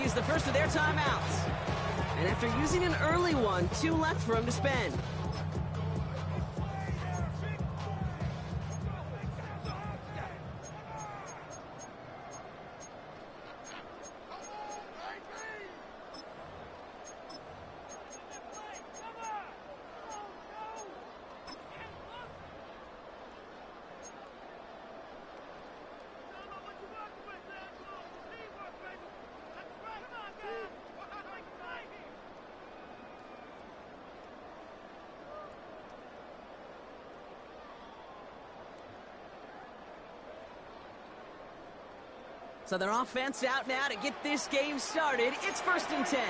is the first of their timeouts. And after using an early one, 2 left for him to spend. So their offense out now to get this game started. It's 1st and 10.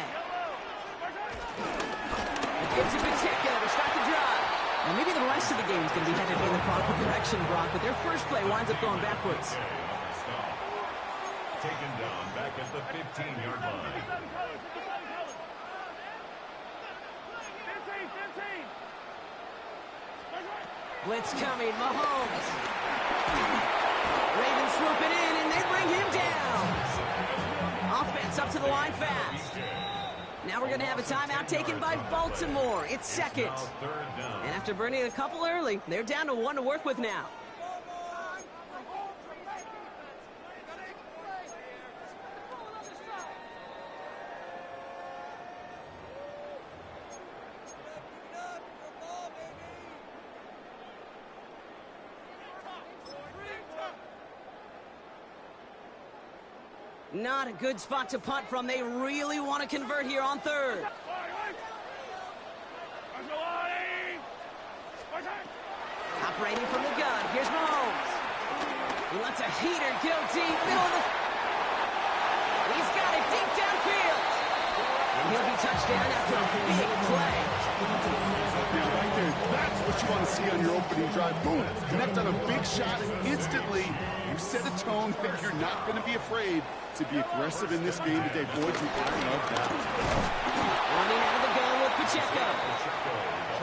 Gives it to Pacheco to start the drive. And maybe the rest of the game is going to be headed in the proper direction, Brock, but their first play winds up going backwards. Taken down back at the 15-yard line. 15. Blitz coming, Mahomes. Ravens swoop it in, and they bring him down. Offense up to the line fast. Now we're going to have a timeout taken by Baltimore. It's 2nd. And after burning a couple early, they're down to 1 to work with now. Not a good spot to punt from. They really want to convert here on 3rd. Operating from the gun. Here's Mahomes. He lets a heater go deep. Middle of the... He's got it deep downfield. And he'll be touchdown after a big play. Yeah, right there. That's what you want to see on your opening drive. Boom. Connect on a big shot, and instantly you set a tone that you're not going to be afraid to be aggressive in this game today. Boys, I love that. Running out of the gun with Pacheco.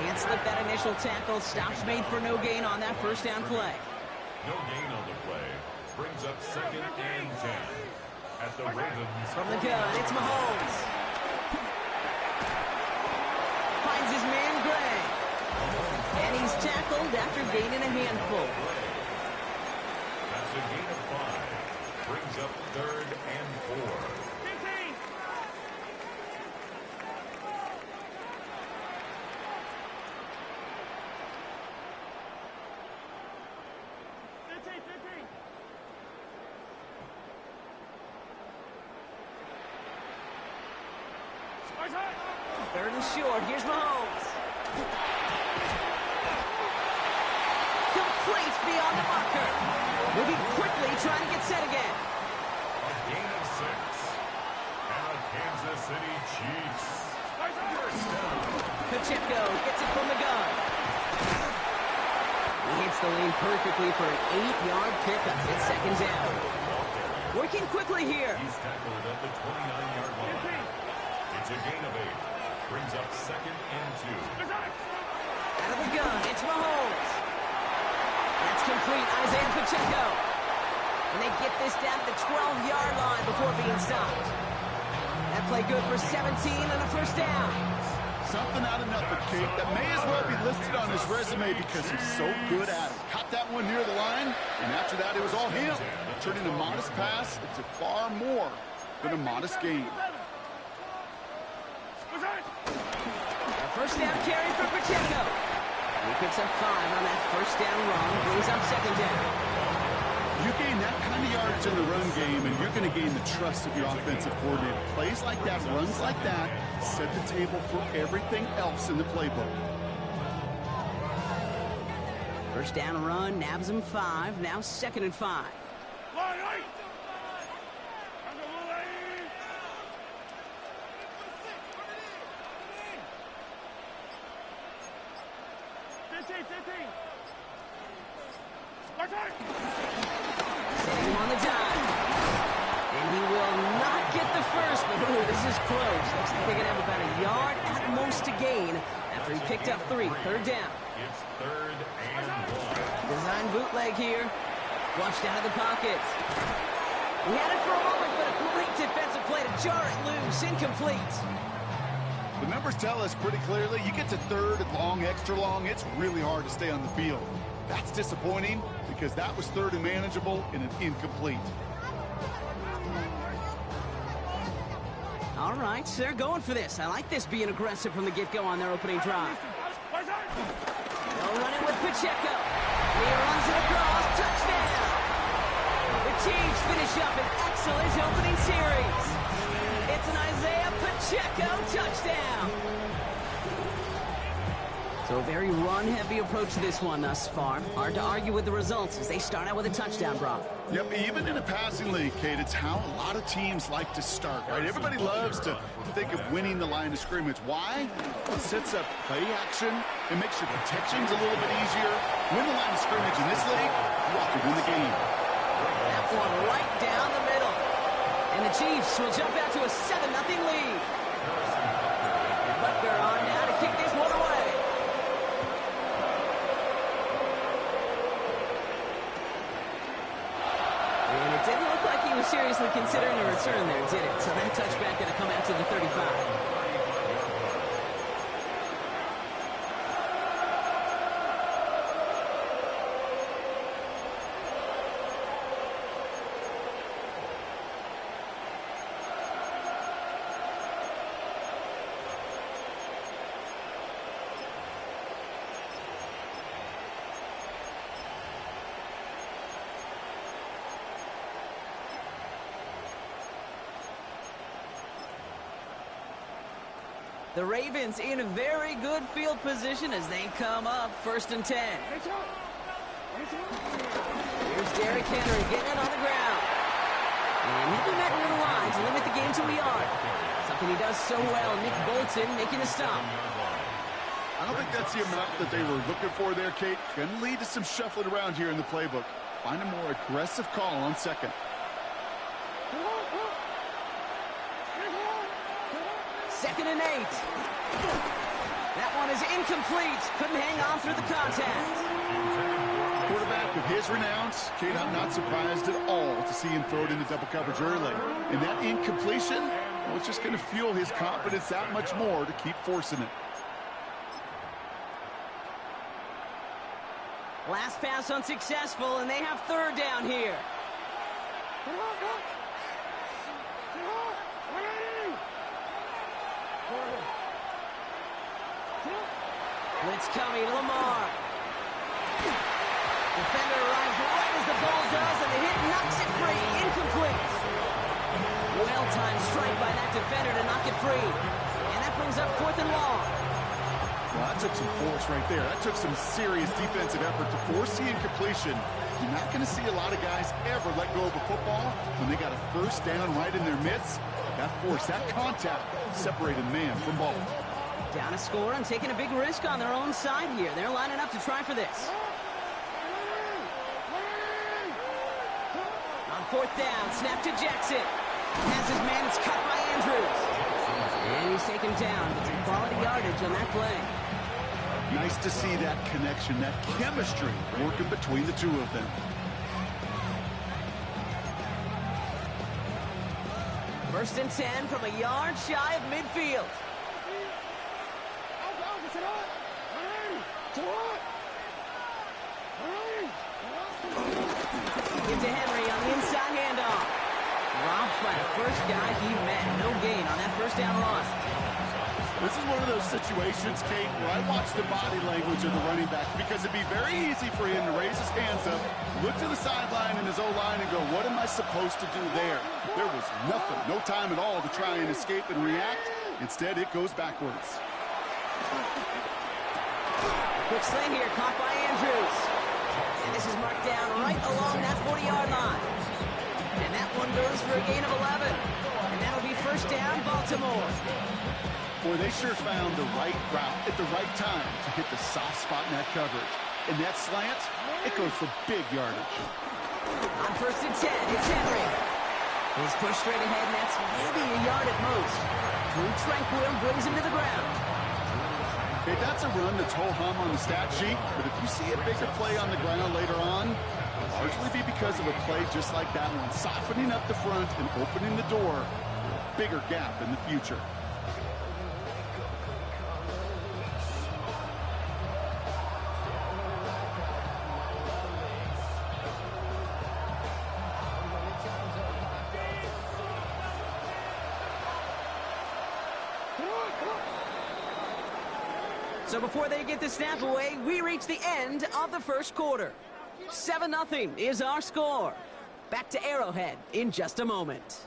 Can't slip that initial tackle. Stops made for no gain on that first down play. No gain on the play. Brings up 2nd and 10. At the Ravens. From the gun, it's Mahomes. Finds his man Gray. And he's tackled after gaining a handful. That's a gain of 5. Brings up 3rd and 4. 3rd and short. Here's Mahomes. Complete beyond the marker. Moving quickly, trying to get set again. A gain of 6. And the Kansas City Chiefs. First down. Pacheco gets it from the gun. He hits the lane perfectly for an 8-yard pickup. It's 2nd down. Working quickly here. He's tackled at the 29-yard line. It's a gain of 8. Brings up 2nd and 2. Out of the gun, it's Mahomes. That's complete, Isaiah Pacheco. And they get this down to the 12-yard line before being stopped. That play good for 17 and a first down. Something out of nothing, Kate. That may as well be listed on his resume because he's so good at it. Caught that one near the line, and after that, it was all him. Turning a modest pass into far more than a modest gain. A first down carry for Pacheco. He picks up 5 on that first down run. Brings up 2nd down. You gain that kind of yardage in the run game, and you're going to gain the trust of your offensive coordinator. Plays like that, runs like that, set the table for everything else in the playbook. First down run, nabs him 5. Now 2nd and 5. Setting him on the dime. And he will not get the first, but ooh, this is close. Looks like they're going to have about a yard at most to gain after he picked up 3. 3rd down. It's 3rd and 1. Design bootleg here. Flushed out of the pocket. He had it for a moment, but a great defensive play to jar it loose. Incomplete. The numbers tell us pretty clearly, you get to third and long, extra long, it's really hard to stay on the field. That's disappointing because that was third and manageable and an incomplete. All right, they're going for this. I like this being aggressive from the get-go on their opening drive. They'll run it with Pacheco. He runs it across. Touchdown! The Chiefs finish up an excellent opening series. It's an Isaiah Pacheco touchdown. So a very run-heavy approach to this one thus far. Hard to argue with the results as they start out with a touchdown, Brock. Yep, even in a passing league, Kate, it's how a lot of teams like to start, right? Everybody loves to think of winning the line of scrimmage. Why? It sets up play action. It makes your protections a little bit easier. Win the line of scrimmage in this league, you have to win the game. That one right down the middle. And the Chiefs will jump out to a 7-0 lead. Butker on now to kick this one away. And it didn't look like he was seriously considering a return there, did it? So that touchback going to come out to the 35. The Ravens in a very good field position as they come up 1st and 10. Here's Derrick Henry getting it on the ground. And he'll be met near the line to limit the game to a yard. Something he does so well. Nick Bolton making the stop. I don't think that's the amount that they were looking for there, Kate. Going to lead to some shuffling around here in the playbook. Find a more aggressive call on second. 2nd and 8. That one is incomplete. Couldn't hang on through the contact. Quarterback with his renowns, Kate, I'm not surprised at all to see him throw it into double coverage early. And that incompletion, well, it's just going to fuel his confidence that much more to keep forcing it. Last pass unsuccessful, and they have 3rd down here. Blitz coming, Lamar. Defender arrives right as the ball does, and the hit knocks it free. Incomplete. Well-timed strike by that defender to knock it free. And that brings up 4th and long. Well, that took some force right there. That took some serious defensive effort to force the incompletion. You're not going to see a lot of guys ever let go of a football when they got a 1st down right in their midst. That force, that contact, separated man from ball. Down a score and taking a big risk on their own side here. They're lining up to try for this. On 4th down, snap to Jackson. Has his man, it's cut by Andrews. And he's taken down with some quality yardage on that play. Nice to see that connection, that chemistry working between the two of them. 1st and 10 from a yard shy of midfield. Into Henry on the inside handoff. Dropped by the first guy he met. No gain on that 1st down run. This is one of those situations, Kate, where I watch the body language of the running back because it'd be very easy for him to raise his hands up, look to the sideline in his O-line and go, what am I supposed to do there? There was nothing, no time at all to try and escape and react. Instead, it goes backwards. Quick slant here, caught by Andrews. And this is marked down right along that 40-yard line. And that one goes for a gain of 11. And that'll be 1st down, Baltimore. Boy, they sure found the right route at the right time to hit the soft spot in that coverage. And that slant, it goes for big yardage. On 1st and 10, it's Henry. He's pushed straight ahead, and that's maybe a yard at most. Drew Tranquil brings him to the ground. Okay, that's a run that's ho-hum on the stat sheet, but if you see a bigger play on the ground later on, Largely be because of a play just like that one, softening up the front and opening the door for a bigger gap in the future. So before they get the snap away, we reach the end of the first quarter. 7-0 is our score. Back to Arrowhead in just a moment.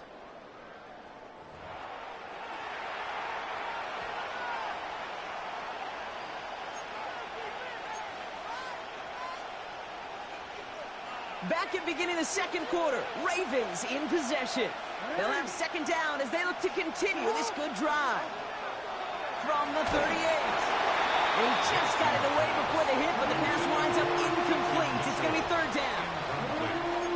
Back at beginning of the second quarter, Ravens in possession. They'll have second down as they look to continue this good drive. From the 38. He just got it away before the hit, but the pass winds up incomplete. It's going to be third down.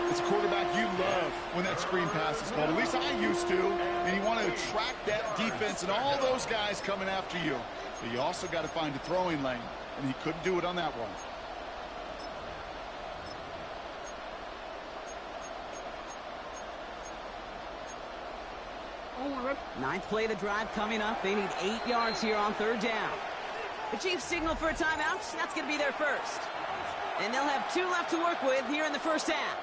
As a quarterback, you love when that screen pass is called. At least I used to. And you want to attract that defense and all those guys coming after you. But you also got to find a throwing lane, and he couldn't do it on that one. Ninth play of the drive coming up. They need 8 yards here on third down. The Chiefs signal for a timeout. That's going to be their first. And they'll have 2 left to work with here in the first half.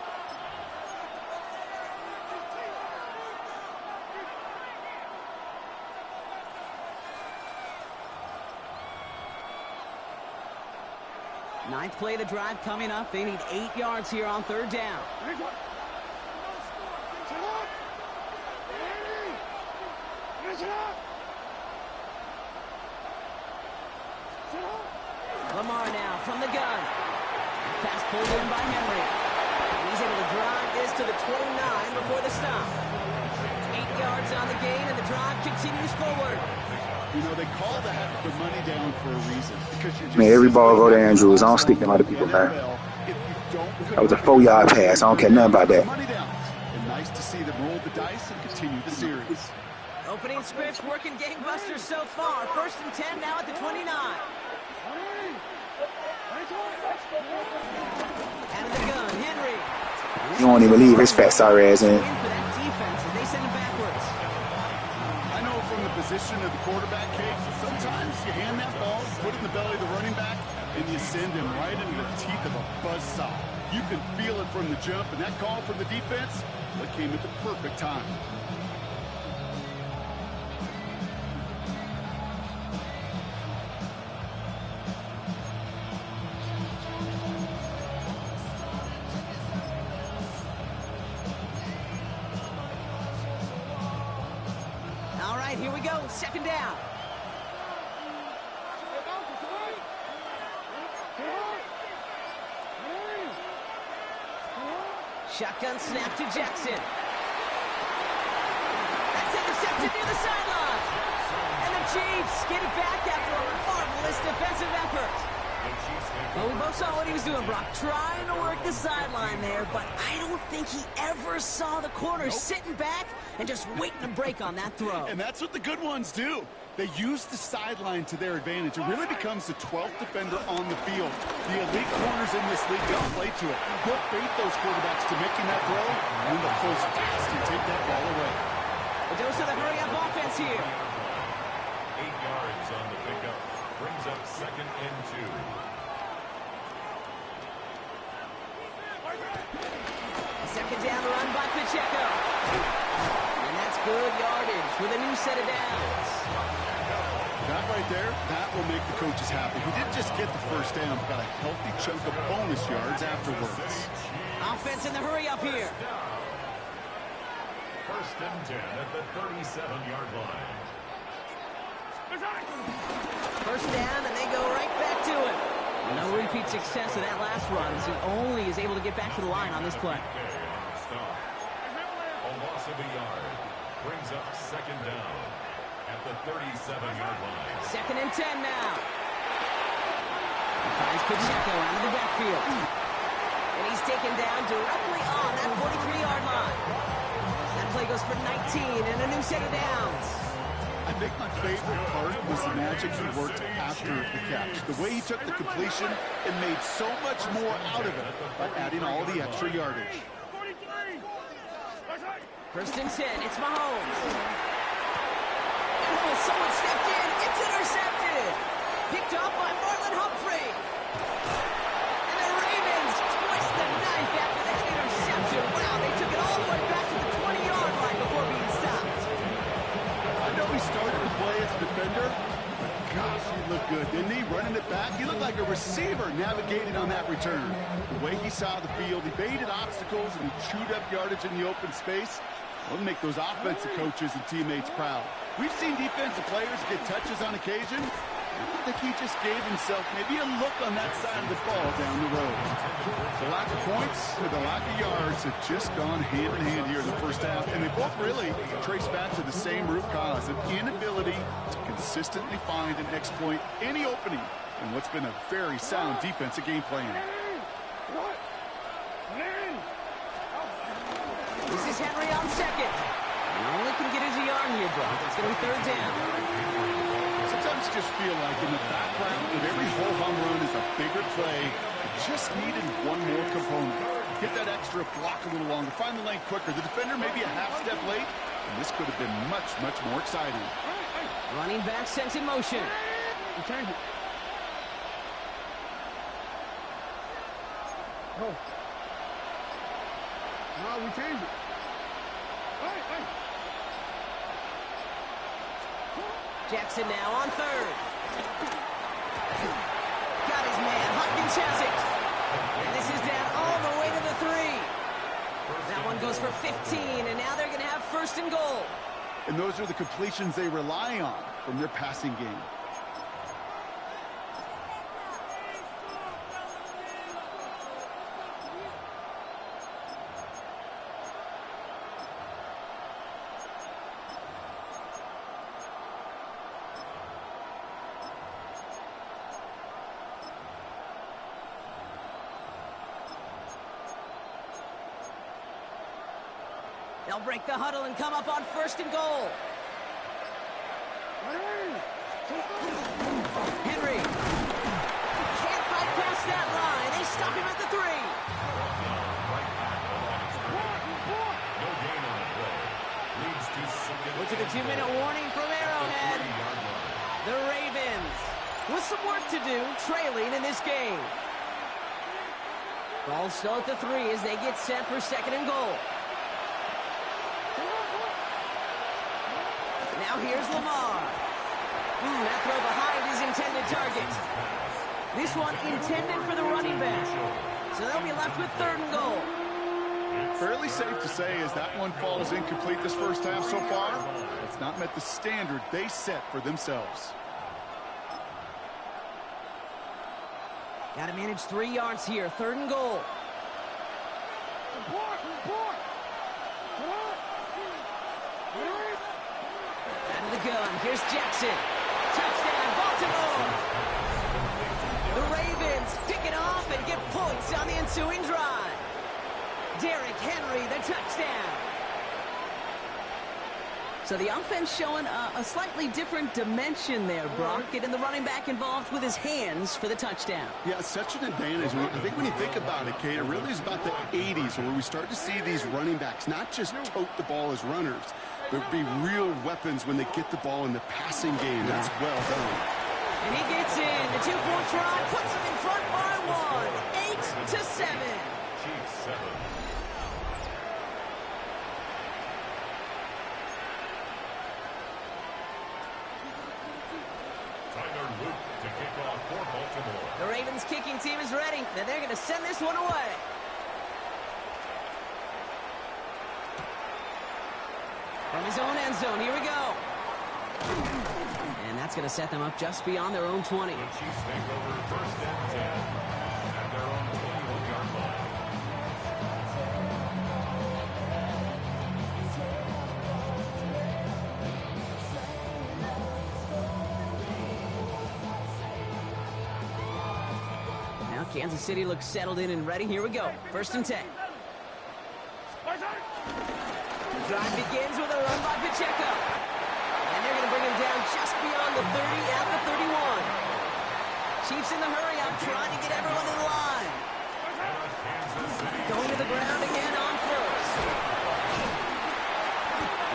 Ninth play of the drive coming up. They need 8 yards here on third down. Lamar now from the gun. Pass pulled in by Henry. And he's able to drive this to the 29 before the stop. 8 yards on the gain, and the drive continues forward. You know, they call that the money down for a reason. Because you just Man, every ball go to Andrews. I don't stick to other people, man. That was a 4-yard pass. I don't care nothing about that. Money down. And nice to see them roll the dice and continue the series. Opening script working gangbusters so far. First and 10 now at the 29. Out of the gun, Henry. You won't even leave his fat sorry ass in. For that defense as they send him backwards. I know from the position of the quarterback, Kate, sometimes you hand that ball, put it in the belly of the running back, and you send him right into the teeth of a buzzsaw. You can feel it from the jump, and that call from the defense, that came at the perfect time. Here we go, second down. Shotgun snap to Jackson. That's intercepted near the sideline. And the Chiefs get it back after a marvelous defensive effort. Well, we both saw what he was doing, Brock, trying to work the sideline there, but I don't think he ever saw the corner sitting back and just waiting to break on that throw. And that's what the good ones do. They use the sideline to their advantage. It really becomes the 12th defender on the field. The elite corners in this league don't play to it. They'll bait those quarterbacks to making that throw, and they'll close fast and take that ball away. A dose of the hurry-up offense here. 8 yards on the pickup. Brings up second and 2. Second down run by Pacheco. And that's good yardage with a new set of downs. That right there, that will make the coaches happy. He didn't just get the first down, but got a healthy chunk of bonus yards afterwards. Offense in the hurry-up here. First and 10 at the 37-yard line. First down, and they go right back to it. No repeat success of that last run as he only is able to get back to the line on this play. A loss of a yard brings up second down at the 37-yard line. Second and 10 now. He finds Pacheco out of the backfield. And he's taken down directly on that 43-yard line. That play goes for 19 and a new set of downs. I I think my favorite part was the magic he worked after the catch. The way he took the completion and made so much more out of it by adding all the extra yardage. First and 10, it's Mahomes. Oh, someone stepped in. It's intercepted. Picked off by Marlon Humphrey. And the Ravens twist the knife after that interception. Wow, they took it all the way back to the 20-yard line before being stopped. I know he started to play as a defender, but gosh, he looked good, didn't he? Running it back, he looked like a receiver navigating on that return. The way he saw the field, he baited obstacles and he chewed up yardage in the open space. It'll make those offensive coaches and teammates proud. We've seen defensive players get touches on occasion. I think he just gave himself maybe a look on that side of the ball down the road. The lack of points and the lack of yards have just gone hand in hand here in the first half, and they both really trace back to the same root cause, an inability to consistently find and exploit any opening in what's been a very sound defensive game plan. This is Henry on second. He only can get his yard here, Brock. It's going to be third down. Sometimes you just feel like in the background of every whole home run is a bigger play. It just needed one more component. Get that extra block a little longer. Find the lane quicker. The defender may be a half step late, and this could have been much, much more exciting. Running back sent in motion. Oh. No, we changed it. Jackson now on third. Got his man. Hopkins has it. And this is down all the way to the 3. That one goes for 15, and now they're going to have first and goal. And those are the completions they rely on from their passing game. They'll break the huddle and come up on first and goal. Henry can't fight past that line. They stop him at the 3. Look at the 2-minute warning from Arrowhead. The Ravens with some work to do, trailing in this game. Ball still at the 3 as they get set for second and goal. Now here's Lamar. That throw behind his intended target. This one intended for the running back. So they'll be left with third and goal. Fairly safe to say as that one falls incomplete this first half so far, it's not met the standard they set for themselves. Got to manage 3 yards here. Third and goal. Out of the gun. Here's Jackson. Touchdown, Baltimore. The Ravens pick it off and get points on the ensuing drive. Derrick Henry, the touchdown. So the offense showing a slightly different dimension there, Brock. Getting the running back involved with his hands for the touchdown. Yeah, such an advantage. I think when you think about it, Kate, it really is about the 80s where we start to see these running backs not just tote the ball as runners, but be real weapons when they get the ball in the passing game. That's well done. And he gets in. The 2-point try puts him in front by 1. 8-7. Chiefs 7. To kick off for Baltimore. The Ravens kicking team is ready, and they're going to send this one away. From his own end zone, here we go. And that's going to set them up just beyond their own 20. The Chiefs take over first and 10 at their own 21-yard line. Kansas City looks settled in and ready. Here we go. First and 10. The drive begins with a run by Pacheco. And And they're going to bring him down just beyond the 30 at the 31. Chiefs in the hurry-up, trying to get everyone in line. Going to the ground again on first.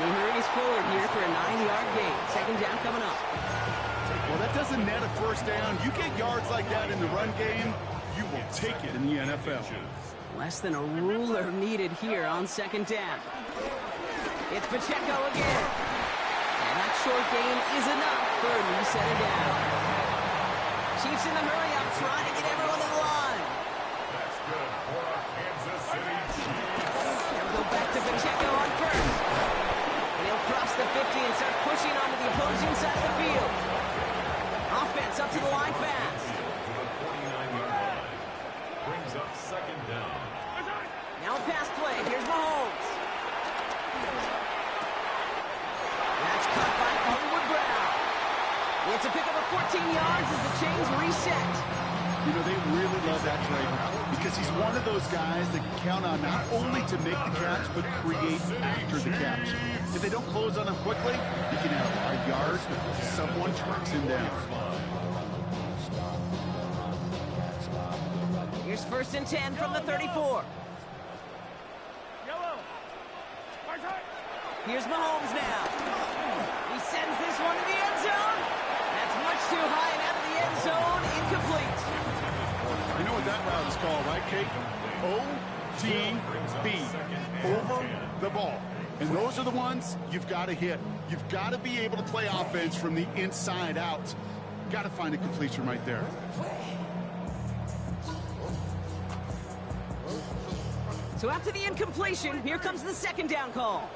And he hurries forward here for a 9-yard gain. Second down coming up. Well, that doesn't net a first down. You get yards like that in the run game, you will take it in the NFL. Less than a ruler needed here on second down. It's Pacheco again. And that short gain is enough for a new set of down. Chiefs in the hurry-up, trying to get everyone in line. That's good for our Kansas City Chiefs. They'll go back to Pacheco on first. And he'll cross the 50 and start pushing onto the opposing side of the field. Offense up to the line fast. To the 49-yard line. Brings up second down. Now a pass play. Here's Mahomes. That's caught by Hollywood Brown. It's a pickup of 14 yards as the chains reset. You know, they really love that trade because he's one of those guys that can count on not only to make the catch, but create after the catch. If they don't close on him quickly, he can have a lot of yards before someone tracks him down. Here's first and 10 from the 34. Here's Mahomes now. He sends this one to the end zone. That's much too high and out of the end zone. Incomplete. You know what that route is called, right, Kate? OTB, over the ball. And those are the ones you've got to hit. You've got to be able to play offense from the inside out. Got to find a completion right there. So after the incompletion, here comes the second down call.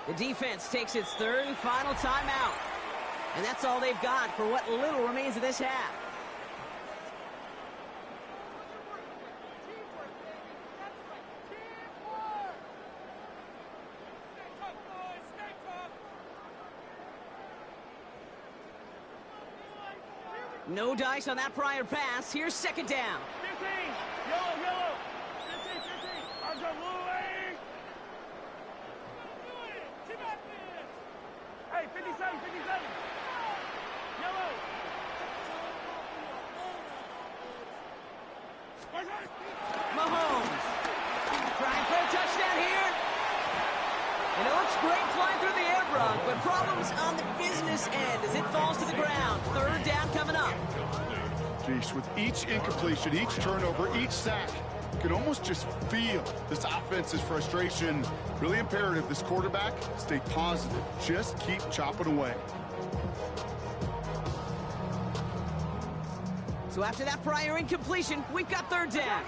The defense takes its third and final timeout. And that's all they've got for what little remains of this half. No dice on that prior pass. Here's second down. 15. Yellow. 15. Arjo Louis. Hey, 57. Yellow. Mahomes. Trying for a touchdown here. And it looks great flying through the air, Brock, but problems on the business end as it falls to the ground. Third down coming up. Geez, with each incompletion, each turnover, each sack, you can almost just feel this offense's frustration. Really imperative, this quarterback, stay positive. Just keep chopping away. So after that prior incompletion, we've got third down.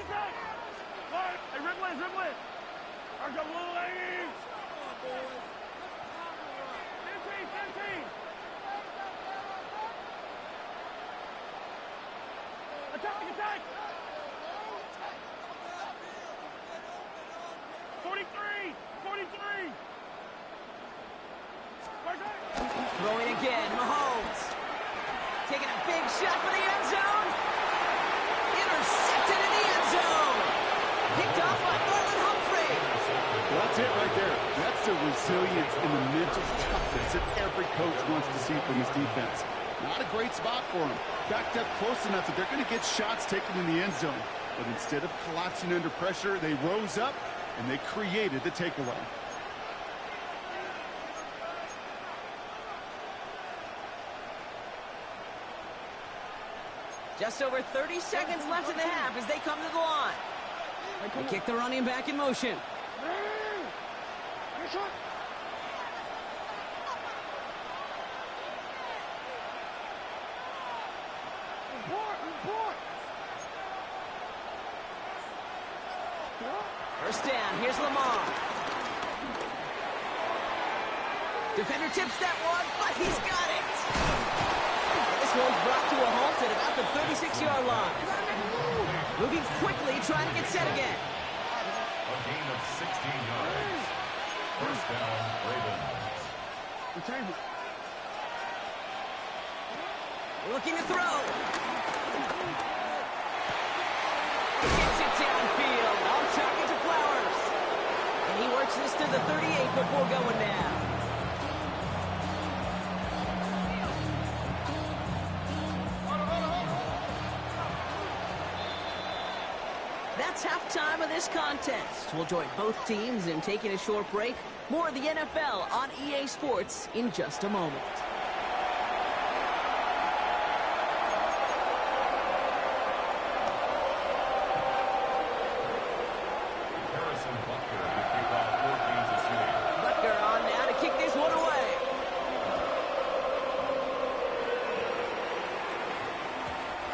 Hey, Ridley. Arjo Louis. 15. Attack! 43! Throwing again, Mahomes. Taking a big shot for the end zone. Intercepted in the end zone. Picked off by Marlon Humphrey. Well, that's it right there. That's the resilience and the mental toughness that every coach wants to see from his defense. Not a great spot for him. Backed up close enough that they're going to get shots taken in the end zone. But instead of collapsing under pressure, they rose up and they created the takeaway. Just over 30 seconds left in the half as they come to the line. They kick the running back in motion. First down, here's Lamar. Defender tips that one, but he's got it. This one's brought to a halt at about the 36-yard line. Moving quickly, trying to get set again. A gain of 16 yards. First down, Ravens. Looking to throw. Gets it downfield. On target to Flowers. And he works this to the 38 before going down. That's halftime of this contest. We'll join both teams in taking a short break. More of the NFL on EA Sports in just a moment. Butker on now to kick this one away.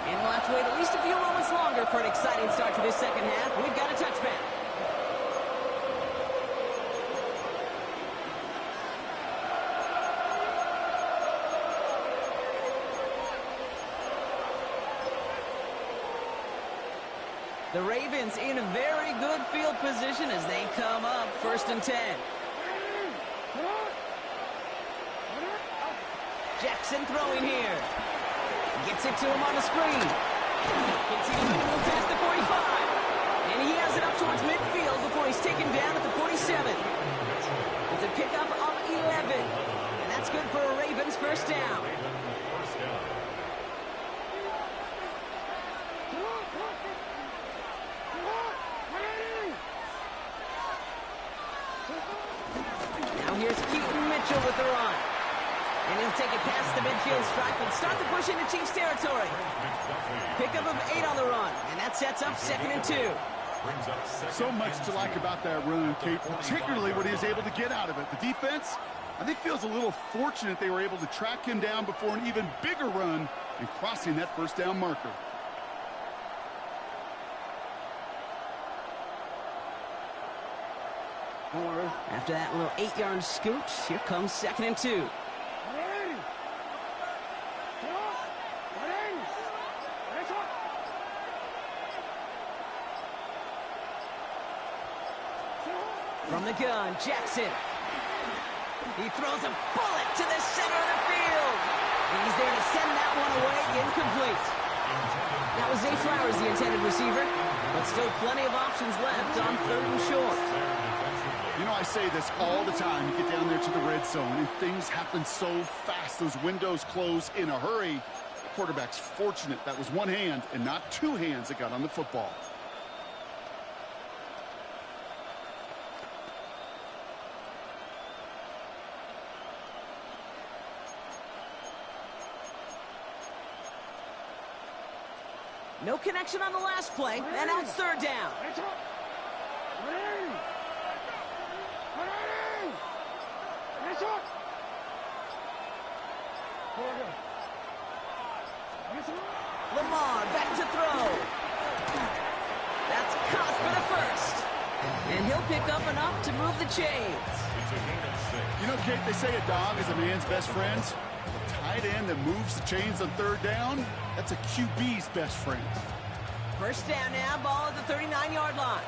And we'll have to wait at least a few moments longer for an exciting start to this second half. We've got a touchback. The Ravens in a very good field position as they come up 1st and 10. Jackson throwing here. Gets it to him on the screen. Continuing to move past the 45. And he has it up towards midfield before he's taken down at the 47. It's a pickup of 11. And that's good for a Ravens first down. Now here's Keaton Mitchell with the run. And he'll take it past the midfield stripe and start the push into Chiefs territory. Pickup of 8 on the run, and that sets up 2nd and 2. So much to like about that run, Kate, particularly what he was able to get out of it. The defense, I think, feels a little fortunate they were able to track him down before an even bigger run and crossing that first down marker. After that little 8-yard scooch, here comes 2nd and 2. From the gun, Jackson. He throws a bullet to the center of the field. And he's there to send that one away, incomplete. That was Zay Flowers, the intended receiver, but still plenty of options left on 3rd and short. You know, I say this all the time. You get down there to the red zone, and things happen so fast. Those windows close in a hurry. The quarterback's fortunate that was one hand and not two hands that got on the football. No connection on the last play, and now it's 3rd down. Lamar back to throw. That's caught for the first. And he'll pick up enough to move the chains. You know, Kate, they say a dog is a man's best friend. A tight end that moves the chains on 3rd down, that's a QB's best friend. First down now, ball at the 39-yard line.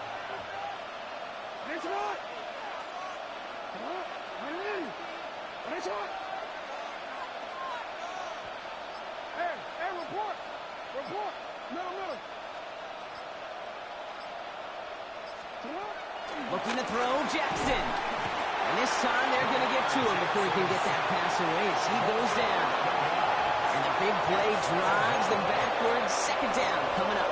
Looking to throw, Jackson. And this time they're going to get to him before he can get that pass away as he goes down. And the big play drives them backwards. 2nd down coming up.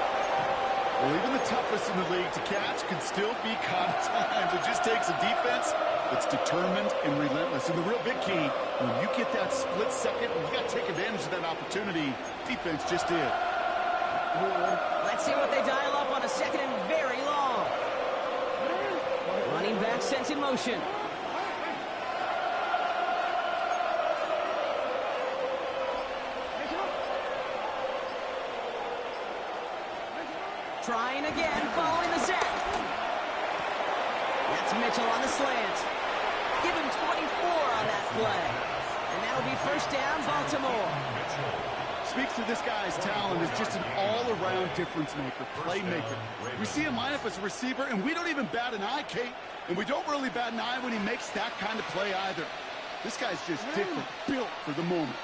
Well, even the toughest in the league to catch can still be caught at times. It just takes a defense that's determined and relentless. And the real big key, when you get that split second, you got to take advantage of that opportunity. Defense just did. Let's see what they dial up on a 2nd and very long. Running back sent in motion. Trying again, following the set. That's Mitchell on the slant. Give him 24 on that play. And that'll be first down, Baltimore. Speaks to this guy's talent as just an all-around difference maker, playmaker. We see him line up as a receiver, and we don't even bat an eye, Kate. And we don't really bat an eye when he makes that kind of play either. This guy's just different, built for the moment.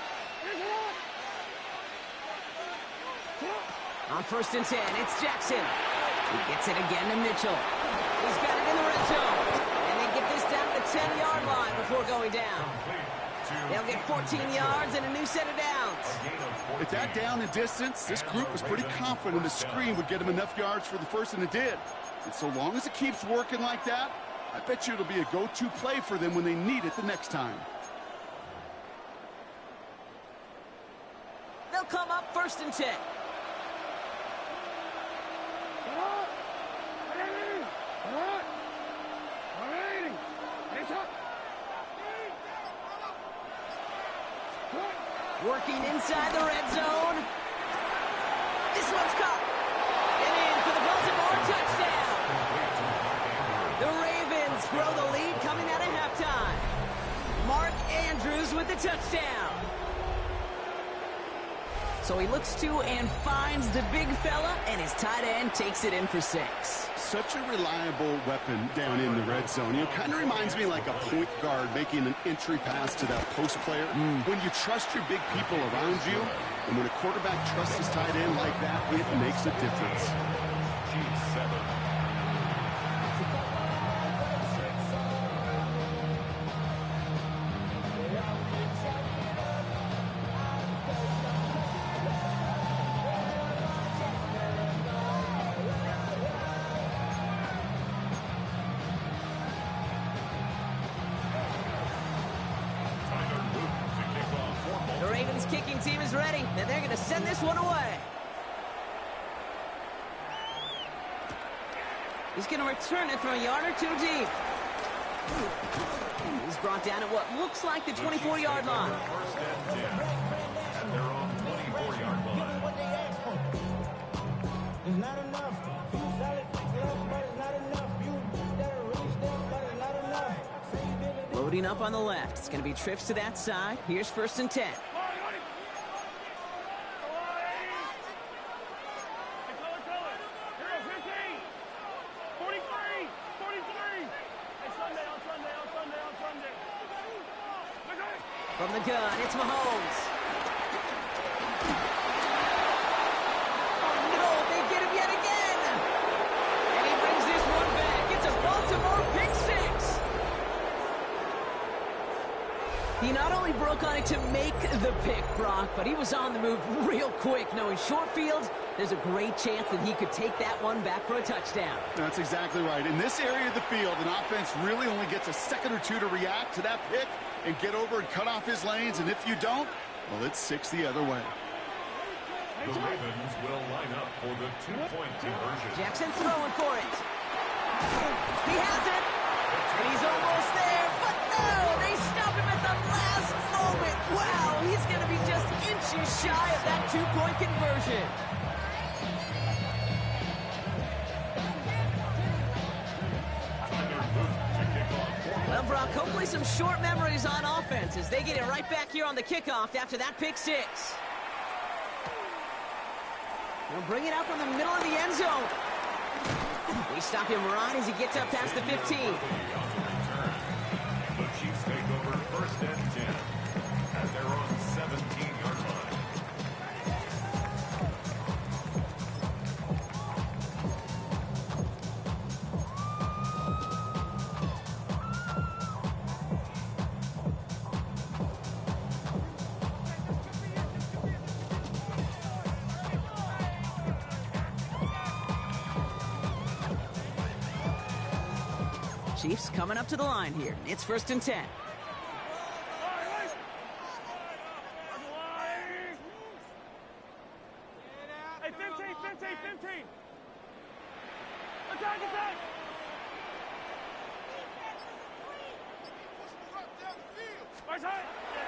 On 1st and 10, it's Jackson. He gets it again to Mitchell. He's got it in the red zone. And they get this down to the 10-yard line before going down. They'll get 14 yards and a new set of downs. At that down and distance, this group was pretty confident the screen would get them enough yards for the first, and it did. And so long as it keeps working like that, I bet you it'll be a go-to play for them when they need it the next time. They'll come up 1st and 10. Working inside the red zone. This one's caught. And in for the Baltimore touchdown. The Ravens grow the lead coming out of halftime. Mark Andrews with the touchdown. So he looks to and finds the big fella, and his tight end takes it in for 6. Such a reliable weapon down in the red zone. You know, kind of reminds me like a point guard making an entry pass to that post player. When you trust your big people around you, and when a quarterback trusts his tight end like that, it makes a difference. G7. Kicking team is ready, and they're going to send this one away. He's going to return it from a yard or 2 deep. He's brought down at what looks like the 24-yard line. 1st and 10. At their own 24-yard line. It's not enough. You solid, but it's not enough. You better reach them, but it's not enough. Loading up on the left. It's going to be trips to that side. Here's 1st and 10. From the gun, it's Mahomes. Oh, no, they get him yet again. And he brings this one back. It's a Baltimore pick 6. He not only broke on it to make the pick, Brock, but he was on the move real quick, knowing short field, there's a great chance that he could take that one back for a touchdown. That's exactly right. In this area of the field, an offense really only gets a second or 2 to react to that pick and get over and cut off his lanes, and if you don't, well, it's 6 the other way. The Ravens will line up for the 2-point conversion. Jackson throwing for it. He has it, and he's almost there, but no, they stop him at the last moment. Wow, he's going to be just inches shy of that 2-point conversion. Well, Brock, hopefully some short memories on offense as they get it right back here on the kickoff after that pick 6. They'll bring it out from the middle of the end zone. We stop him right as he gets up past the 15. The Chiefs take over 1st and 10 at their own 17-yard line. Chiefs coming up to the line here. It's 1st and 10. Hey, 15. Attack.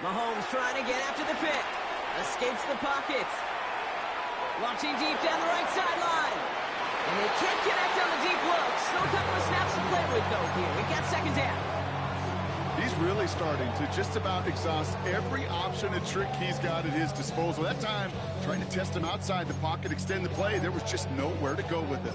Mahomes trying to get after the pick. Escapes the pocket. Launching deep down the right sideline. And they can't connect on the deep look. Still a couple of snaps to play with, though, here. We've got 2nd down. He's really starting to just about exhaust every option and trick he's got at his disposal. That time, trying to test him outside the pocket, extend the play, there was just nowhere to go with it.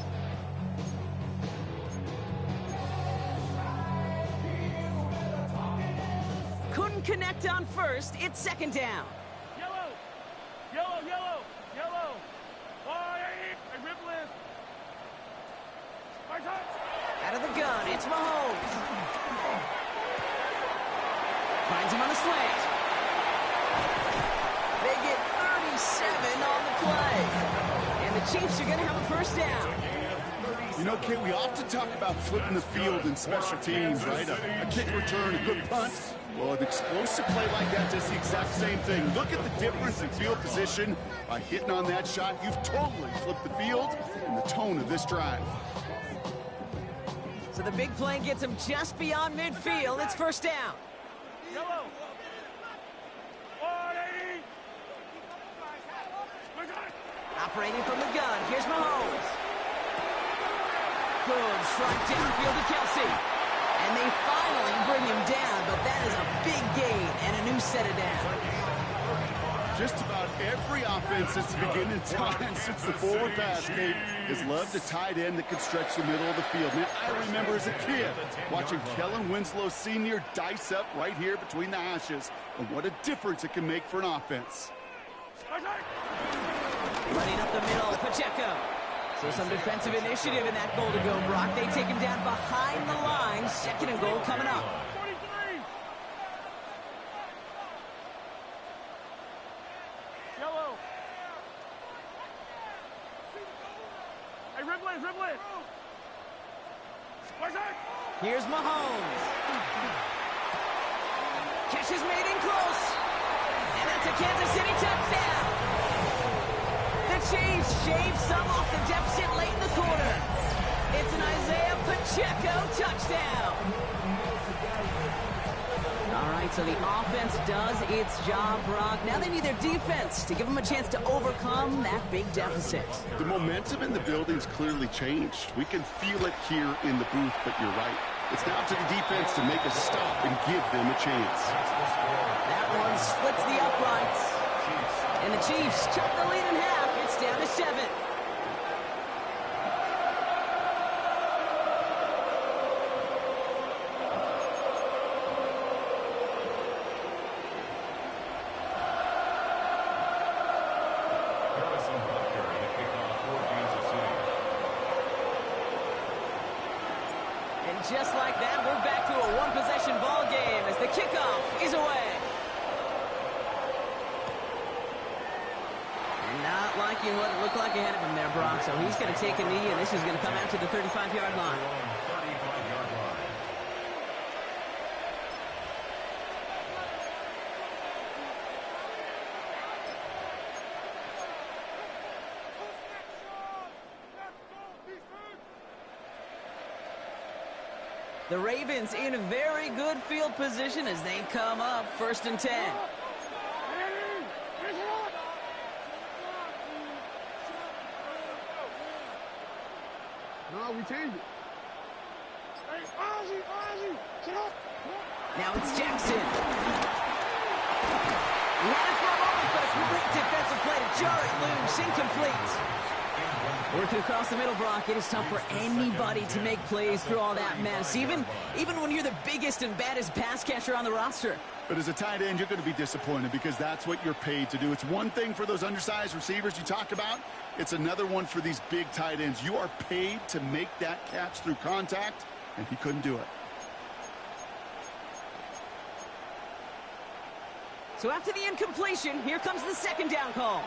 Couldn't connect on 1st. It's 2nd down. Yellow. Out of the gun, it's Mahomes. Finds him on the slant. They get 37 on the play. And the Chiefs are going to have a first down. You know, Kate, we often talk about flipping the field in special teams, right? A kick return, a good punt. Well, an explosive play like that does the exact same thing. Look at the difference in field position. By hitting on that shot, you've totally flipped the field and the tone of this drive. So the big play gets him just beyond midfield. It's first down. Yellow. Operating from the gun, here's Mahomes. Good strike downfield to Kelsey. And they finally bring him down, but that is a big gain and a new set of downs. Just about every offense since the beginning of time, since the forward pass, Kate, has loved a tight end that could stretch the middle of the field. Man, I remember as a kid watching Kellen Winslow Sr. dice up right here between the hashes, and what a difference it can make for an offense. Running up the middle, Pacheco. So some defensive initiative in that goal to go, Brock. They take him down behind the line. Second and goal coming up. 43. Yellow. Hey, Ribley. Here's Mahomes. Catch is made in close. And that's a Kansas City touchdown. The Chiefs shave some off the deficit late in the quarter. It's an Isaiah Pacheco touchdown. All right, so the offense does its job, Brock. Now they need their defense to give them a chance to overcome that big deficit. The momentum in the building's clearly changed. We can feel it here in the booth, but you're right. It's now to the defense to make a stop and give them a chance. That one splits the uprights. And the Chiefs cut the lead in half. It's down to 7. And just like that, we're back to a one-possession ball game as the kickoff is away. Not liking what it looked like ahead of him there, Brock. So he's going to take a knee, and this is going to come out to the 35-yard line. The Ravens in a very good field position as they come up 1st and 10. No, we changed it. Hey, Ozzy, sit up. Now it's Jackson. He had it for a moment, but a great defensive play to jar it loose, incomplete. Working across the middle, Brock, it is tough for anybody to make plays through all that mess, even when you're the biggest and baddest pass catcher on the roster. But as a tight end, you're going to be disappointed because that's what you're paid to do. It's one thing for those undersized receivers you talk about. It's another one for these big tight ends. You are paid to make that catch through contact, and he couldn't do it. So after the incompletion, here comes the second down call.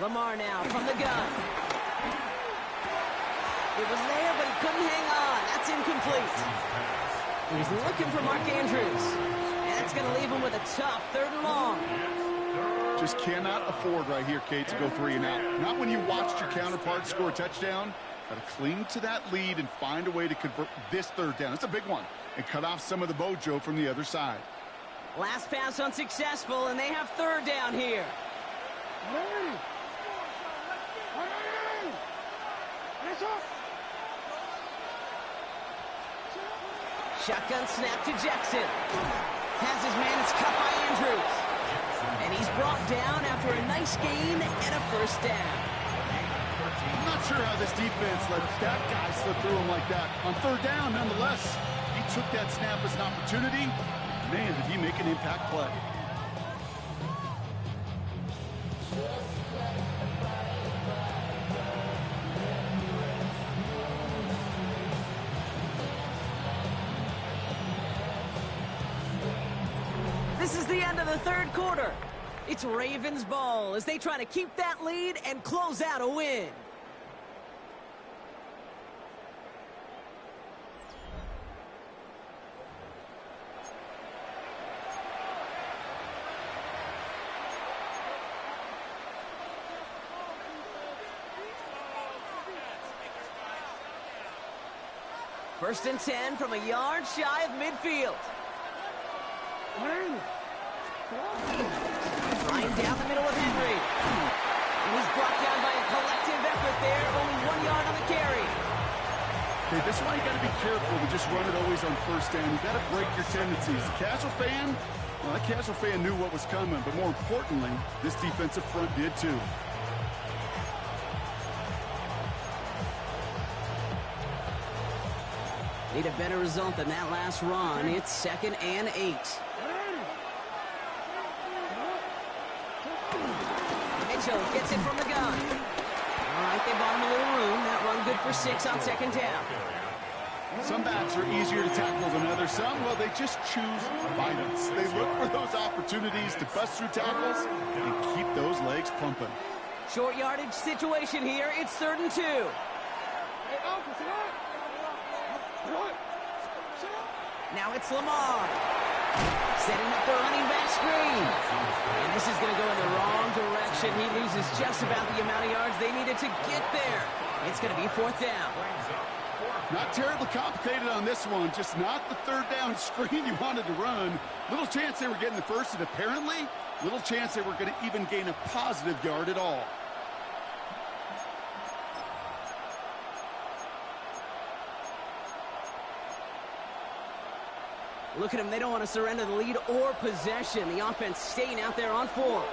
Lamar now from the gun. It was there, but he couldn't hang on. That's incomplete. He was looking for Mark Andrews. And that's going to leave him with a tough 3rd and long. Just cannot afford right here, Kate, to go 3 and out. Not when you watched your counterpart score a touchdown. Got to cling to that lead and find a way to convert this 3rd down. It's a big one. And cut off some of the mojo from the other side. Last pass unsuccessful, and they have 3rd down here. Shotgun snap to Jackson. Has his man, it's cut by Andrews. And he's brought down after a nice gain and a 1st down. I'm not sure how this defense let that guy slip through him like that. On 3rd down, nonetheless, he took that snap as an opportunity, Man, did he make an impact play. This is the end of the third quarter. It's Ravens ball as they try to keep that lead and close out a win. First and 10 from a yard shy of midfield. Flying down the middle of Henry. And he's brought down by a collective effort there. Only 1 yard on the carry. Okay, this is why you got to be careful to just run it always on first down. You got to break your tendencies. The casual fan, well, that casual fan knew what was coming. But more importantly, this defensive front did too. Need a better result than that last run. It's 2nd and 8. Mitchell gets it from the gun. All right, they bought him a little room. That run good for 6 on 2nd down. Some backs are easier to tackle than others. Some, well, they just choose violence. They look for those opportunities to bust through tackles and keep those legs pumping. Short yardage situation here. It's 3rd and 2. Now it's Lamar. Setting up the running back screen. And this is going to go in the wrong direction. He loses just about the amount of yards they needed to get there. It's going to be 4th down. Not terribly complicated on this one. Just not the 3rd down screen you wanted to run. Little chance they were getting the first, and apparently, little chance they were going to even gain a positive yard at all. Look at them. They don't want to surrender the lead or possession. The offense staying out there on 4.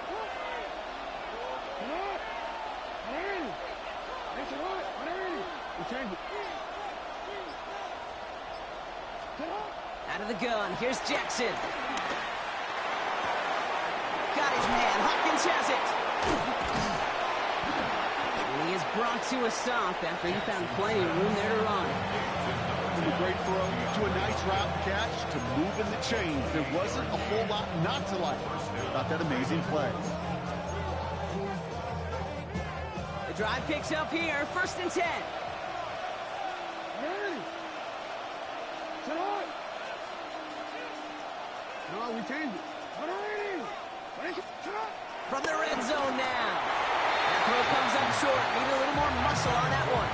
Out of the gun. Here's Jackson. Got his man. Hopkins has it. And he is brought to a stop after he found plenty of room there to run. From a great throw to a nice route catch to moving the chains. There wasn't a whole lot not to like about that amazing play. The drive picks up here. 1st and 10. From the red zone now. That throw comes up short. Need a little more muscle on that one.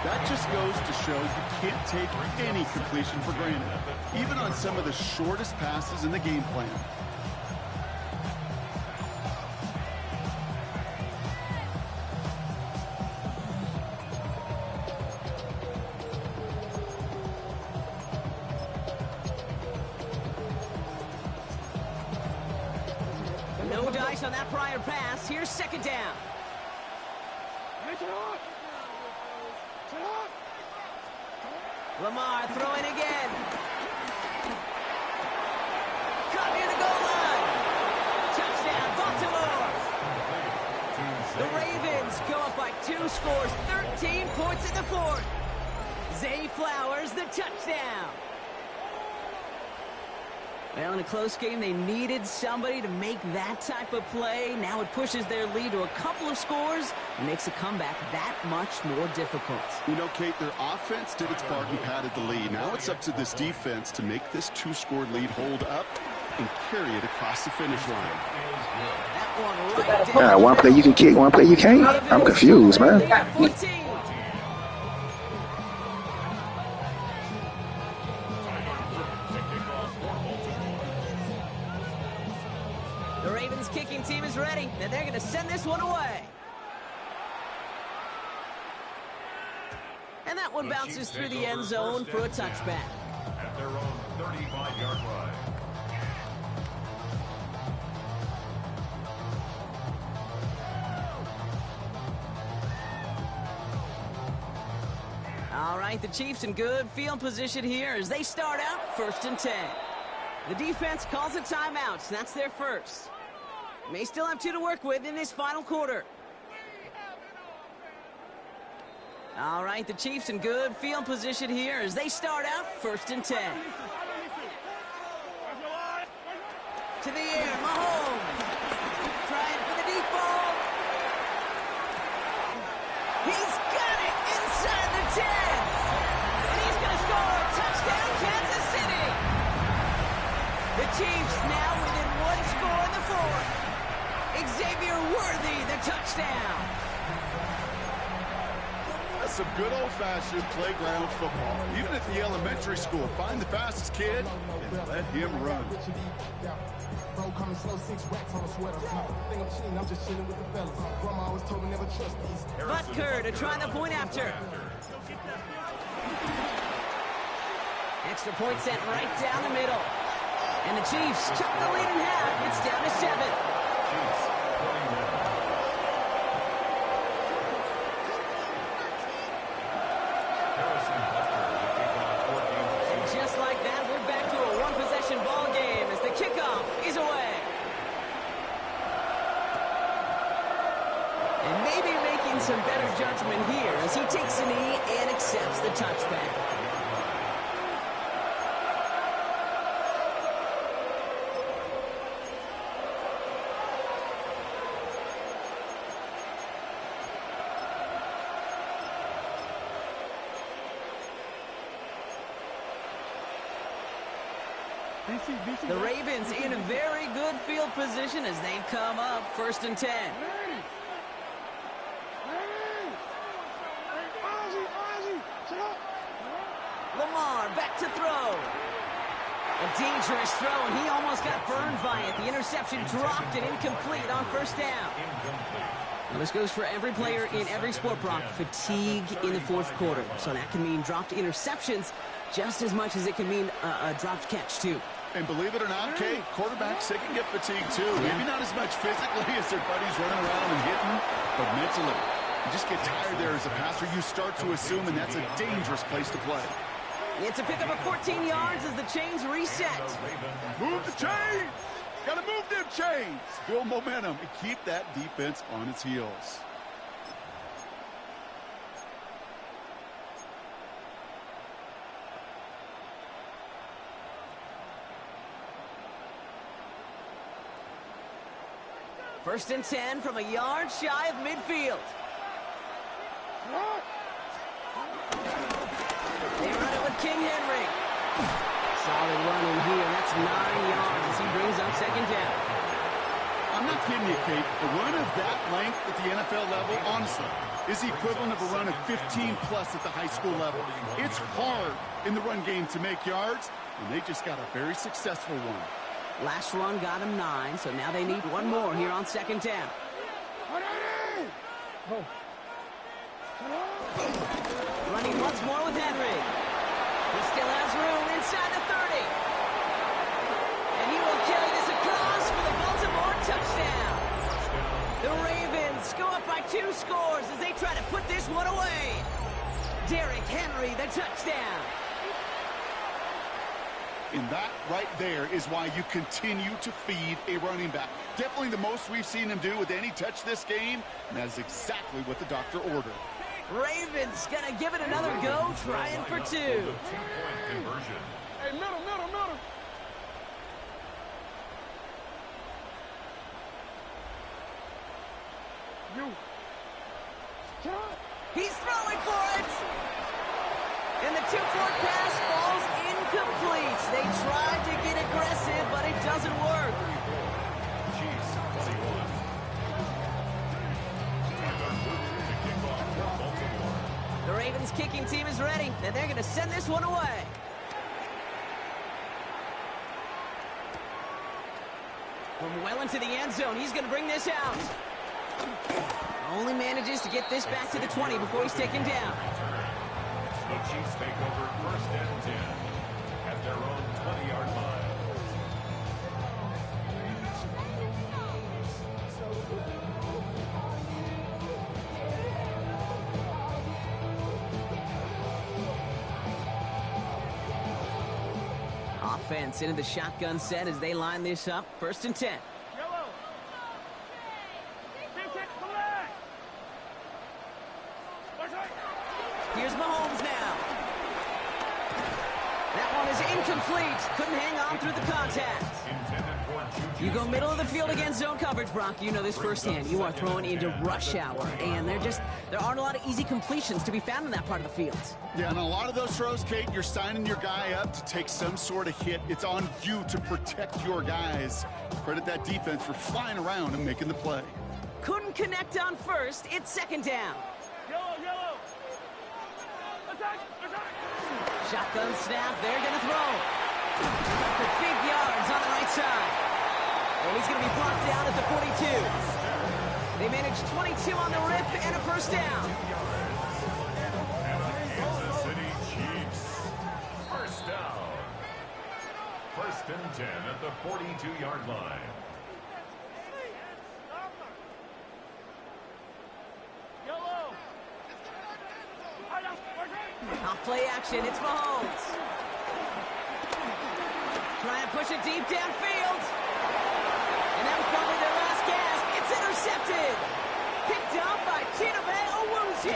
That just goes to show you can't take any completion for granted, even on some of the shortest passes in the game plan. No dice on that prior pass. Here's 2nd down. Lamar throwing again. Cut near the goal line. Touchdown, Baltimore. The Ravens go up by 2 scores, 13 points in the 4th. Zay Flowers, the touchdown. Well, in a close game, they needed somebody to make that type of play. Now it pushes their lead to a couple of scores and makes a comeback that much more difficult. You know, Kate, their offense did its part and padded the lead. Now it's up to this defense to make this 2-score lead hold up and carry it across the finish line. That one right down. One play you can kick, one play you can't. I'm confused, man. 14. The Ravens kicking team is ready, and they're going to send this one away. And that one bounces through the end zone for a touchback. At their own 35-yard line. All right, the Chiefs in good field position here as they start out 1st and 10. The defense calls a timeout, so that's their first. May still have 2 to work with in this final quarter. All right, the Chiefs in good field position here as they start out 1st and 10. To the air, Mahomes. Trying for the deep ball. He's got it inside the 10. And he's going to score. Touchdown, Kansas City. The Chiefs now within 1 score in the 4th. Xavier Worthy, the touchdown. That's some good old-fashioned playground football. Even at the elementary school, find the fastest kid and let him run. Bro, coming slow, 6 racks on a sweater. Think I'm cheating, I'm just chilling with the fellas. Grandma always told me never trust these. Butker to try the point after. Extra point sent right down the middle. And the Chiefs cut the lead in half. It's down to 7. Just like that, we're back to a one-possession ball game as the kickoff is away. And maybe making some better judgment here as he takes a knee and accepts the touchback. The Ravens in a very good field position as they come up 1st and 10. Lamar back to throw. A dangerous throw, and he almost got burned by it. The interception dropped and incomplete on 1st down. Now this goes for every player in every sport, Brock. Fatigue in the 4th quarter. So that can mean dropped interceptions just as much as it can mean a dropped catch, too. And believe it or not, Kate, quarterbacks, they can get fatigued too. Maybe not as much physically as their buddies running around and hitting, but mentally. You just get tired there as a passer. You start to assume, and that's a dangerous place to play. It's a pickup of 14 yards as the chains reset. Move the chains! Gotta move them chains! Build momentum and keep that defense on its heels. First and 10 from a yard shy of midfield. They run it with King Henry. Solid run in here. That's 9 yards as he brings up 2nd down. I'm not kidding you, Kate. A run of that length at the NFL level, honestly, is the equivalent of a run of 15-plus at the high school level. It's hard in the run game to make yards, and they just got a very successful one. Last run got him 9, so now they need one more here on 2nd down. Running once more with Henry. He still has room inside the 30. And he will carry this across for the Baltimore touchdown. The Ravens go up by 2 scores as they try to put this one away. Derrick Henry, the touchdown. And that right there is why you continue to feed a running back. Definitely the most we've seen him do with any touch this game, and that is exactly what the doctor ordered. Ravens gonna give it another go, trying for 2. Two-point conversion. Hey, middle. You. He's throwing for it! And the 2-point pass falls incomplete. They tried to get aggressive, but it doesn't work. Chiefs 21. And they're moving to kick off for Baltimore. The Ravens kicking team is ready, and they're going to send this one away. From well into the end zone, he's going to bring this out. Only manages to get this back to the 20 before he's taken down. The Chiefs take over 1st and 10 at their own 20-yard line. Offense into the shotgun set as they line this up. 1st and 10. Yellow. Check the leg. Here's Mahomes now. That one is incomplete. Couldn't hang on through the contact. You go middle of the field against zone coverage, Brock. You know this firsthand. You are throwing into rush hour, and there aren't a lot of easy completions to be found in that part of the field. Yeah, and a lot of those throws, Kate, you're signing your guy up to take some sort of hit. It's on you to protect your guys. Credit that defense for flying around and making the play. Couldn't connect on 1st. It's 2nd down. Yellow. Attack. Shotgun snap. They're going to throw. For big yards on the right side. And he's going to be blocked down at the 42. They managed 22 on the rip and a 1st down. And the Kansas City Chiefs. 1st down. 1st and 10 at the 42-yard line. Yellow. Off play action. It's Mahomes. Try and push it deep downfield. And that was probably their last gasp. It's intercepted. Picked up by Chidobe Awuzie.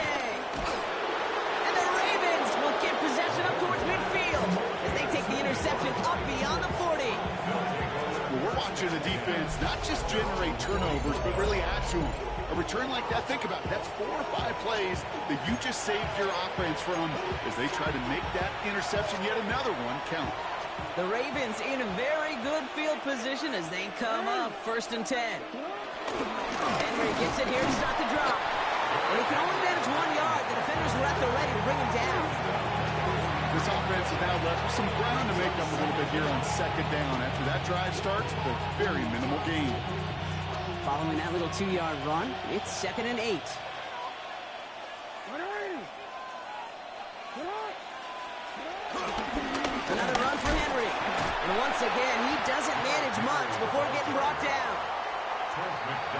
And the Ravens will get possession up towards midfield as they take the interception up beyond the 40. Well, we're watching the defense not just generate turnovers, but really add to them. A return like that, think about it. That's 4 or 5 plays that you just saved your offense from as they try to make that interception, yet another one, count. The Ravens in a very good field position as they come up. 1st and 10. Henry gets it here to start the drop. And he can only manage 1 yard. The defenders were at the ready to bring him down. This offense is now left with some ground to make up a little bit here on 2nd down. After that drive starts, a very minimal gain. Following that little 2-yard run, it's 2nd and 8. Another run for Henry. And once again, he doesn't manage much before getting brought down.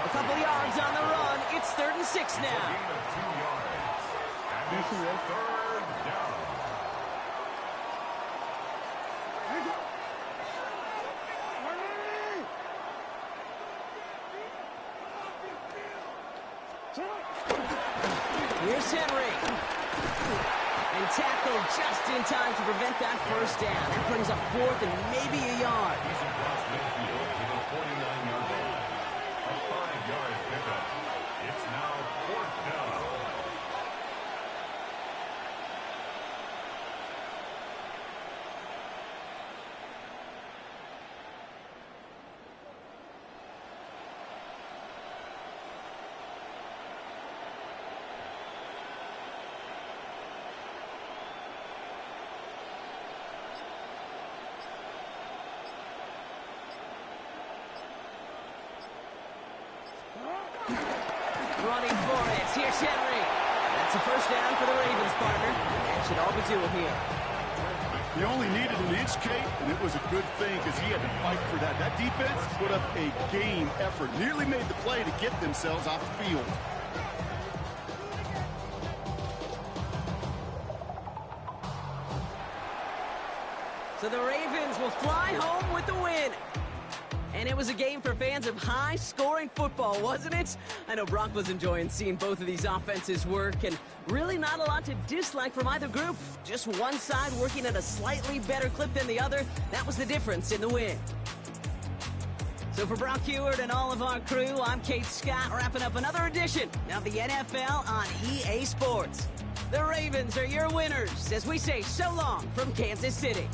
A couple yards on the run. It's 3rd and 6 now. And it's 3rd down. Here's Henry. And tackled just in time to prevent that 1st down. That brings up 4th and maybe a yard. He's across midfield to the 49-yard line. A 5-yard pickup. It's now 4th down. Running for it. Here's Henry. That's a 1st down for the Ravens, partner. That should all be doing here. He only needed an inch, Kate, and it was a good thing because he had to fight for that. That defense put up a game effort, nearly made the play to get themselves off the field. So the Ravens will fly home with the win. And it was a game for fans of high-scoring football, wasn't it? I know Brock was enjoying seeing both of these offenses work, and really not a lot to dislike from either group. Just one side working at a slightly better clip than the other. That was the difference in the win. So for Brock Heward and all of our crew, I'm Kate Scott, wrapping up another edition of the NFL on EA Sports. The Ravens are your winners as we say so long from Kansas City.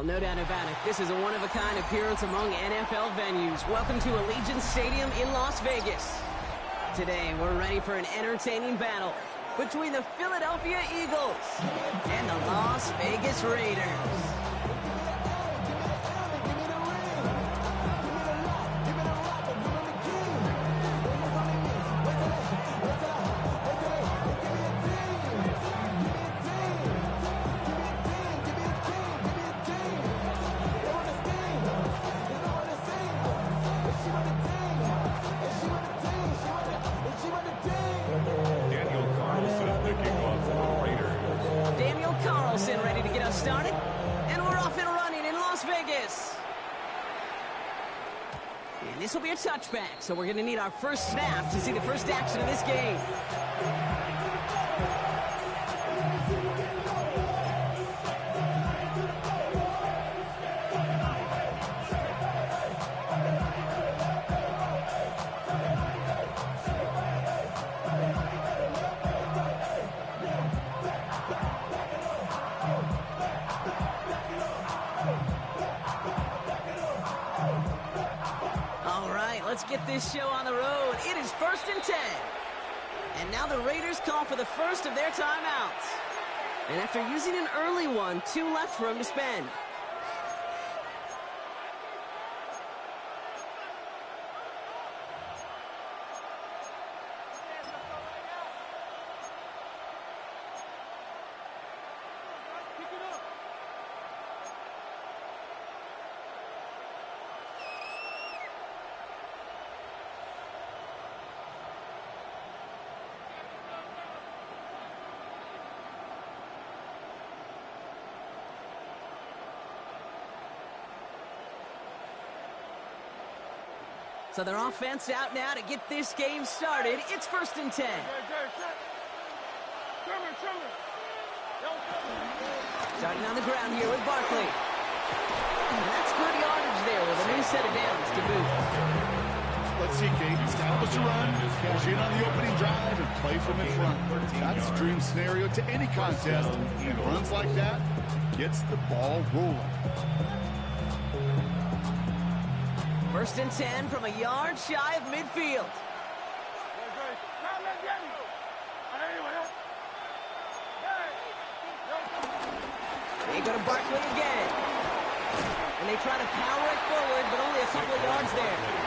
Well, no doubt about it. This is a one-of-a-kind appearance among NFL venues. Welcome to Allegiant Stadium in Las Vegas. Today, we're ready for an entertaining battle between the Philadelphia Eagles and the Las Vegas Raiders. Ready to get us started, and we're off and running in Las Vegas. And this will be a touchback, so we're going to need our first snap to see the first action of this game. Let's get this show on the road. It is 1st and 10. And now the Raiders call for the first of their timeouts. And after using an early one, 2 left for him to spend. So their offense out now to get this game started. It's 1st and 10. Starting on the ground here with Barkley. And that's good yardage there with a new set of downs to boot. Let's see, Kate. Establish a run, cash in on the opening drive, and play from in front. That's a dream scenario to any contest. And runs like that gets the ball rolling. 1st and 10 from a yard shy of midfield. They go to Barkley again. And they try to power it forward, but only a couple of yards there.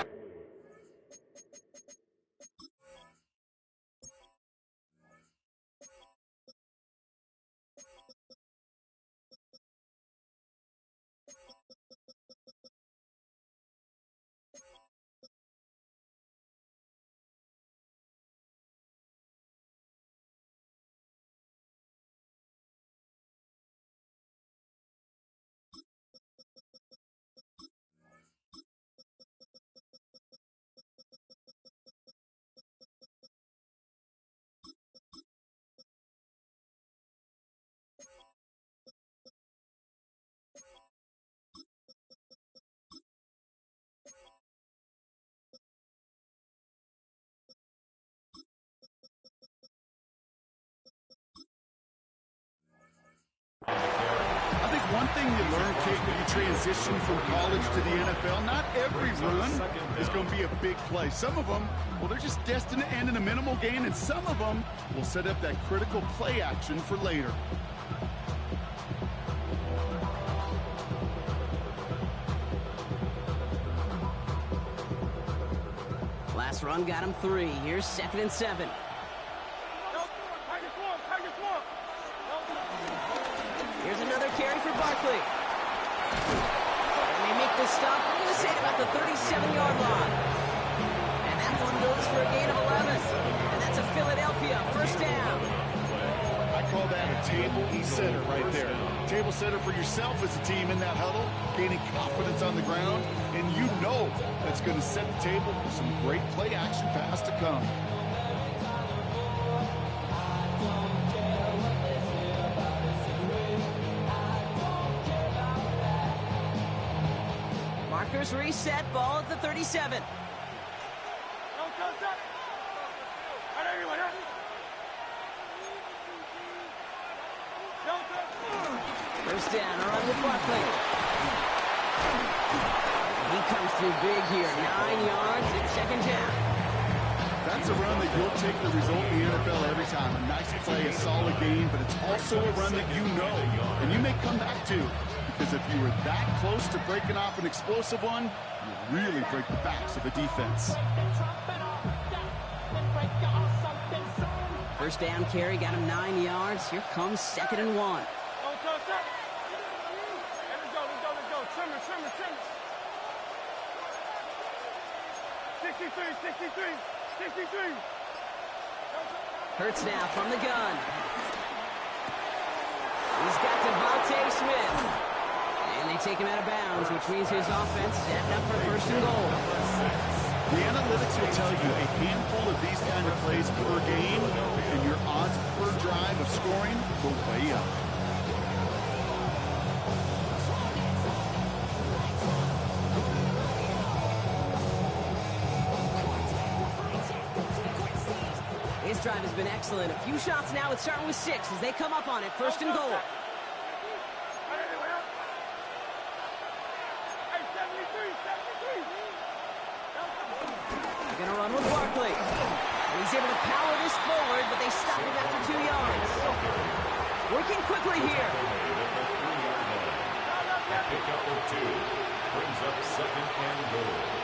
I think one thing you learn, Kate, when you transition from college to the NFL, not every run is going to be a big play. Some of them, well, they're just destined to end in a minimal gain, and some of them will set up that critical play action for later. Last run got him 3. Here's 2nd and 7. Here's another carry for Barkley. And they make the stop, I'm going to say, about the 37-yard line. And that one goes for a gain of 11. And that's a Philadelphia 1st down. I call that a table setter right there. Table setter for yourself as a team in that huddle, gaining confidence on the ground, and you know that's going to set the table for some great play action pass to come. Markers reset, ball at the 37. First down, a run with Barkley. He comes through big here. 9 yards and second down. That's a run that you'll take the result in the NFL every time. A nice play, a solid game, but it's also a run that you know and you may come back to. Because if you were that close to breaking off an explosive one, you really break the backs of the defense. First down carry, got him 9 yards. Here comes 2nd and 1. Let's go. Trim it. 63. Hurts now from the gun. He's got Devontae Smith. And they take him out of bounds, which means his offense setting up for 1st and goal. The analytics will tell you a handful of these kind of plays per game, and your odds per drive of scoring go way up. His drive has been excellent. A few shots now. It's starting with 6 as they come up on it. 1st and goal. They're going to run with Barkley. And he's able to power this forward, but they stop him after 2 yards. Working quickly here. Pick up of 2. Brings up 2nd and goal.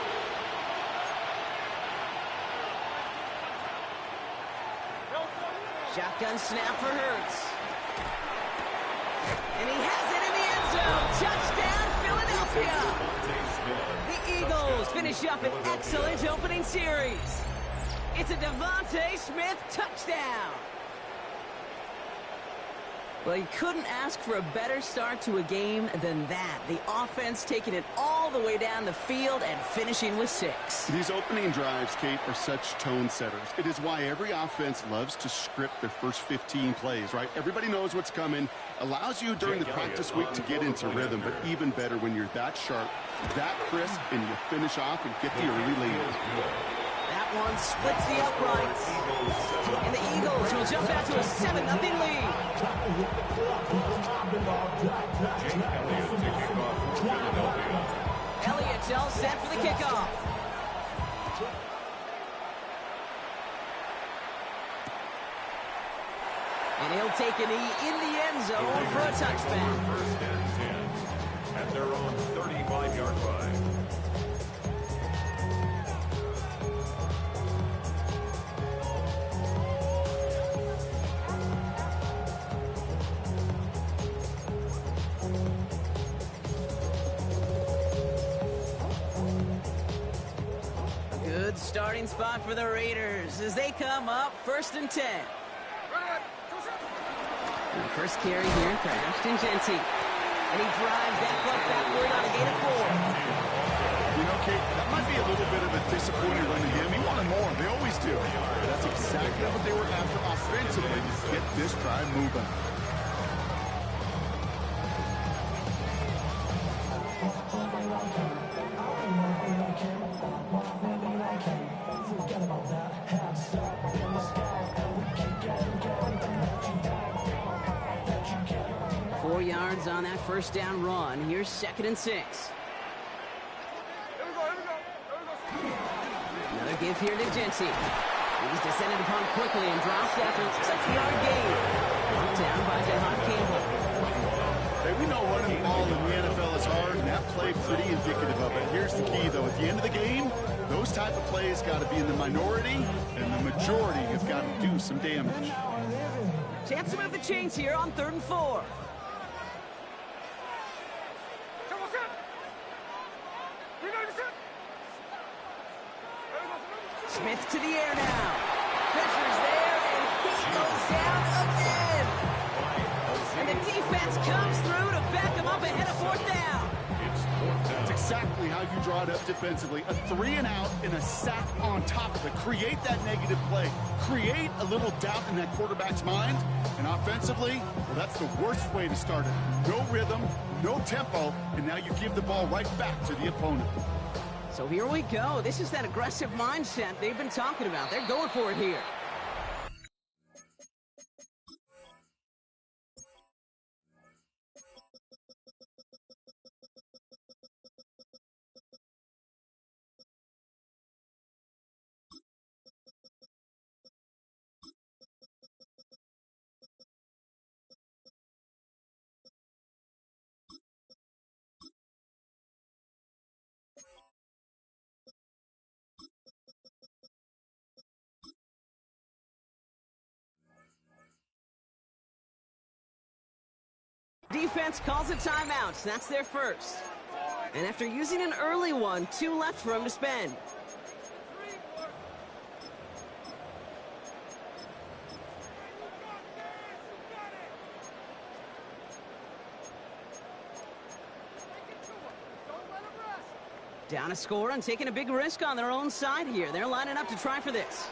Shotgun snap for Hurts. And he has it in the end zone. Touchdown, Philadelphia. The Eagles finish up an excellent opening series. It's a Devontae Smith touchdown. Well, you couldn't ask for a better start to a game than that. The offense taking it all the way down the field and finishing with 6. These opening drives, Kate, are such tone setters. It is why every offense loves to script their first 15 plays, right? Everybody knows what's coming. Allows you during the practice week to get into rhythm, but even better when you're that sharp, that crisp, and you finish off and get the early lead. That one splits the uprights. And the Eagles will jump out to a 7-0 lead. Jake Elliott to kick off for Philadelphia. Elliott all set for the kickoff. And he'll take a knee in the end zone for a touchback. 1st and 10 at their own 35-yard line. Good starting spot for the Raiders as they come up 1st and 10. And first carry here for Ashton Genty. And he drives that puck backward on a gain of 4. You know, Kate, that might be a little bit of a disappointing run to him. He wanted more. They always do. That's exactly what they were after offensively to get this drive moving. On that first down run. Here's 2nd and 6. Another give here to Genty. He's descended upon quickly and dropped after a 6-yard gain. Knocked down by Jahan Campbell. Hey, we know running the ball in the NFL is hard, and that play pretty indicative of it. Here's the key, though. At the end of the game, those type of plays got to be in the minority, and the majority have got to do some damage. Chance to move the chains here on 3rd and 4. Smith to the air now. Pressure's there, and he goes down again. And the defense comes through to back him up ahead of 4th down. That's exactly how you draw it up defensively. A 3-and-out and a sack on top of it. Create that negative play. Create a little doubt in that quarterback's mind. And offensively, well, that's the worst way to start it. No rhythm, no tempo, and now you give the ball right back to the opponent. So here we go. This is that aggressive mindset they've been talking about. They're going for it here. Defense calls a timeout. That's their first. And after using an early one, 2 left for him to spend. Down a score and taking a big risk on their own side here. They're lining up to try for this.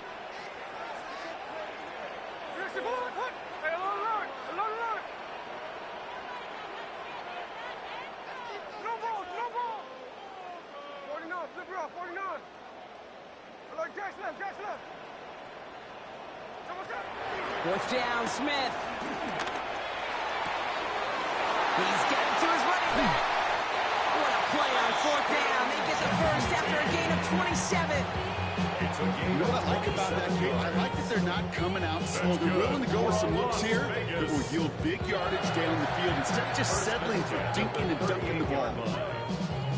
Fourth down, Smith. He's got it to his running back. What a play on fourth down. They get the first after a gain of 27. You know what I like about that game? I like that they're not coming out slow. They're willing to go with some looks here that will yield big yardage down the field instead of just settling for dinking and dunking the ball.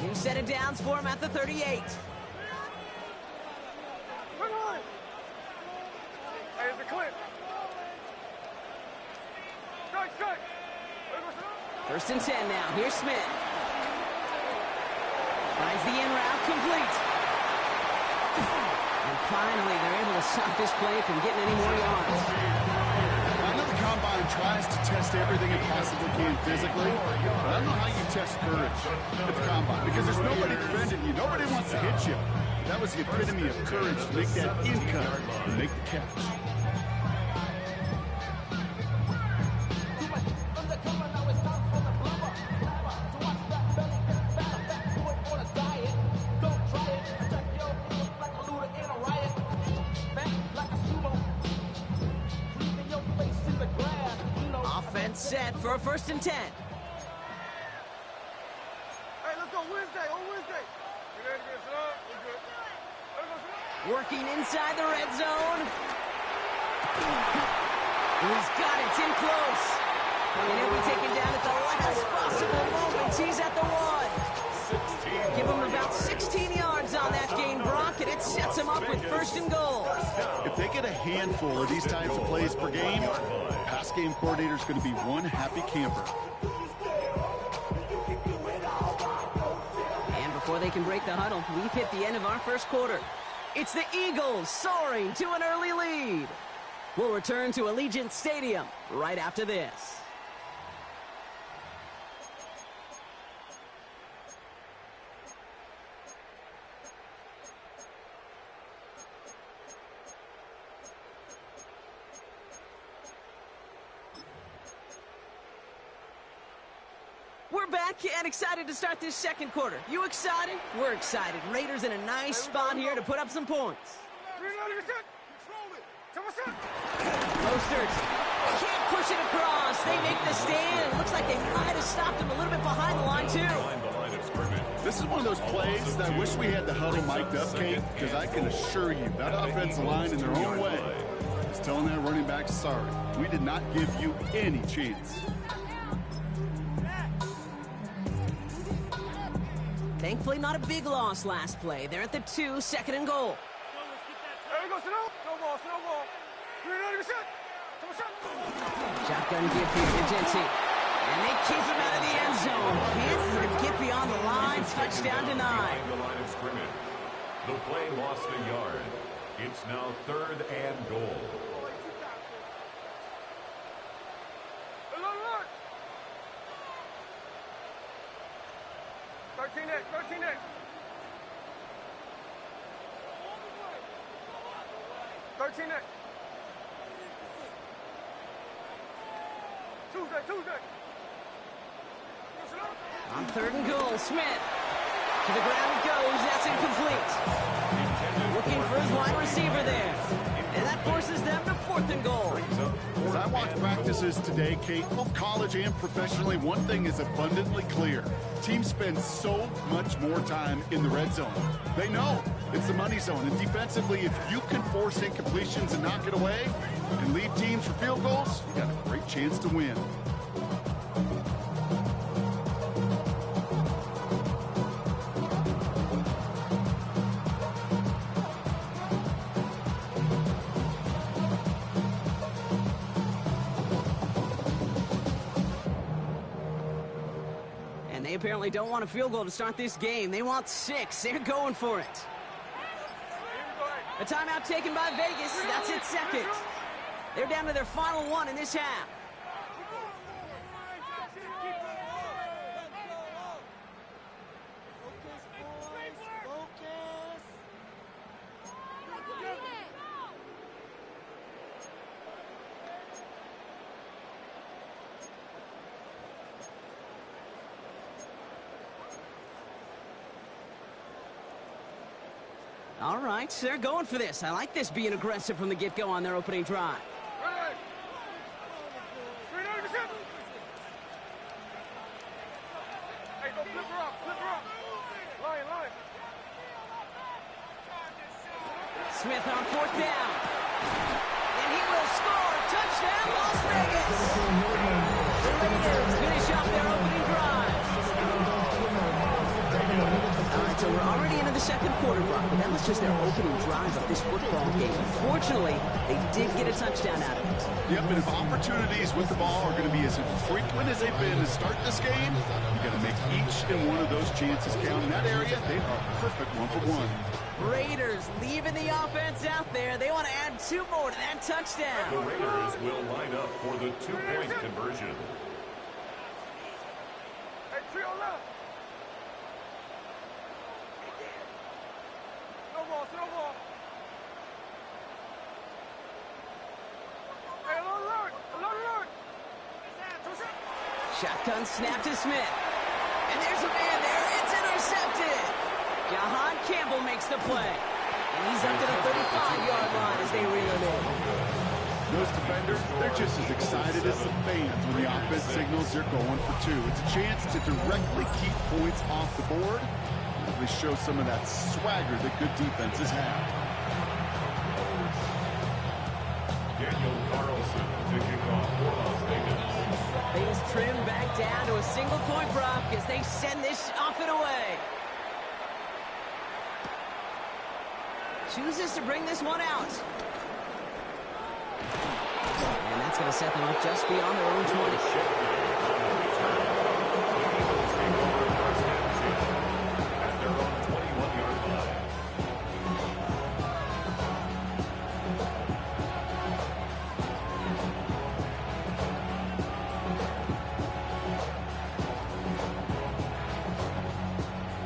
New set of downs for him at the 38. First and 10 now. Here's Smith. Finds the in route complete. And finally, they're able to stop this play from getting any more yards. I know the combine tries to test everything it possibly can physically, but I don't know how you test courage at the combine because there's nobody defending you. Nobody wants to hit you. That was the epitome of courage to make that in cut and make the catch. Set for a first and 10. Hey, let's go Wednesday, on Wednesday. Working inside the red zone. He's got it, it's in close. And he'll be taken down at the last possible moment. He's at the 1. Give him about 16 yards on that gain, Brock, and it sets him up with first and goal. If they get a handful of these types of plays per game, pass game coordinator is going to be one happy camper. And before they can break the huddle, we've hit the end of our first quarter. It's the Eagles soaring to an early lead. We'll return to Allegiant Stadium right after this. We're back and excited to start this second quarter. You excited? We're excited. Raiders in a nice spot here to put up some points. Posters can't push it across. They make the stand. It looks like they might have stopped him a little bit behind the line, too. This is one of those plays that I wish we had the huddle mic'd up, Kate, because I can assure you that offensive line in their own way is telling that running back, sorry, we did not give you any chance. Thankfully, not a big loss last play. They're at the 2, second and goal. Shotgun give here to Jency. And they keep him out of the end zone. Can't even get beyond the line. Touchdown denied. The play lost a yard. It's now 3rd and goal. Tuesday. On 3rd and goal, Smith. To the ground it goes. That's incomplete. Looking for his wide receiver there. And that forces them to 4th and goal. As I watch practices today, Kate, both college and professionally, one thing is abundantly clear. Teams spend so much more time in the red zone. They know it's the money zone. And defensively, if you can force incompletions and knock it away and lead teams for field goals, you got a great chance to win. they apparently don't want a field goal to start this game. They want 6. They're going for it. A timeout taken by Vegas. That's its second. They're down to their final one in this half. All right, they're going for this. I like this being aggressive from the get-go on their opening drive. Hey, go flip her up, flip her up. Line, line. Smith on 4th down. And he will score. Touchdown, Las Vegas. The Raiders finish off their opening drive. All right, so we're already into the second quarter, Brock, but that was just their opening drive of this football game. Fortunately, they did get a touchdown out of it. Yep, and if opportunities with the ball are going to be as infrequent as they've been to start this game, you got to make each and one of those chances count. In that area, they are perfect 1-for-1. Raiders leaving the offense out there. They want to add 2 more to that touchdown. The Raiders will line up for the 2-point conversion. Hey, trio left. No ball, no ball. Hey, alert, alert. Shotgun snap to Smith. And there's a man there. It's intercepted. Jahan Campbell makes the play. And he's up to the 35-yard line as they reel him in. Those defenders, they're just as excited as the fans when the offense signals they're going for 2. It's a chance to directly keep points off the board. Really show some of that swagger that good defenses have. Daniel Carlson to kick off for Las Vegas. Things trim back down to a single-point Brock as they send this off and away. Chooses to bring this one out. And that's going to set them up just beyond their own 20.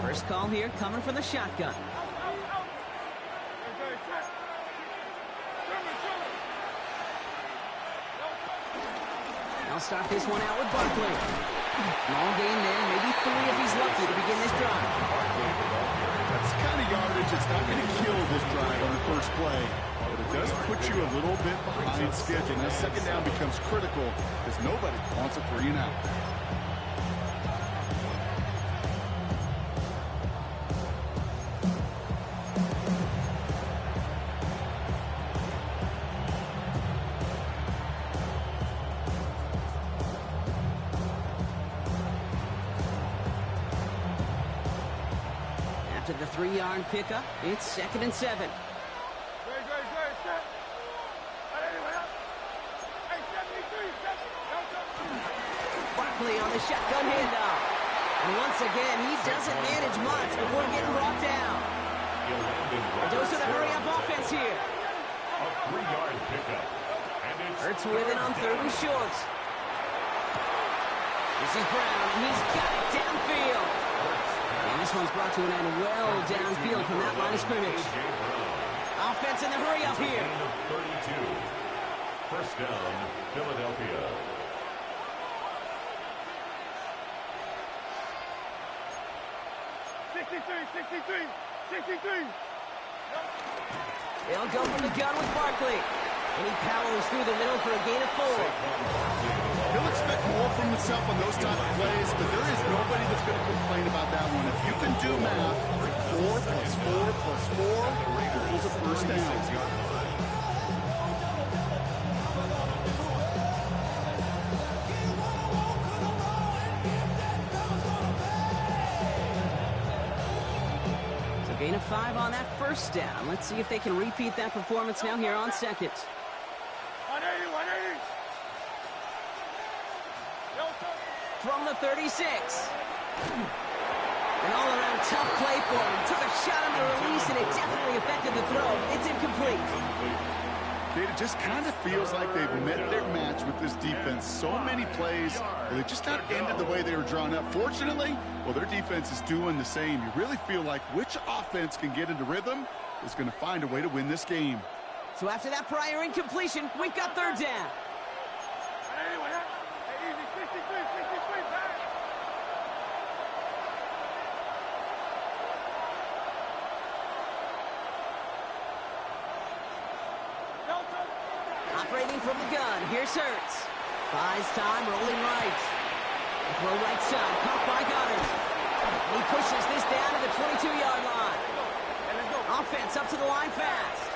First call here coming from the shotgun. They'll start this one out with Barkley. Small gain there, maybe 3 if he's lucky to begin this drive. That's the kind of yardage that's not going to kill this drive on the first play, but it does put you a little bit behind schedule. Now, second down becomes critical because nobody wants a 3 and out. After the 3-yard pickup, it's 2nd and 7. Barkley on the shotgun handoff. And once again, he doesn't manage much before getting brought down. A dose of the hurry-up offense here. A 3-yard pickup. And it's Hurts with it on 3rd and short. This is Brown, and he's got it downfield. And this one's brought to an end well downfield from that line of scrimmage. Offense in the hurry-up here. 32. First down, Philadelphia. They'll go from the gun with Barkley. And he powers through the middle for a gain of 4. He'll expect more from himself on those type of plays, but there is nobody that's going to complain about that one. If you can do math, 4 plus 4 plus 4 equals a first down. Gain of 5 on that first down. Let's see if they can repeat that performance now here on 2nd. 180. from the 36. An all-around tough play for him. He took a shot on the release, and it definitely affected the throw. It's incomplete. It just kind of feels like they've met their match with this defense. So many plays, they just not ended the way they were drawn up. Fortunately, well, their defense is doing the same. You really feel like which offense can get into rhythm is going to find a way to win this game. So after that prior incompletion, we've got third down. Operating from the gun, here's Hurts. Buys time, rolling right. Throw right side, caught by Goddard. He pushes this down to the 22-yard line. Offense up to the line fast.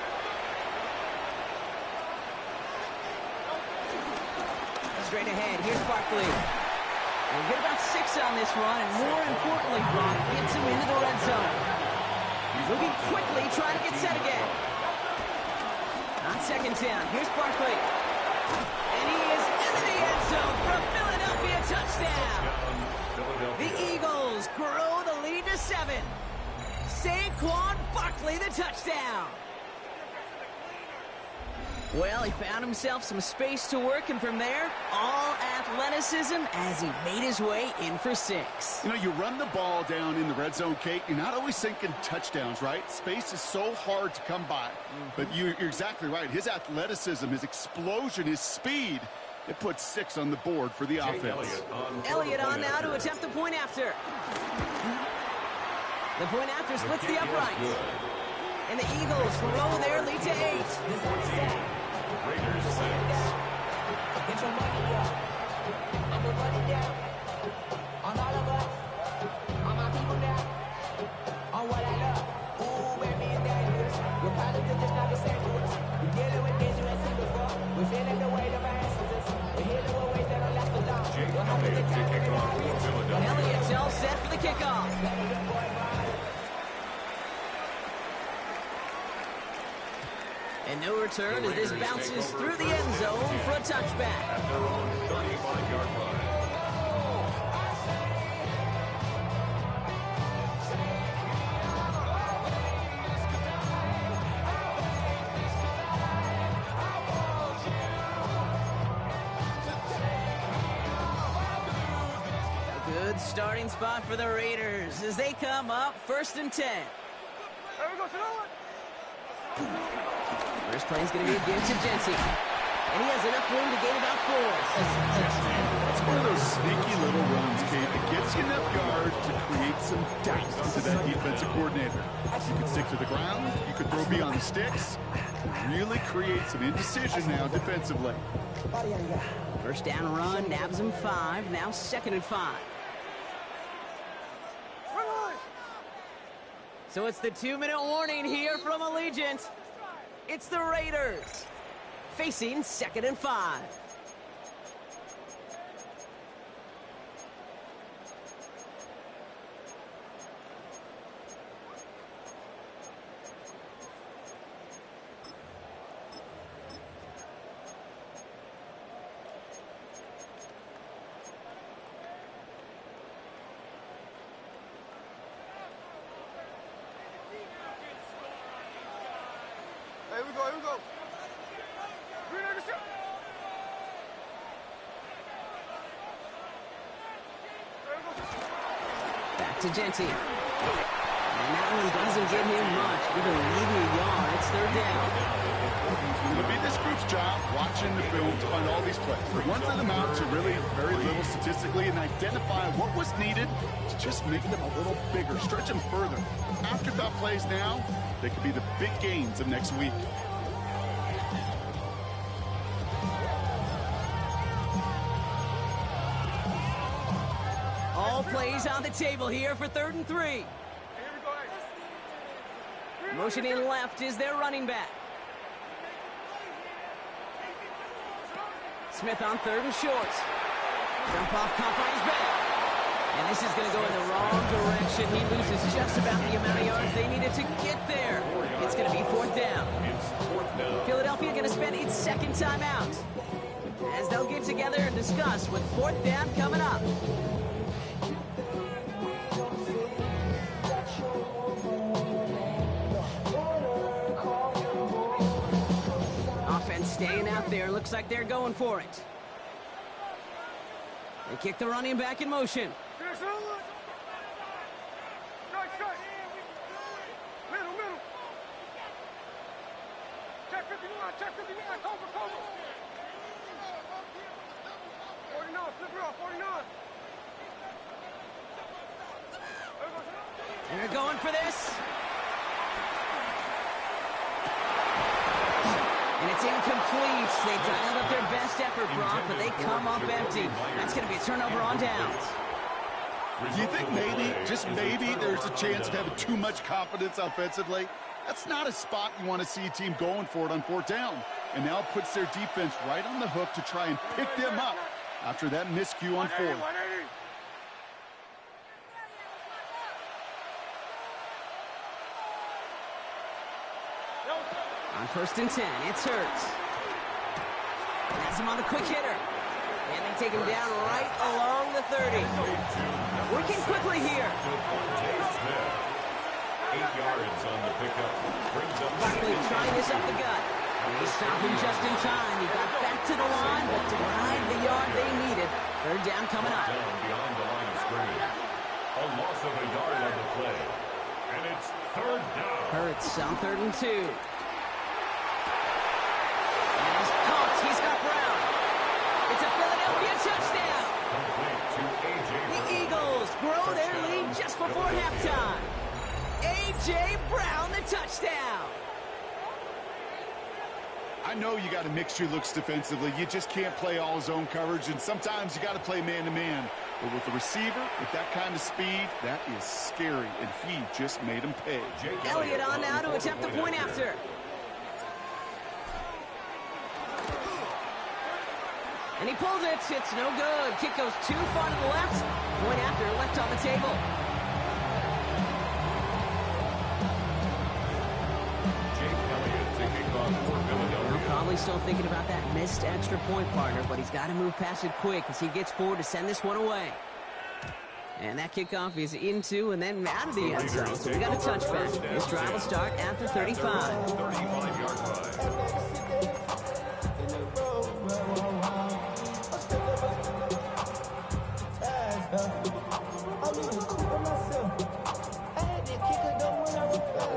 Straight ahead, here's Barkley. We'll get about 6 on this run, and more importantly, Brock gets him into the red zone. He's moving quickly, trying to get set again. On second down, here's Barkley. And he is into the end zone for a Philadelphia touchdown. The Eagles grow the lead to 7. Saquon Barkley, the touchdown. Well, he found himself some space to work, and from there, all athleticism as he made his way in for 6. You know, you run the ball down in the red zone, Kate, you're not always thinking touchdowns, right? Space is so hard to come by. But you're exactly right. His athleticism, his explosion, his speed, it puts 6 on the board for the offense. Elliott on now to attempt the point after. The point after splits the uprights. And the Eagles grow their lead to 8. Raiders 6. Get your money up. I'm the money down. On all of us. On my people now. On what I love. Ooh, baby, it's dangerous. Your politics is not the same to us. We're dealing with things you ain't seen before. We're feeling the weight of our ancestors. We're healing with ways that don't last too long. You'll have to get time to get out. Elliott's all set for the kickoff. And no return as this bounces through the end zone for a touchback. At their own 35-yard line. A good starting spot for the Raiders as they come up 1st and 10. First play is going to be a give to Jency. And he has enough room to gain about 4. That's one of those sneaky little runs, Kate, that gets you enough yards to create some doubt into that defensive coordinator. You can stick to the ground, you can throw beyond the sticks, really create some indecision now defensively. First down run, nabs him 5, now 2nd and 5. So it's the 2-minute warning here from Allegiant. It's the Raiders facing 2nd and 5. Here we go, here we go. Back to Jency. And that one doesn't get him much. Even maybe a yard. It's 3rd down. It'll be this group's job watching the film to find all these plays. The ones that amount to really very little statistically and identify what was needed to just make them a little bigger, stretch them further. Afterthought plays now, they could be the big gains of next week. All plays on the table here for 3rd and 3. Motioning left is their running back. Smith on 3rd and short. Jump off, caught by his back. And this is going to go in the wrong direction. He loses just about the amount of yards they needed to get there. It's going to be 4th down. Philadelphia going to spend its 2nd timeout. As as they'll get together and discuss with fourth down coming up. Offense staying out there. Looks like they're going for it. They kick the running back in motion. Check 59, Cobra. 49, flip it off, 49. They're going for this. And it's incomplete. They dialed up their best effort, Brock, but they come up empty. That's going to be a turnover on downs. Do you think maybe, just maybe, there's a chance of having too much confidence offensively? That's not a spot you want to see a team going for it on fourth down. And now it puts their defense right on the hook to try and pick them up after that miscue on fourth. On 1st and 10, it's Hurts. That's him on the quick hitter. And they take him down right along the 30. Working quickly here. 8 yards on the pickup. Barkley trying this up the gut. They stopped him just in time. He got back to the line, but denied the yard they needed. Third down coming up. Down beyond the line of scrimmage. A loss of a yard on the play. And it's third down. Hurts on 3rd and 2. And he's caught. He's got Brown. It's a Philadelphia touchdown. Complete to A.J. The Eagles grow their lead just before halftime. A.J. Brown, the touchdown. I know you got to mix your looks defensively. You just can't play all zone coverage, and sometimes you got to play man-to-man. But with the receiver, with that kind of speed, that is scary, and he just made him pay. Elliott on now to attempt the point after. And he pulls it. It's no good. Kick goes too far to the left. Point after left on the table. Well, probably still thinking about that missed extra point, partner, but he's got to move past it quick as he gets forward to send this one away. And that kickoff is into and then out of the end zone. So we got a touchback. This drive will start at the 35. 35-yard line.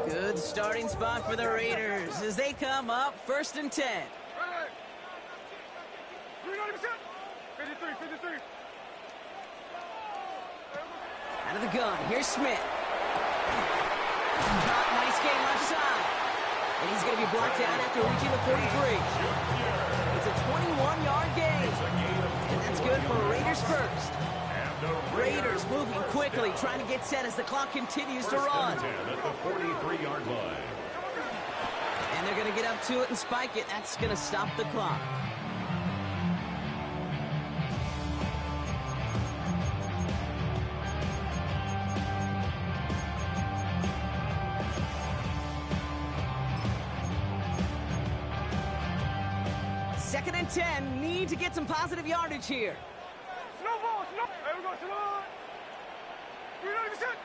Good starting spot for the Raiders as they come up 1st and 10. 53. Out of the gun, here's Smith. Nice game left side. And he's going to be blocked out after reaching the 43. It's a 21-yard gain. And that's good for Raiders first. Raiders moving quickly, trying to get set as the clock continues to run. At the 43-yard line. And they're going to get up to it and spike it. That's going to stop the clock. Second and 10, need to get some positive yardage here. Snowball. There we go, Shalon. 390%.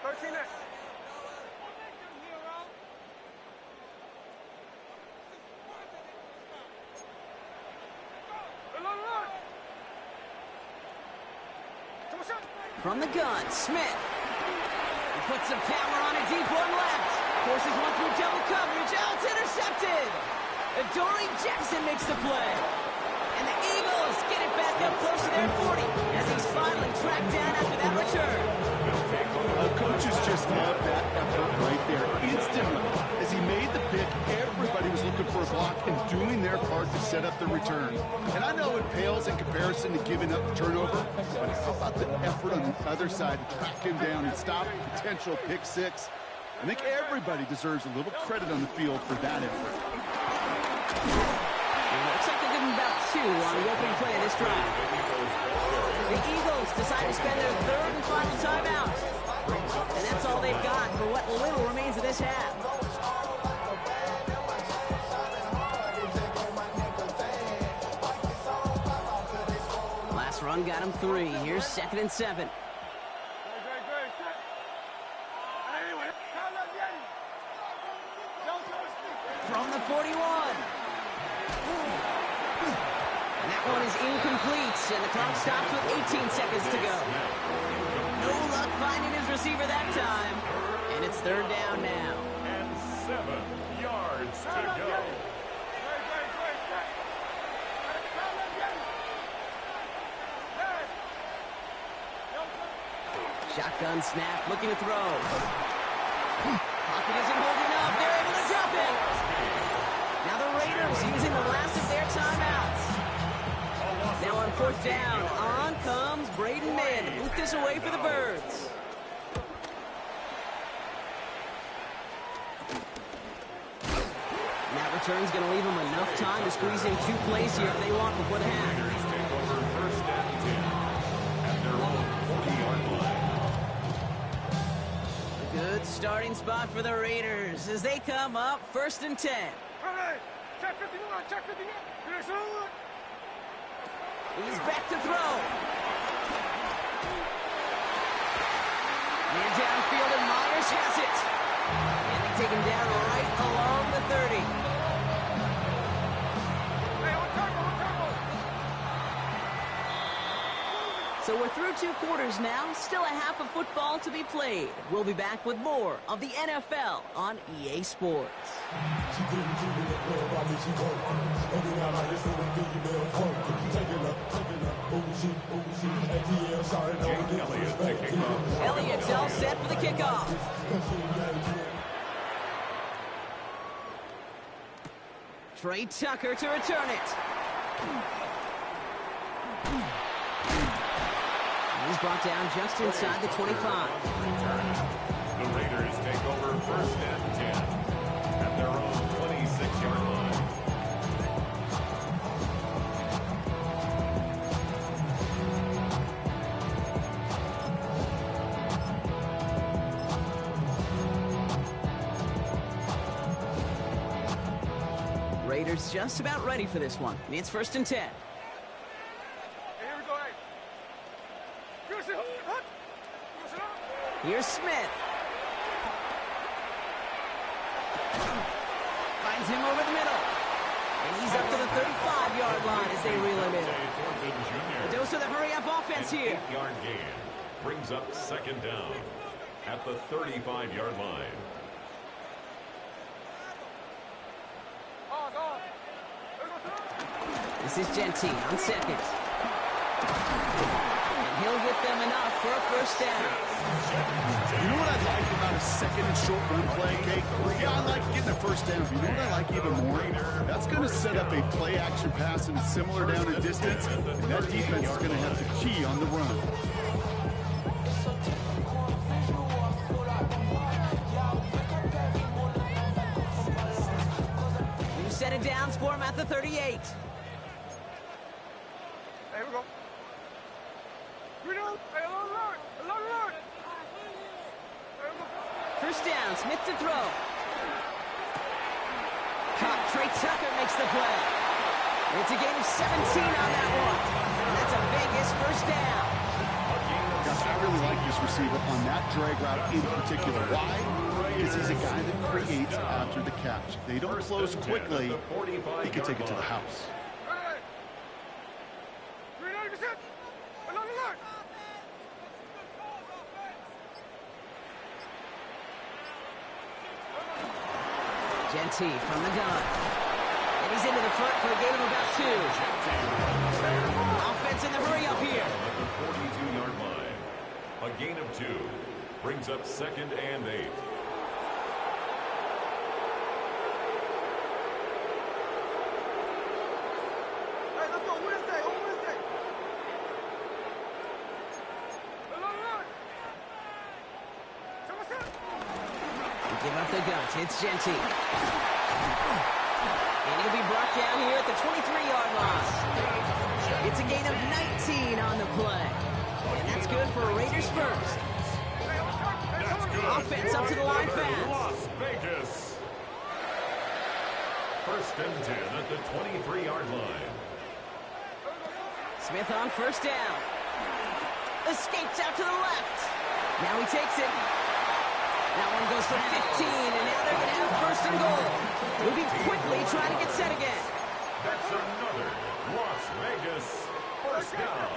13 next. From the gun, Smith. He puts some power on a deep one left. Forces one through double coverage. Oh, it's intercepted. Adoree Jackson makes the play. And the Eagles get it back up close to their 40 as he's finally tracked down after that return. Coaches just have that effort right there instantly. As he made the pick, everybody was looking for a block and doing their part to set up the return. And I know it pales in comparison to giving up the turnover, but how about the effort on the other side to track him down and stop a potential pick six? I think everybody deserves a little credit on the field for that effort. Looks like they're giving about 2 on the opening play of this drive. The Eagles decide to spend their 3rd and final timeout. And that's all they've got for what little remains of this half. run got him 3. Here's 2nd and 7. From the 41. And that one is incomplete, and the clock stops with 18 seconds to go. No luck finding his receiver that time, and it's 3rd down now. And 7 yards to go. Shotgun snap, looking to throw. Pocket isn't holding up. They're able to drop it. Now the Raiders using the last of their timeouts. Now on 4th down, on comes Braden Mann to boot this away for the Birds. And that return's going to leave them enough time to squeeze in 2 plays here if they want before the half. Raiders take over 1st and 10 at their own 40-yard line. Good starting spot for the Raiders as they come up 1st and 10. He's back to throw. Man downfield and Myers has it. And they take him down right along the 30. So we're through 2 quarters now, still a half of football to be played. We'll be back with more of the NFL on EA Sports. Elliott's all set for the kickoff. Trey Tucker to return it. He's brought down just inside the 25. The Raiders take over 1st and 10 at their own 26-yard line. Raiders just about ready for this one. It's 1st and 10. Here's Smith. Finds him over the middle. And he's up to the 35-yard line as they reel him in. A dose of the hurry-up offense here. 8-yard gain brings up 2nd down at the 35-yard line. This is Genty on 2nd. And he'll get them enough for a 1st down. You know what I like about a 2nd and short run play, Kate? Yeah, I like getting a 1st down. You know what I like even more? That's going to set up a play-action pass in a similar down and distance, and that defense is going to have to key on the run. New set of downs for him at the 38. There we go. First down, Smith to throw. Caught, Trey Tucker makes the play. It's a gain of 17 on that one. And that's a Vegas 1st down. Gosh, I really like this receiver on that drag route in particular. Why? Because he's a guy that creates after the catch. They don't close quickly. He can take it to the house. Genty from the gun. And he's into the front for a gain of about 2. Offense in the hurry up here. At the 42-yard line. A gain of 2 brings up 2nd and 8. Give up the guts. It's Genty. And he'll be brought down here at the 23-yard line. It's a gain of 19 on the play. And that's good for Raiders 1st. That's good. Offense up to the line fast. Las Vegas. 1st and 10 at the 23-yard line. Smith on first down. Escapes out to the left. Now he takes it. That one goes for 15, and now they're going to have first and goal. Moving quickly, trying to get set again. That's another Las Vegas first down.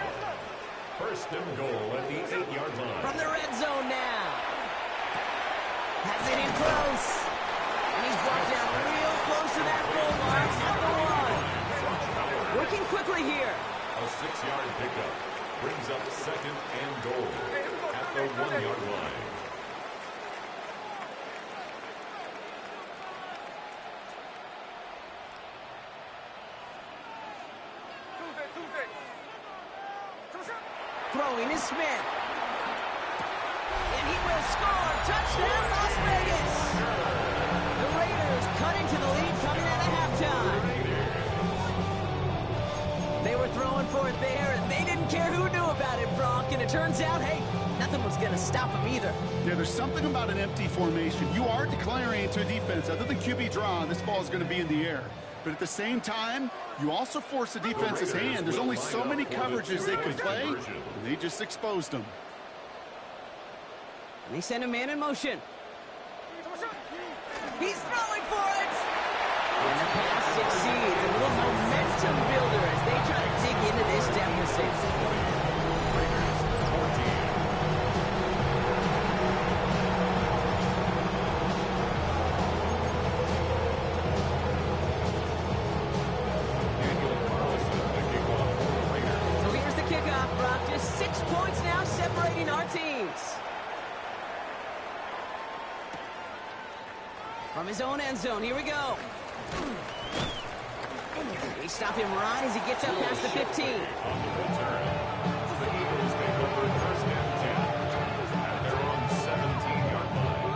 First and goal at the 8-yard line. From the red zone now. Has it in close. And he's brought down real close to that goal line at the line. Working quickly here. A 6-yard pickup brings up second and goal at the 1-yard line. Throwing is Smith. And he will score. Touchdown, Las Vegas. The Raiders cut into the lead coming out of halftime. They were throwing for it there, and they didn't care who knew about it, Brock. And it turns out, hey, nothing was going to stop them either. Yeah, there's something about an empty formation. You are declaring into a defense. Other than QB draw, this ball is going to be in the air. But at the same time, you also force the defense's hand. There's only so many coverages they can play, and they just exposed them. And they send a man in motion. He's throwing for it. And the pass succeeds. A little momentum builder as they try to dig into this deficit. Just 6 points now separating our teams. From his own end zone, here we go. They stop him right as he gets up past the 15. On the return, the Eagles take over first and 10 at their own 17-yard line.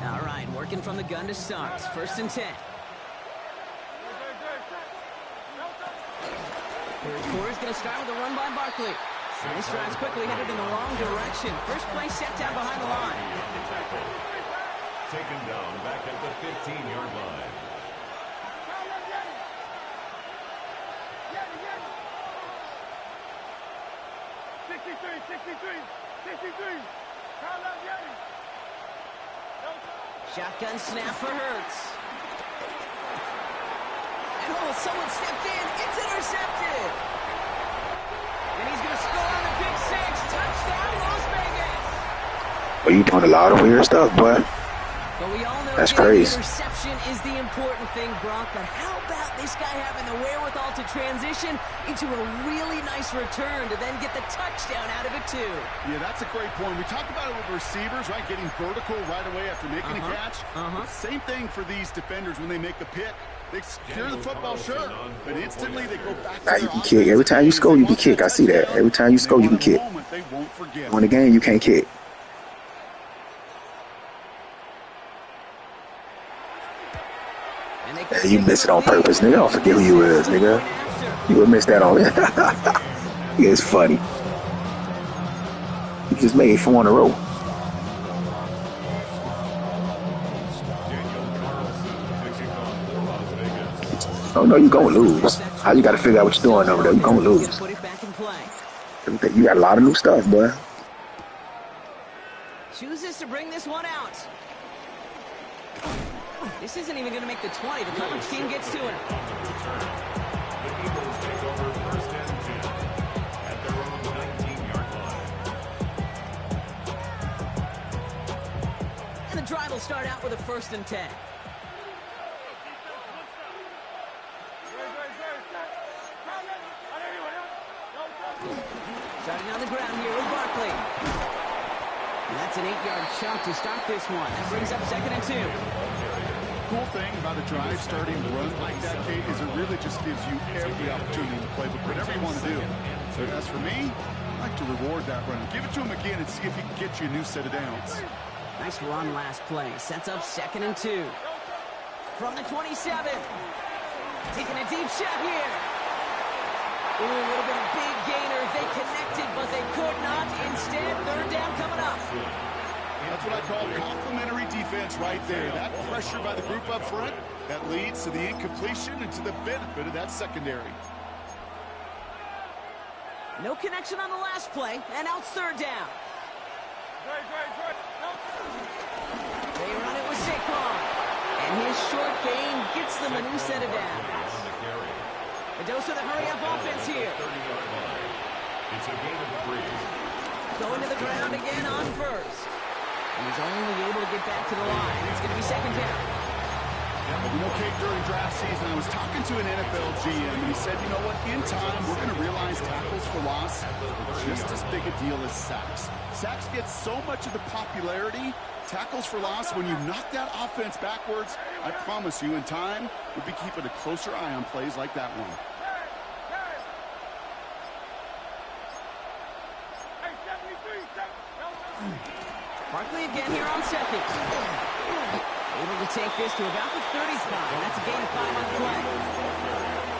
All right, working from the gun to start. First and 10. Third quarter's going to start with a run by Barkley. And this drive's quickly headed in the wrong direction. First play set down behind the line. Taken down back at the 15-yard line. Shotgun snap for Hurts. And oh, someone stepped in. It's intercepted. And he's going to score on the pick six. Touchdown, Las Vegas. Well, you doing a lot of weird stuff, boy. But we all know that's getting crazy. The interception is the important thing, Brock. But how about this guy having the wherewithal to transition into a really nice return to then get the touchdown out of it, too? Yeah, that's a great point. We talk about it with receivers, right? Getting vertical right away after making a catch. Same thing for these defenders when they make a pick. They secure the football, sure, but instantly they go back to Now you can kick. Every time you score, you can kick. I see that. Every time you score, you can kick. They won't forget. When the game, you can't kick. Hey, you miss it on purpose, nigga. I don't forget who you is, nigga. You would miss that on it. Yeah, it's funny. You just made 4 in a row. Oh, no, you're going to lose. How you got to figure out what you're doing over there. You're going to lose. You got a lot of new stuff, boy. Chooses to bring this one out. This isn't even going to make the 20. The coverage team gets to him. The Eagles take over first and 10 at their own 19-yard line. And the drive will start out with a first and 10. Starting on the ground here with Barkley. And that's an 8-yard chunk to start this one. That brings up second and 2. Cool thing about a drive starting run like that, Kate, is it really just gives you every opportunity to play with whatever you want to do. So as for me, I like to reward that run. Give it to him again and see if he can get you a new set of downs. Nice run last play. Sets up second and 2. From the 27. Taking a deep shot here. Ooh, a little bit of big gainer. They connected, but they could not. Instead, third down coming up. That's what I call complementary defense right there. That pressure by the group up front, that leads to the incompletion and to the benefit of that secondary. No connection on the last play, and now it's third down. They run it with Saquon. And his short gain gets them a new set of downs. A dose of the hurry-up offense here. It's a gain of 3. Going to the ground again on first. He's only able to get back to the line. It's going to be second down. You know, Kate, during draft season, I was talking to an NFL GM, and he said, you know what, in time, we're going to realize tackles for loss are just as big a deal as sacks. Sacks get so much of the popularity. Tackles for loss, when you knock that offense backwards, I promise you, in time, we'll be keeping a closer eye on plays like that one. Barkley again here on second. Able to take this to about the 35. That's a gain of 5 on the play.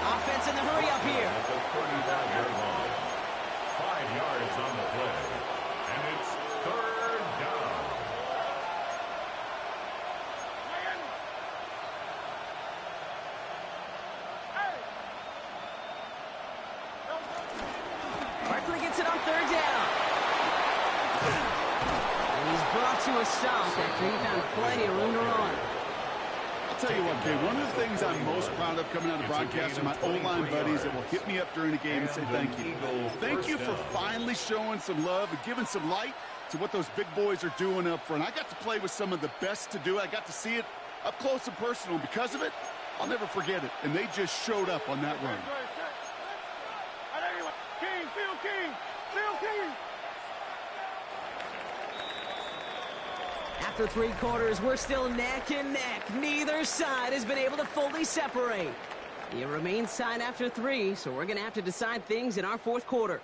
Offense in the hurry up here. At the 35-yard line. 5 yards on the play. And it's third down. Barkley gets it on third down. And he's brought to a stop after he found plenty of room to run. I'll tell you what, Kay, one of the things I'm most proud of coming out of broadcast are my O-line buddies that will hit me up during the game and say thank you. Thank you for finally showing some love and giving some light to what those big boys are doing up front. I got to play with some of the best to do it. I got to see it up close and personal. Because of it, I'll never forget it. And they just showed up on that run. After 3 quarters, we're still neck and neck. Neither side has been able to fully separate. It remains tied after 3, so we're going to have to decide things in our fourth quarter.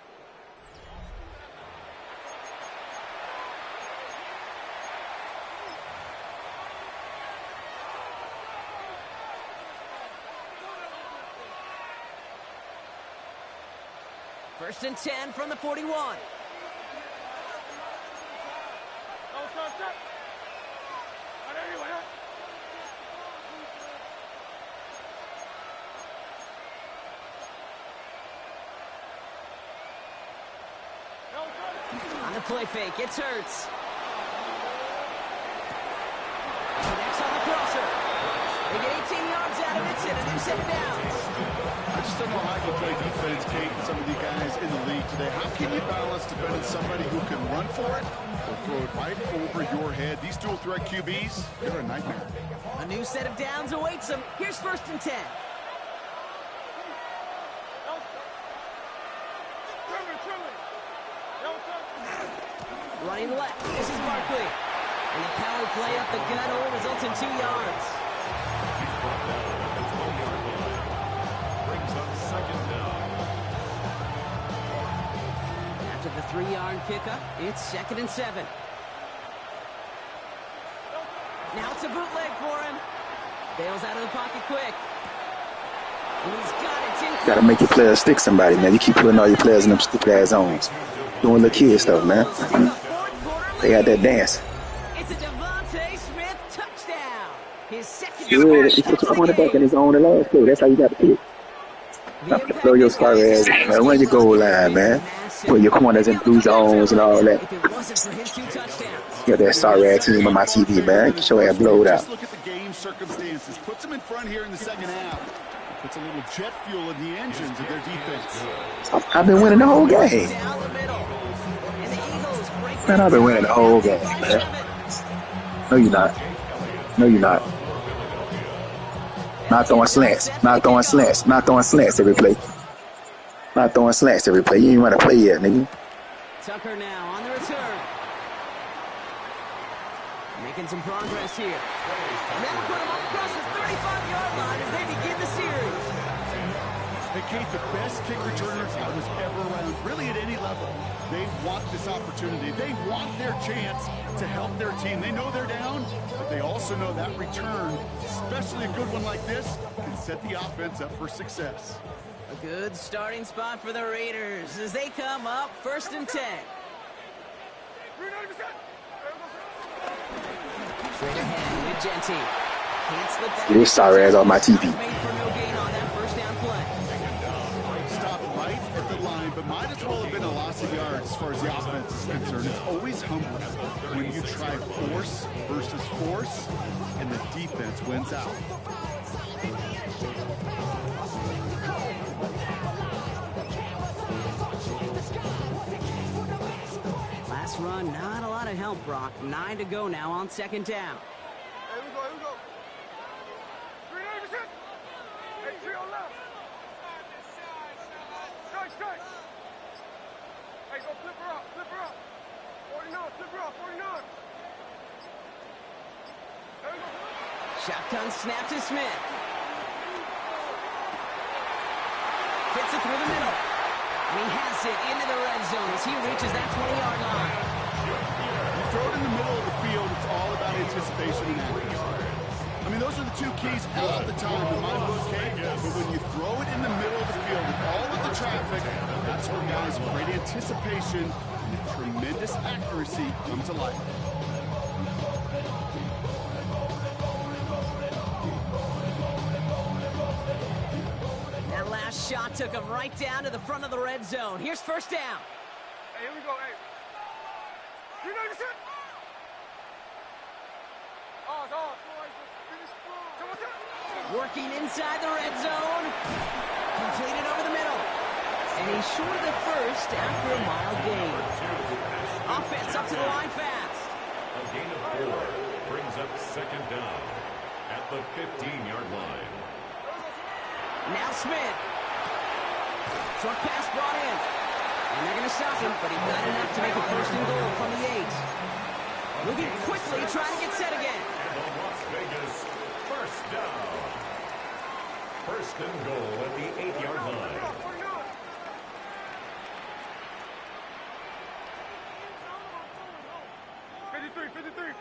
First and 10 from the 41. On the play fake, it's Hurts. Connects on the crosser. They get 18 yards out of it and a new set of downs. I just don't know how you play defense, Kate, and some of the guys in the league today. How can you balance defending somebody who can run for it or throw it right over your head? These dual threat QBs, they're a nightmare. A new set of downs awaits them. Here's first and 10. Running left, this is Barkley. And the power play up the gut hole results in 2 yards. He's brought down at the 12-yard line. Brings up second down. After the 3-yard pickup, it's second and 7. Now it's a bootleg for him. Bails out of the pocket quick. And he's got it. Got to make your players stick somebody, man. You keep putting all your players in them stupid-ass zones. Doing little kid stuff, man. They got that dance. It's a Devontae Smith touchdown. His second Yeah, he put your cornerback in his own the last play. That's how you got to pick. Stop to throw your sorry ass. Man, run your goal line, man. Put your corners in blue zones and all that. If it wasn't for his 2 touchdowns. Yeah, that sorry ass team on my TV, man. Get your ass blowed out. Just look at the game circumstances. Puts them in front here in the second half. Puts a little jet fuel in the engines of their defense. I've been winning the whole game. Down the middle. And the Eagles break Man, I've been winning the whole game, man. No, you're not. No, you're not. Not throwing slants. Not throwing slants. Not throwing slants every play. Not throwing slants every play. You ain't run a play yet, nigga. Tucker now on the return. Making some progress here. And that'll put him up across the 35-yard line as they begin the series. Hey, Kate, the best kick returners I was ever around, really at any level. They want this opportunity. They want their chance to help their team. They know they're down, but they also know that return, especially a good one like this, can set the offense up for success. A good starting spot for the Raiders as they come up first and 10. Straight ahead with Genty. Can't slip that. Get his sorry ass off my TV. Made for no gain on that first down play. Stopped right at the line, but might as well have been a loss of yards as far as the offense is concerned. It's always humbling when you try force versus force, and the defense wins out. Last run, not a lot of help, Brock. 9 to go now on second down. Here we go, here we go. 3 8%. Hey, 3 on left. Strike, strike. Hey, go flip her up, flip her up. 49, flip her up, 49. There we go. Shotgun snap to Smith. Fits it through the middle. And he has it into the red zone as he reaches that 20-yard line. You throw it in the middle of the field, it's all about anticipation and accuracy. I mean, those are the two keys all the time. The mind goes okay, but when you throw it in the middle of the field with all of the traffic, that's where guys with great anticipation and tremendous accuracy come to life. That last shot took him right down to the front of the red zone. Here's first down. Hey, here we go, hey. 3 9%. Oh. Working inside the red zone. Completed over the middle. And he's short of the first after a mild gain. Offense up to the line fast. A gain of 4 brings up second down at the 15-yard line. Now Smith. Short pass brought in. And they're going to stop him, but he got enough to make a first and goal from the 8. Moving quickly, trying to get set again. And the Las Vegas first down. First and goal at the 8-yard line. 53.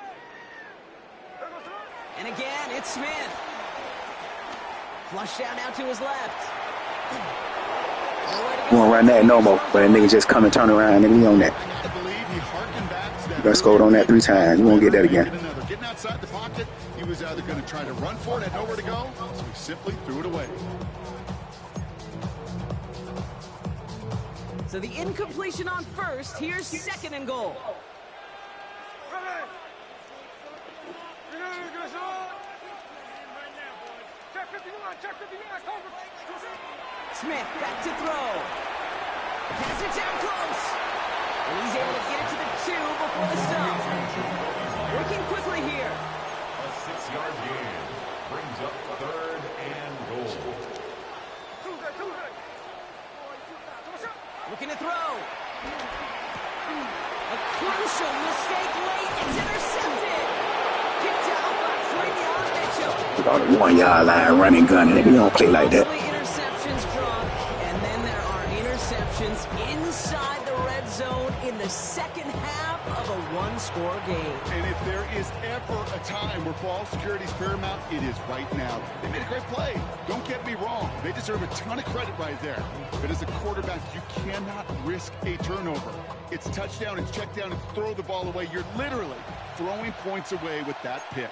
And again, it's Smith. Flushed out now to his left. You won't run that no more, but that nigga just come and turn around, nigga, you on that. I gotta believe he harkened back to that. You got scored on that 3 times. You won't get that again. Getting outside the pocket, he was either going to try to run for it, had nowhere to go, so he simply threw it away. So the incompletion on first. Here's second and goal. Ready. Check 59, cover. Smith back to throw. Pass it down close. And he's able to get it to the 2 before the stop. Working quickly here. A 6-yard gain brings up third and goal. Looking to throw. A crucial mistake late. It's intercepted. Kicked out by Quinion Mitchell. On the 1-yard line, running gun, nigga, you don't play like that. Mostly interceptions, Brock. And then there are interceptions inside the red zone in the second half of a one-score game. And if there is ever a time where ball security is paramount, it is right now. They made a great play. Don't get me wrong. They deserve a ton of credit right there. But as a quarterback, you cannot risk a turnover. It's touchdown, it's check down, it's throw the ball away. You're literally throwing points away with that pick.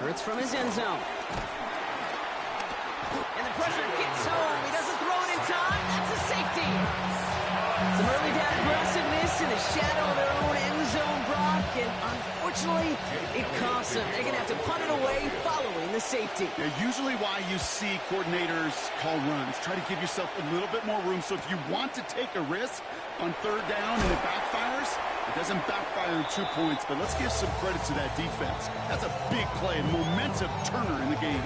Hurts from his end zone. And the pressure gets home. He doesn't throw it in time. That's a safety. Some early down aggressiveness in the shadow of their own end zone, Brock. And unfortunately, it costs them. They're going to have to punt it away following the safety. Yeah, usually why you see coordinators call runs. Try to give yourself a little bit more room. So if you want to take a risk on third down and it backfires, it doesn't backfire in 2 points, but let's give some credit to that defense. That's a big play, a momentum turner in the game.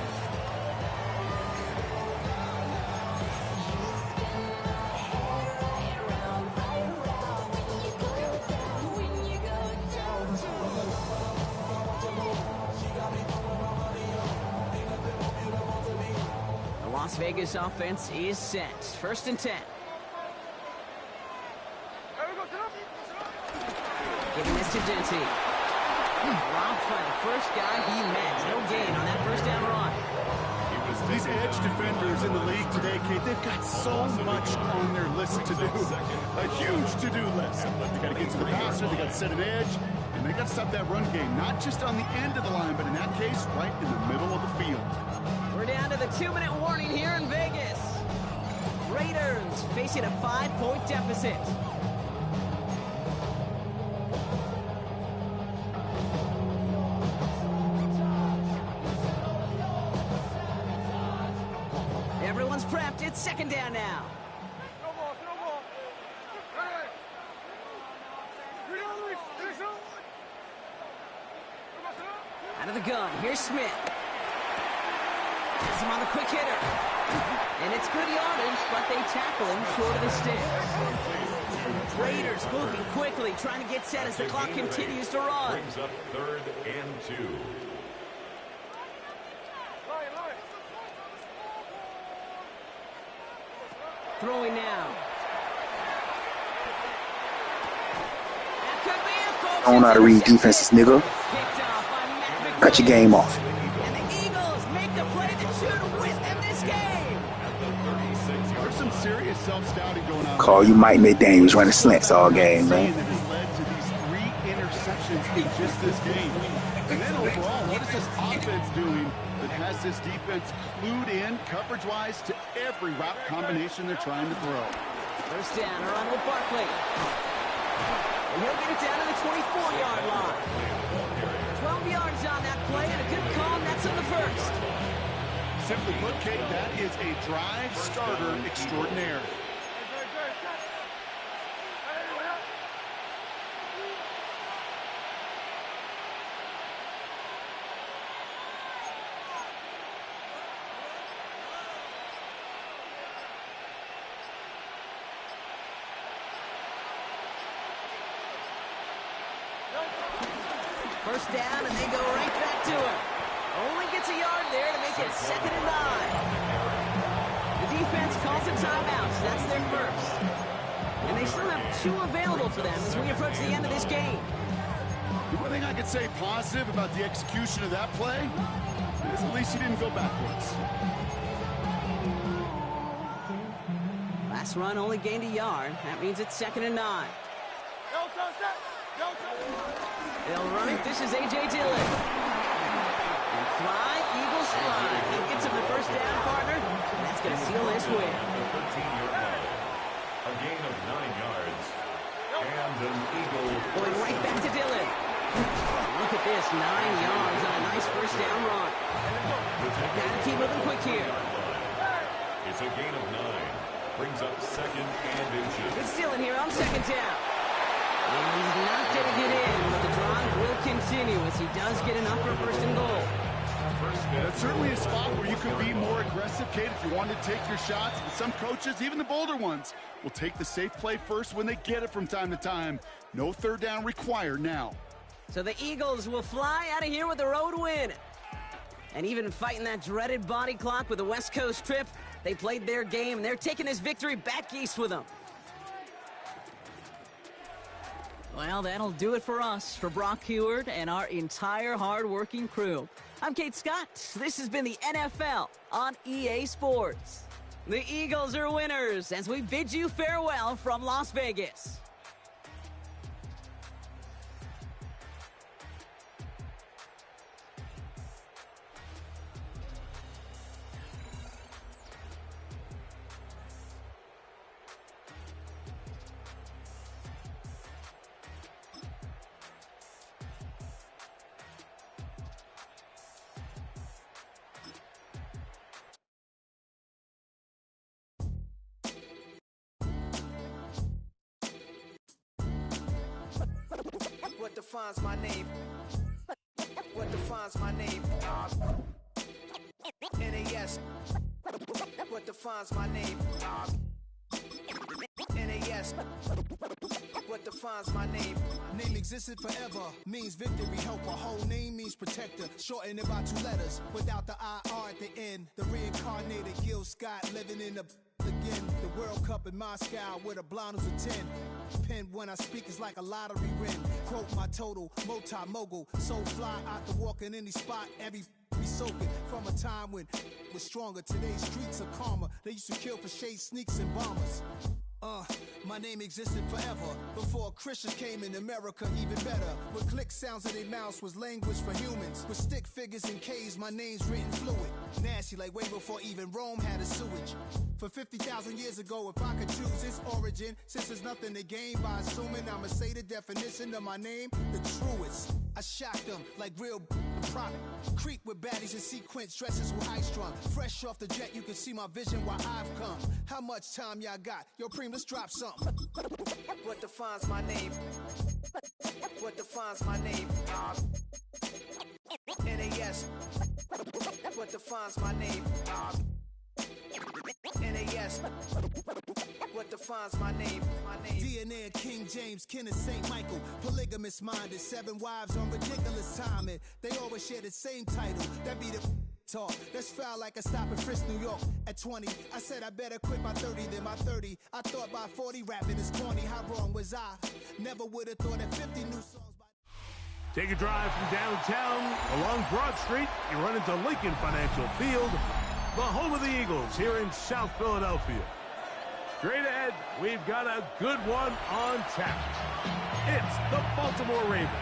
The Las Vegas offense is set. First and 10. Giving this to Genty. Dropped by the first guy he met. No gain on that first down run. He was These edge defenders in the league today, Kate, they've got so much on their list to do. A huge to-do list. They got to get to the passer, they got to set an edge, and they got to stop that run game, not just on the end of the line, but in that case, right in the middle of the field. We're down to the 2-minute warning here in Vegas. Raiders facing a 5-point deficit. Everyone's prepped. It's second down now. No ball. Hey! Out of the gun. Here's Smith. Has him on the quick hitter. And it's good yardage, but they tackle him short of the sticks. Raiders moving quickly, trying to get set as the clock continues to run. Brings up 3rd and 2. Throwing now. That could be it, folks. I don't know how to read defenses, nigga. Picked off by Matt Cut your game off. And the Eagles make the play that should win them this game. There's some serious self-scouting going on. Call you Mike McDaniels running slants all game, Saying man. that has led to these 3 interceptions in just this game. And then overall, what is this offense doing that has this defense clued in coverage-wise to every route combination they're trying to throw? First down, around with Barkley. And he'll get it down to the 24-yard line. 12 yards on that play, and a good call, and that's on the first. Simply put, Kate, that is a drive starter extraordinaire. First down, and they go right back to him. Only gets a yard there to make it 2nd and 9. The defense calls a timeout. That's their first. And they still have 2 available for them as we approach the end of this game. The one thing I could say positive about the execution of that play is at least he didn't go backwards. Last run only gained a yard. That means it's 2nd and 9. They'll run it. This is A.J. Dillon. And fly, Eagles fly. He gets him the first down, partner. And that's going to seal this win. 13-yard line. A gain of 9 yards. And an Eagle. Going right back to Dillon. Look at this, 9 yards on a nice first down run. Got to keep moving quick here. It's a gain of 9. Brings up 2nd and inches. It's Dillon here on 2nd down. And he's not going to get in, but the drive will continue as he does get enough for 1st and goal. That's certainly a spot where you could be more aggressive, Kate, if you want to take your shots. But some coaches, even the bolder ones, will take the safe play first when they get it from time to time. No 3rd down required now. So the Eagles will fly out of here with a road win. And even fighting that dreaded body clock with the West Coast trip, they played their game, and they're taking this victory back east with them. Well, that'll do it for us, for Brock Heward and our entire hard-working crew. I'm Kate Scott. This has been the NFL on EA Sports. The Eagles are winners as we bid you farewell from Las Vegas. What defines my name? What defines my name? NAS. What defines my name? NAS. What defines my name? Name existed forever, means victory, helper. Whole name means protector, shortened it by 2 letters, without the IR at the end. The reincarnated Gil Scott living in the again. The World Cup in Moscow with a blind who's a 10. Pen when I speak is like a lottery win. Quote my total, multi-mogul, so fly out to walk in any spot. Every be soaking from a time when was stronger. Today's streets are calmer. They used to kill for shade sneaks and bombers. My name existed forever before Christians came in America, even better. With click sounds in their mouths was language for humans. With stick figures and K's, my name's written fluid. Nasty like way before even Rome had a sewage. For 50,000 years ago, if I could choose its origin, since there's nothing to gain by assuming, I'ma say the definition of my name, the truest. I shocked them like real prop. Creep with baddies in sequence, dresses with high strung. Fresh off the jet, you can see my vision while I've come. How much time y'all got? Yo, Preem, let's drop something. What defines my name? What defines my name? NAS. What defines my name? NAS. What defines my name? DNA of King James, kin of St. Michael. Polygamous minded, 7 wives on ridiculous timing. They always share the same title. That be the talk. That's foul like a stop in Frisk, New York. At 20, I said I better quit by 30 than my 30. I thought by 40 rapping is corny. How wrong was I? Never would have thought that 50 new songs by... Take a drive from downtown along Broad Street. You run into Lincoln Financial Field, the home of the Eagles here in South Philadelphia. Straight ahead, we've got a good one on tap. It's the Baltimore Ravens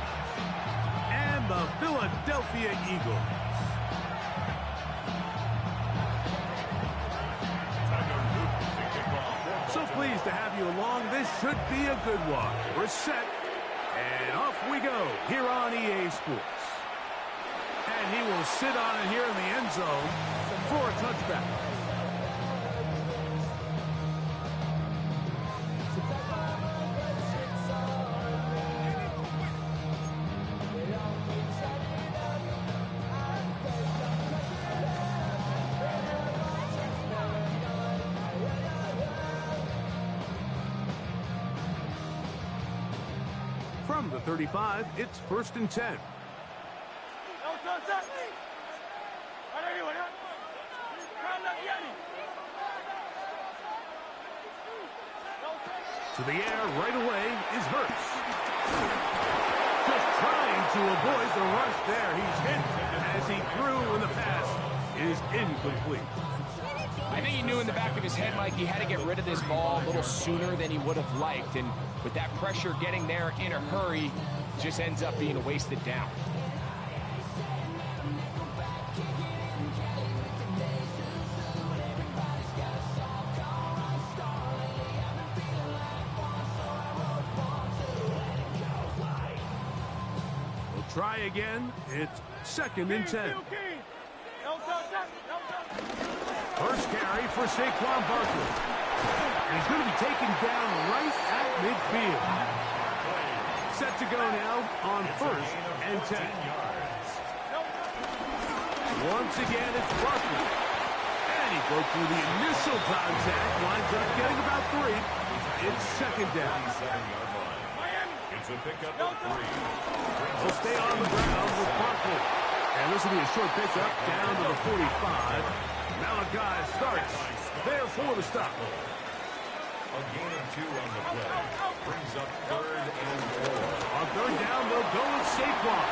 and the Philadelphia Eagles. So pleased to have you along. This should be a good one. We're set, and off we go here on EA Sports. And he will sit on it here in the end zone for a touchback. From the 35, it's 1st and 10. To the air right away is Hurts. Just trying to avoid the rush there. He's hit as he threw, and the pass is incomplete. I think he knew in the back of his head, Mike, he had to get rid of this ball a little sooner than he would have liked. And with that pressure getting there in a hurry, just ends up being a wasted down. We'll try again. It's 2nd and 10. First carry for Saquon Barkley. And he's going to be taken down right at midfield. Set to go now on 1st and 10. Once again, it's Barkley. And he broke through the initial contact. Winds up getting about 3. It's 2nd down. It's a pickup of 3. He'll stay on the ground with Barkley. And this will be a short pickup down to the 45. Malachi starts there for the stop. A gain of 2 on the play. Brings up 3rd and 4. On 3rd down, they'll go with Saquon.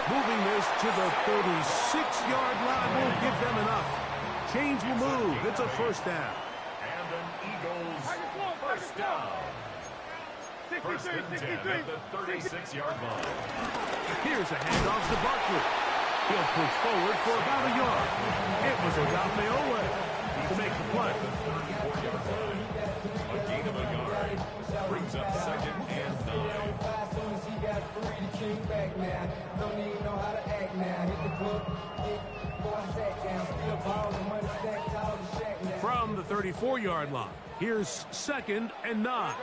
Moving this to the 36-yard line will give them enough. Chains will move. It's a 1st down. And an Eagles 1st down. 1st and 10 at the 36-yard line. Here's a handoff to Barkley. He'll push forward for about a yard. It was Odafe to make the play. 34-yard line. A gain of a yard. Brings up 2nd and 9. From the 34-yard line, here's 2nd and 9.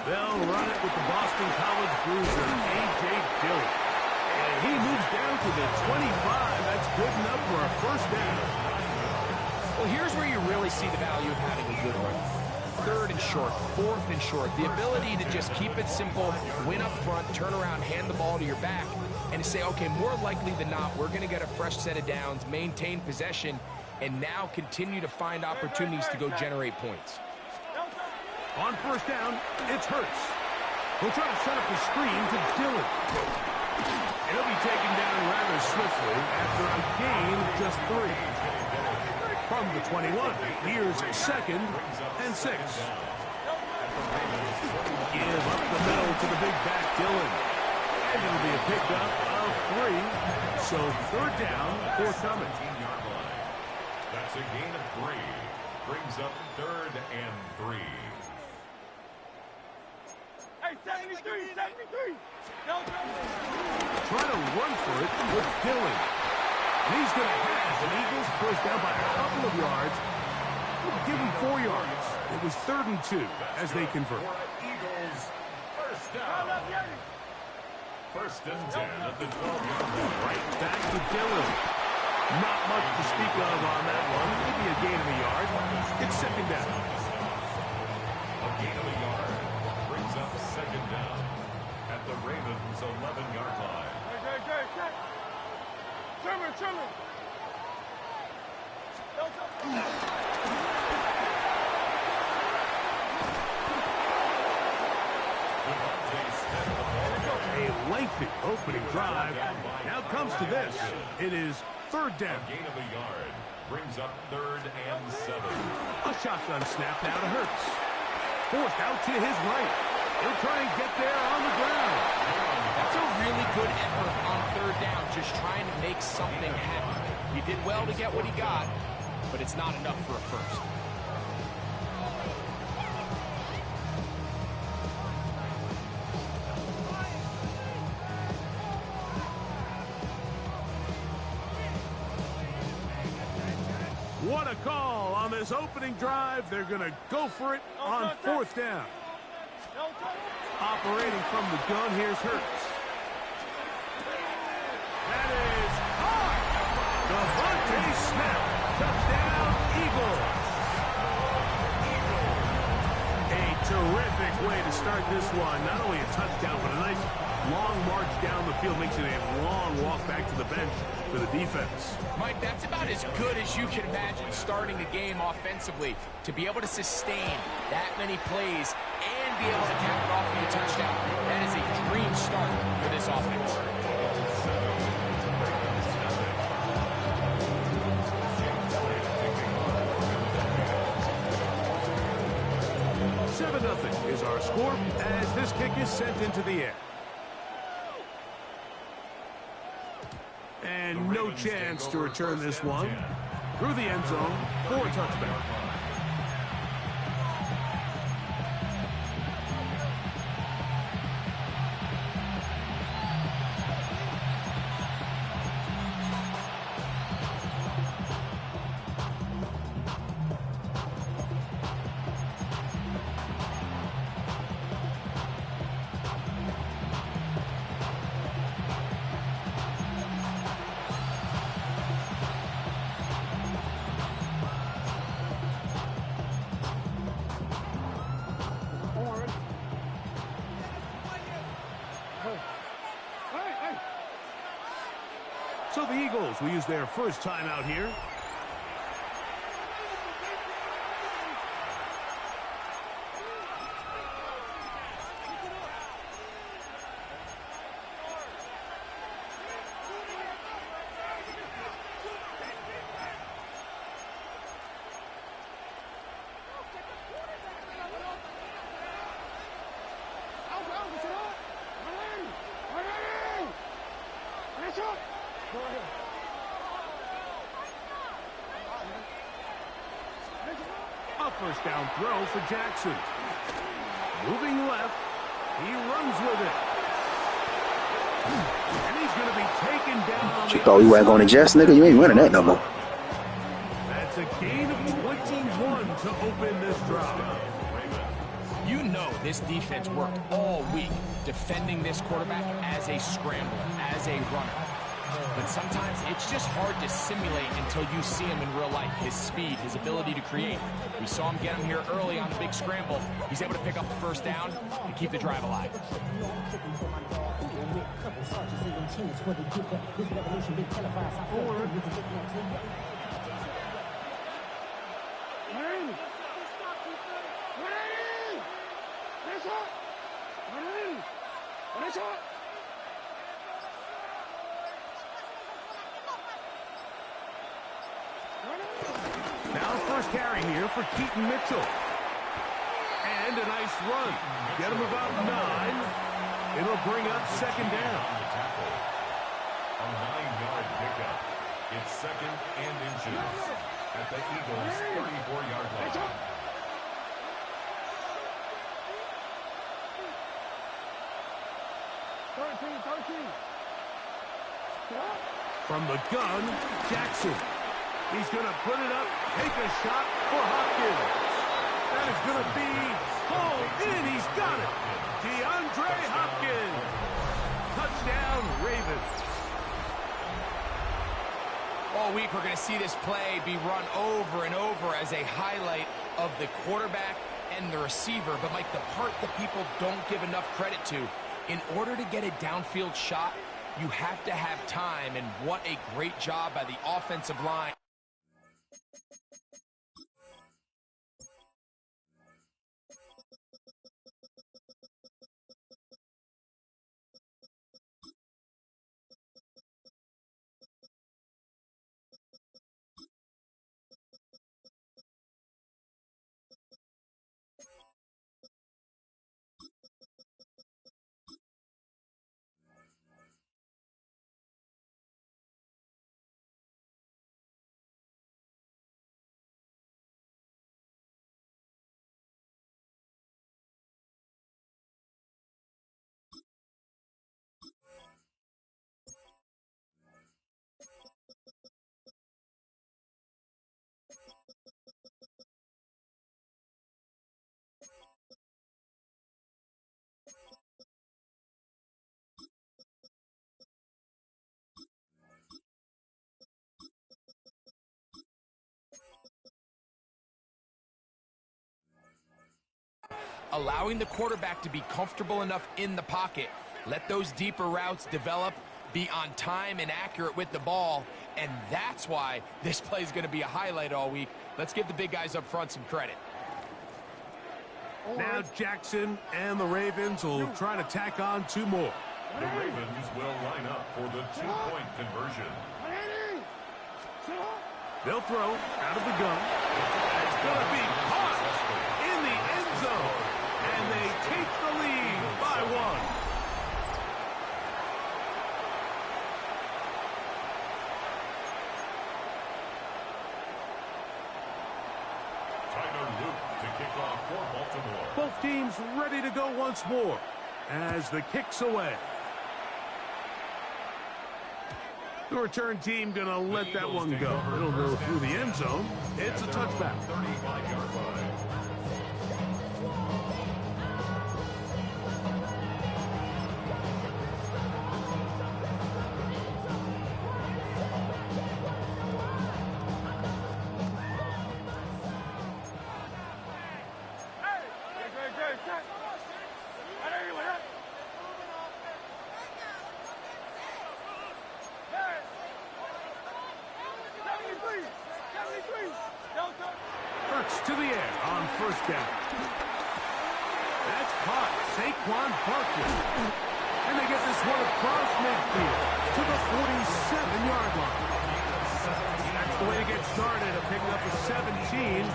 They'll run it with the Boston College bruiser, A.J. Dillon. And he moves down to the 25. That's good enough for a 1st down. Well, here's where you really see the value of having a good run. 3rd and short, 4th and short. The ability to just keep it simple, win up front, turn around, hand the ball to your back, and to say, okay, more likely than not, we're going to get a fresh set of downs, maintain possession, and now continue to find opportunities to go generate points. On 1st down, it's Hurts. He'll try to set up the screen to Dillon. He'll be taken down rather swiftly after a gain of just 3. From the 21, here's 2nd and 6. Give up the middle to the big back, Dillon. And it'll be a pickup of 3. So 3rd down, forthcoming. That's a gain of 3. Brings up 3rd and 3. Hey, 73, 73. No, Trying to run for it with Dillon. And he's going to have the Eagles first down by a couple of yards. We'll give him 4 yards. It was 3rd and 2 as they convert. Eagles, first down. First and 10 at the 12-yard line. Right back to Dillon. Not much to speak of on that one. Maybe a gain of a yard. It's 2nd down. A gain of a yard brings up 2nd down at the Ravens' 11-yard line. Trimmer. A lengthy opening drive. Now comes to this. It is 3rd down. A gain of a yard brings up 3rd and 7. A shotgun snap now to Hurts. Forced out to his right. He'll try and get there on the ground. That's a really good effort on 3rd down, just trying to make something happen. He did well to get what he got, but it's not enough for a first. What a call on this opening drive. They're going to go for it on 4th down. Operating from the gun, here's Hurts. That is hard. Devontae Smith. Touchdown, Eagles. A terrific way to start this one. Not only a touchdown, but a nice long march down the field. Makes it a long walk back to the bench for the defense. Mike, that's about as good as you can imagine starting a game offensively. To be able to sustain that many plays and be able to cap it off with a touchdown, that is a dream start for this offense. 7-0 is our score as this kick is sent into the air. And no chance to return this one through the end zone for a touchback. So the Eagles will use their first timeout here. A first down throw for Jackson. Moving left. He runs with it. And he's going to be taken down. You thought we weren't going to adjust, nigga? You ain't running that no more. That's a gain of 21 to open this drive. You know this defense worked all week defending this quarterback as a scrambler, as a runner. But sometimes it's just hard to simulate until you see him in real life. His speed, his ability to create. We saw him get him here early on the big scramble. He's able to pick up the first down and keep the drive alive. Now first carry here for Keaton Mitchell. And a nice run. Get him about 9. It'll bring up second down. A 9-yard pickup. It's second and inches at the Eagles' 34-yard line. From the gun, Jackson. He's going to put it up, take a shot for Hopkins. That is going to be hauled in. He's got it. DeAndre Hopkins. Touchdown, Ravens. All week, we're going to see this play be run over and over as a highlight of the quarterback and the receiver. But, Mike, the part that people don't give enough credit to, in order to get a downfield shot, you have to have time, and what a great job by the offensive line. Allowing the quarterback to be comfortable enough in the pocket. Let those deeper routes develop, be on time and accurate with the ball, and that's why this play is going to be a highlight all week. Let's give the big guys up front some credit. Now Jackson and the Ravens will try to tack on 2 more. The Ravens will line up for the 2-point conversion. They'll throw out of the gun. It's going to be caught in the end zone. And they take the lead by 1. Tyler Luke to kick off for Baltimore. Both teams ready to go once more as the kick's away. The return team going to let that one go. It'll go through the end zone. It's a touchback. 35-yard line. Hurts to the air on first down. That's caught. Saquon Barkley. And they get this one across midfield to the 47-yard line. That's the way to get started. Picking up a 17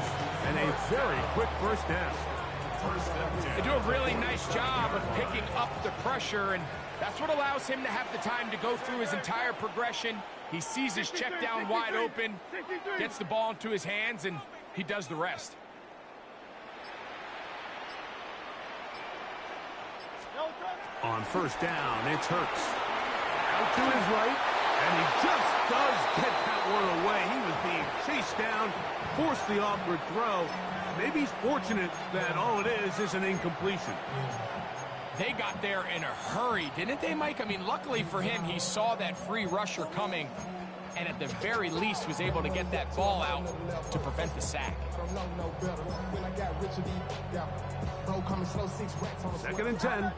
and a very quick first down. They do a really nice job of picking up the pressure, and that's what allows him to have the time to go through his entire progression. He sees his check down wide open, gets the ball into his hands, and he does the rest. On first down, it's Hurts. Out to his right, and he just does get that one away. He was being chased down, forced the awkward throw. Maybe he's fortunate that all it is an incompletion. They got there in a hurry, didn't they, Mike? I mean, luckily for him, he saw that free rusher coming, and at the very least was able to get that ball out to prevent the sack. Second and 10. On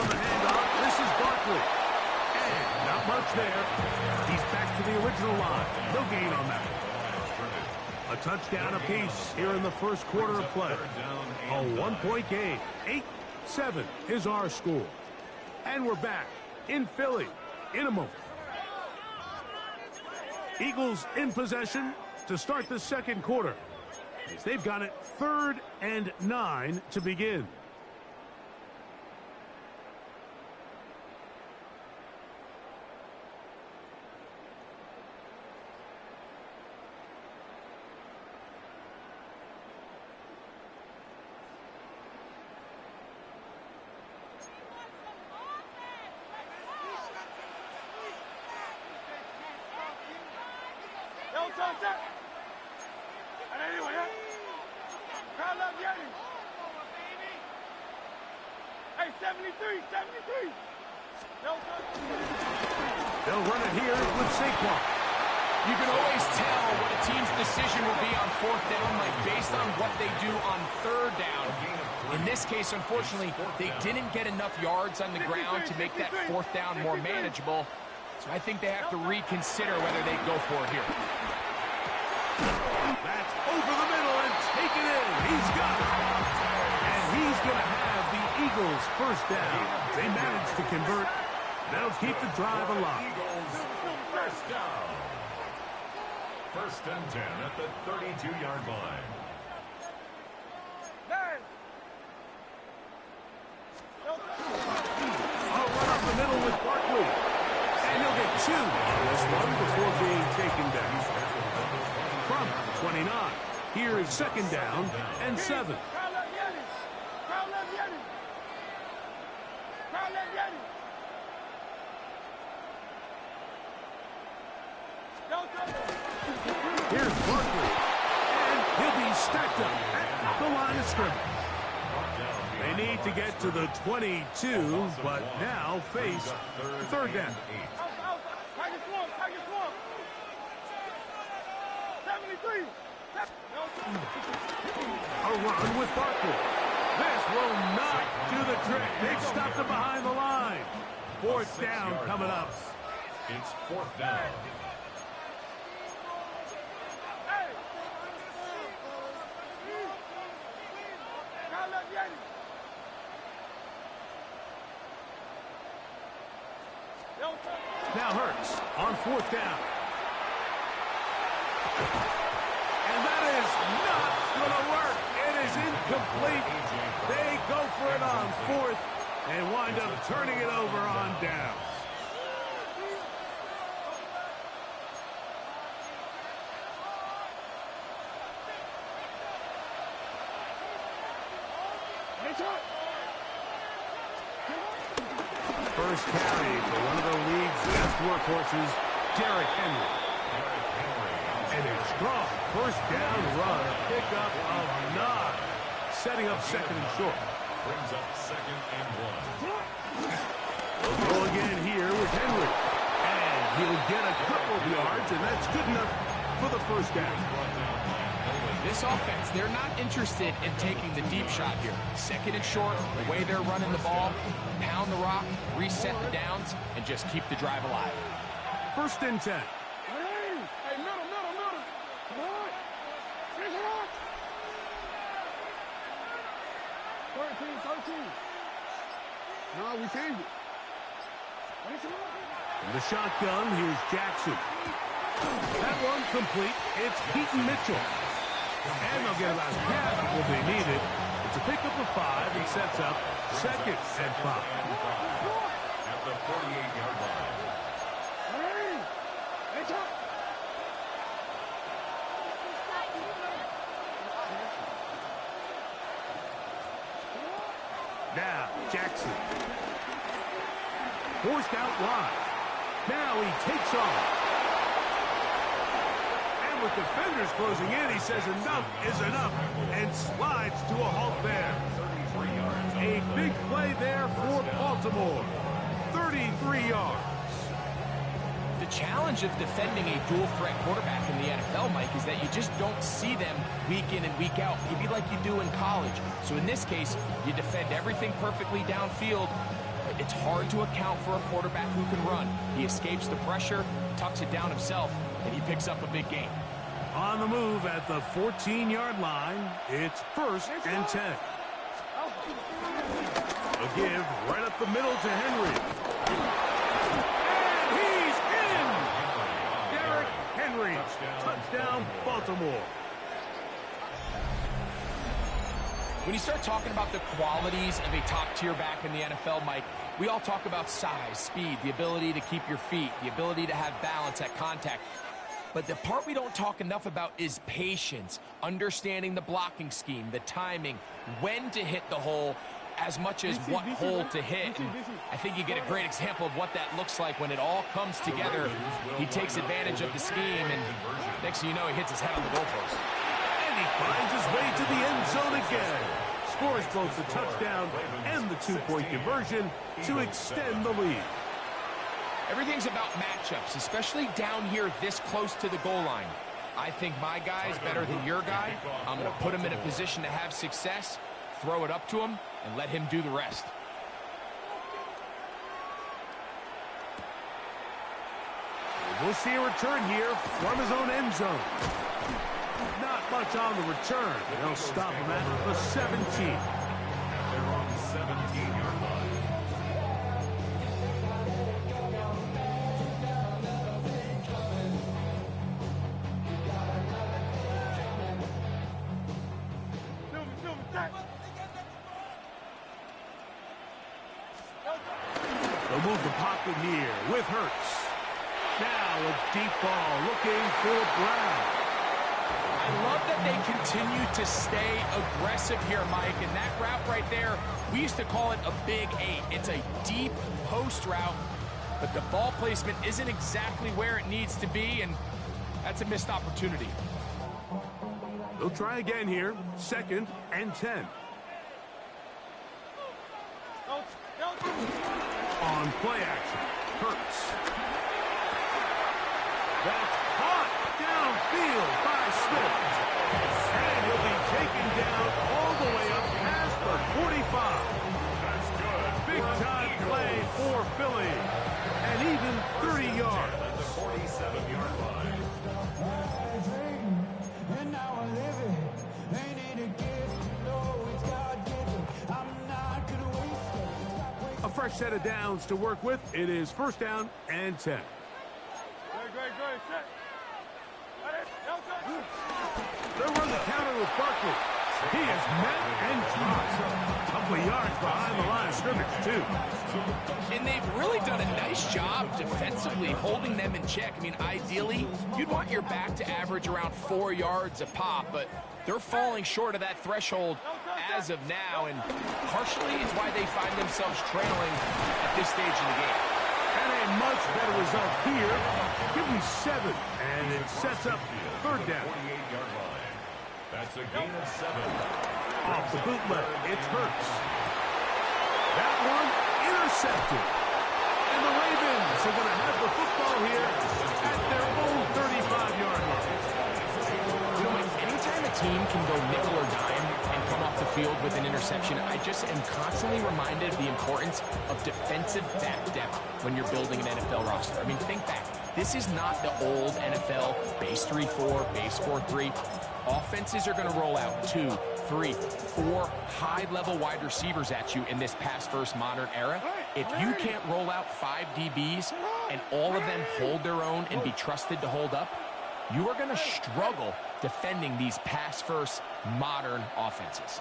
the handoff, this is Barkley. And not much there. He's back to the original line. No gain on that. A touchdown apiece here in the first quarter of play. A 1-point game. 8-7 is our score. And we're back in Philly in a moment. Eagles in possession to start the second quarter. As they've got it 3rd and 9 to begin. Hey, 73, 73. They'll run it here with Saquon. You can always tell what a team's decision will be on 4th down, Mike, based on what they do on 3rd down. In this case, unfortunately, they didn't get enough yards on the ground to make that 4th down more manageable. So I think they have to reconsider whether they go for it here. That's over the middle and taken in. He's got it. And he's going to have the Eagles first down. They managed to convert. They'll keep the drive alive. Eagles first down. 1st and 10 at the 32-yard line. I'll run up the middle with Barkley. And he'll get 2 on this one before being taken down. From 29. Here is 2nd down and 7. Here's Barkley. And he'll be stacked up at the line of scrimmage. They need to get to the 22, but now face 3rd down. 73. A run with Barkley. This will not do the trick. They've stopped him behind the line. 4th down coming up. It's 4th down. Now Hurts on 4th down. And that is not going to work. It is incomplete. They go for it on 4th and wind up turning it over on down. First carry for one of the league's best workhorses, Derrick Henry. And a strong 1st down run, a pickup of 9, setting up 2nd and short. Brings up 2nd and 1. We'll go again here with Henry. And he'll get a couple of yards, and that's good enough for the 1st down. This offense, they're not interested in taking the deep shot here. 2nd and short, the way they're running the ball, pound the rock, reset the downs, and just keep the drive alive. 1st and 10. Hey, middle. Come on. 13. No, we changed it. In the shotgun, here's Jackson. That one complete. It's Keaton Mitchell. And they'll get about half of what they needed. It's a pickup of 5 and sets up 2nd and 5. At the 48-yard line. Now, Jackson. Forced out wide. Now he takes off. And with defenders closing in, he says enough is enough and slides to a halt there. A big play there for Baltimore. 33 yards. The challenge of defending a dual-threat quarterback in the NFL, Mike, is that you just don't see them week in and week out, maybe like you do in college. So in this case, you defend everything perfectly downfield. It's hard to account for a quarterback who can run. He escapes the pressure, tucks it down himself, and he picks up a big gain. On the move at the 14-yard line, it's 1st and 10. A give right up the middle to Henry. And he's in! Derrick Henry. Touchdown, Baltimore. When you start talking about the qualities of a top-tier back in the NFL, Mike, we all talk about size, speed, the ability to keep your feet, the ability to have balance at contact. But the part we don't talk enough about is patience, understanding the blocking scheme, the timing, when to hit the hole, as much as what hole to hit. And I think you get a great example of what that looks like when it all comes together. He takes advantage of the scheme, and next thing you know, he hits his head on the goalpost. And he finds his way to the end zone again. Scores both the touchdown and the two-point conversion to extend the lead. Everything's about matchups, especially down here this close to the goal line. I think my guy's better than your guy. I'm going to put him in a position to have success, throw it up to him, and let him do the rest. We'll see a return here from his own end zone. Not much on the return. They'll stop him at the 17. They're on the 17-yard line. They'll move the pocket here with Hurts. Now a deep ball looking for Brown. I love that they continue to stay aggressive here, Mike, and that route right there, we used to call it a big 8. It's a deep post route, but the ball placement isn't exactly where it needs to be, and that's a missed opportunity. They'll try again here, 2nd and 10. On play action, Hurts. That's caught downfield by Smith. And he'll be taken down all the way up past the 45. That's good. Big-time play for Philly. And even 30 yards. At the 47-yard line. A fresh set of downs to work with. It is 1st down and 10. They'll run the counter with Barkley. He is met and dropped. A couple of yards behind the line of scrimmage, too. And they've really done a nice job defensively holding them in check. I mean, ideally, you'd want your back to average around 4 yards a pop, but they're falling short of that threshold as of now, and partially it's why they find themselves trailing at this stage in the game. And a much better result here. Give them 7, and it sets up 3rd down. 48-yard line. That's a gain of 7. Off the bootleg, it's Hurts. That one intercepted. And the Ravens are going to have the football here at their own 35-yard line. You know, Mike, anytime a team can go nickel or dime and come off the field with an interception, I just am constantly reminded of the importance of defensive back depth when you're building an NFL roster. I mean, think back. This is not the old NFL base 3-4, base 4-3. Offenses are going to roll out 2, 3, 4 high-level wide receivers at you in this pass-first modern era. If you can't roll out 5 DBs and all of them hold their own and be trusted to hold up, you are going to struggle defending these pass-first modern offenses.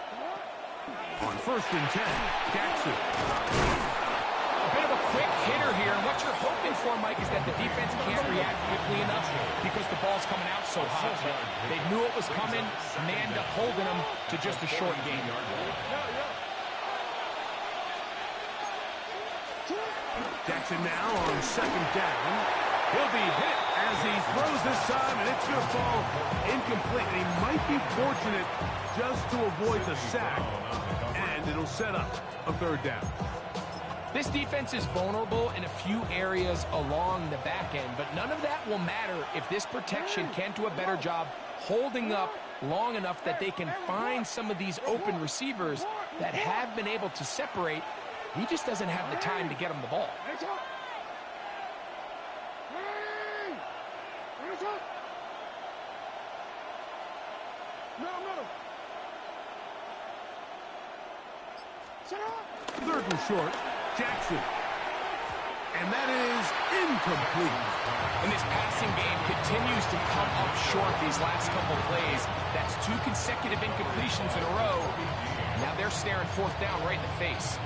On 1st and 10, Jackson. A bit of a quick hitter here, and what you're hoping for, Mike, is that the defense can't react quickly enough because the ball's coming out so hot. But they knew it was coming, and they end up holding them to just a short gain. Jackson now on 2nd down. He'll be hit as he throws this time, and it's going to fall incomplete. And he might be fortunate just to avoid the sack, and it'll set up a 3rd down. This defense is vulnerable in a few areas along the back end, but none of that will matter if this protection can't do a better job holding up long enough that they can find some of these open receivers that have been able to separate. He just doesn't have the time to get them the ball. Third and short, Jackson. And that is incomplete. And this passing game continues to come up short these last couple plays. That's 2 consecutive incompletions in a row. Now they're staring 4th down right in the face.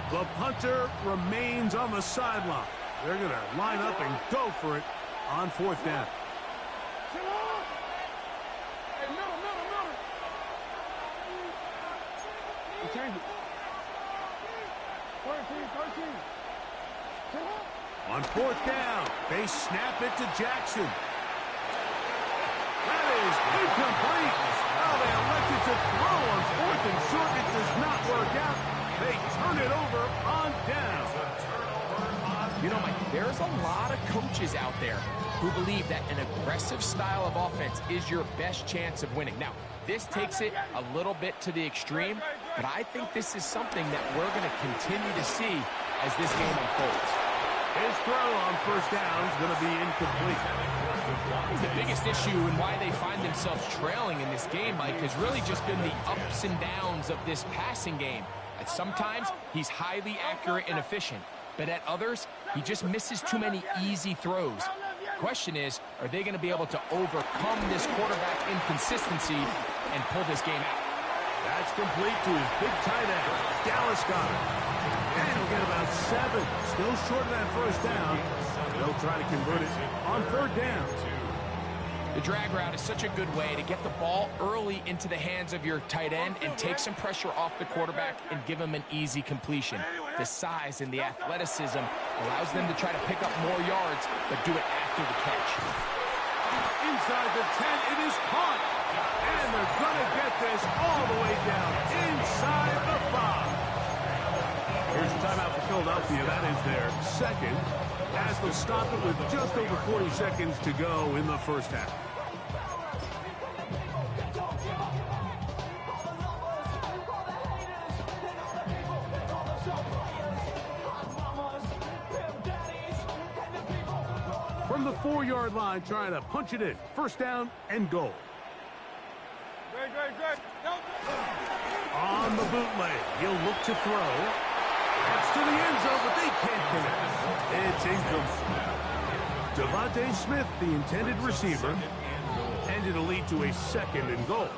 The punter remains on the sideline. They're going to line up and go for it on 4th down. On 4th down, they snap it to Jackson. That is incomplete. Oh, they elected to throw on 4th and short. It does not work out. They turn it over on down. You know, Mike, there's a lot of coaches out there who believe that an aggressive style of offense is your best chance of winning. Now, this takes it a little bit to the extreme, but I think this is something that we're going to continue to see as this game unfolds. His throw on 1st down is going to be incomplete. The biggest issue and why they find themselves trailing in this game, Mike, has really just been the ups and downs of this passing game. At sometimes, he's highly accurate and efficient, but at others, he just misses too many easy throws. Question is, are they going to be able to overcome this quarterback inconsistency and pull this game out? That's complete to his big tight end, Dallas Goedert. And he'll get about 7. Still short of that 1st down. They'll try to convert it on 3rd down. The drag route is such a good way to get the ball early into the hands of your tight end and take some pressure off the quarterback and give him an easy completion. The size and the athleticism allows them to try to pick up more yards, but do it after the catch. Inside the 10, it is caught. And they're going to get this all the way down inside the 5. Here's a timeout for Philadelphia. That is their 2nd. As they'll stop it with just over 40 seconds to go in the 1st half. From the 4-yard line, trying to punch it in. 1st down and goal. On the bootleg, he'll look to throw. It's to the end zone, but they can't connect. It's incomplete. Devontae Smith, the intended receiver, and it'll lead to a 2nd and goal.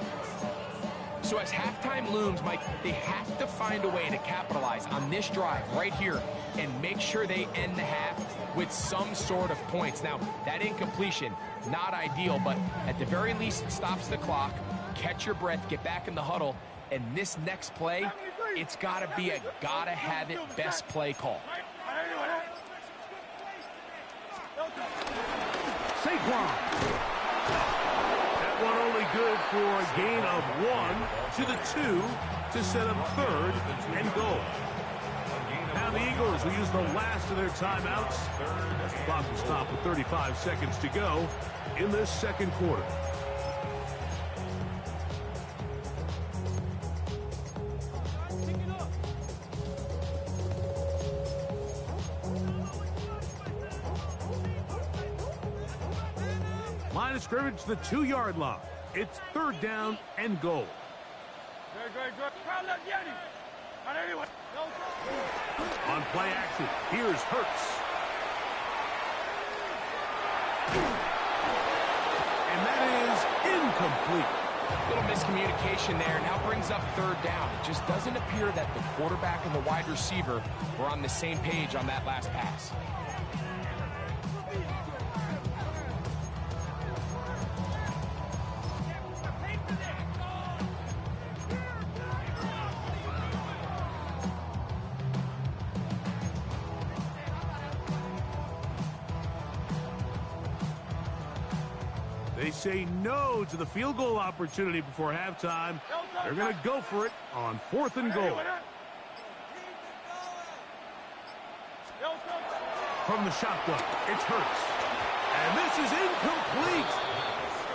So as halftime looms, Mike, they have to find a way to capitalize on this drive right here and make sure they end the half with some sort of points. Now, that incompletion, not ideal, but at the very least, it stops the clock. Catch your breath, get back in the huddle, and this next play, it's got to be a gotta-have-it best play call. Saquon. That one only good for a gain of 1 to the 2 to set up 3rd and goal. Now the Eagles will use the last of their timeouts. The clock will stop with 35 seconds to go in this 2nd quarter. Line of scrimmage, the 2-yard line. It's 3rd down and goal. On play action, here's Hurts. And that is incomplete. Little miscommunication there, now brings up 3rd down. It just doesn't appear that the quarterback and the wide receiver were on the same page on that last pass. They say no to the field goal opportunity before halftime. They're going to go for it on 4th and goal. From the shotgun, it's Hurts. And this is incomplete.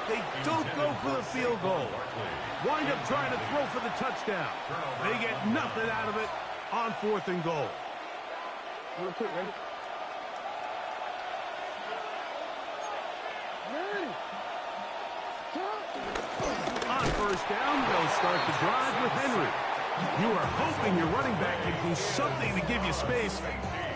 They don't go for the field goal. Wind up trying to throw for the touchdown. They get nothing out of it on 4th and goal. On 1st down, they'll start the drive with Henry. You are hoping your running back can do something to give you space.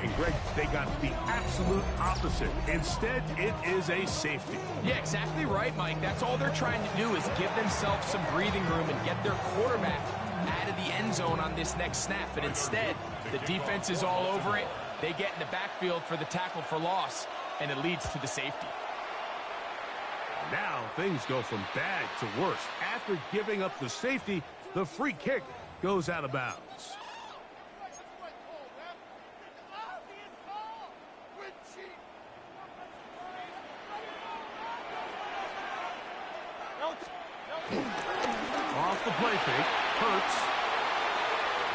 And, Greg, they got the absolute opposite. Instead, it is a safety. Yeah, exactly right, Mike. That's all they're trying to do is give themselves some breathing room and get their quarterback out of the end zone on this next snap. But instead, the defense is all over it. They get in the backfield for the tackle for loss, and it leads to the safety. Now things go from bad to worse. After giving up the safety, the free kick goes out of bounds. Off the play fake, Hurts.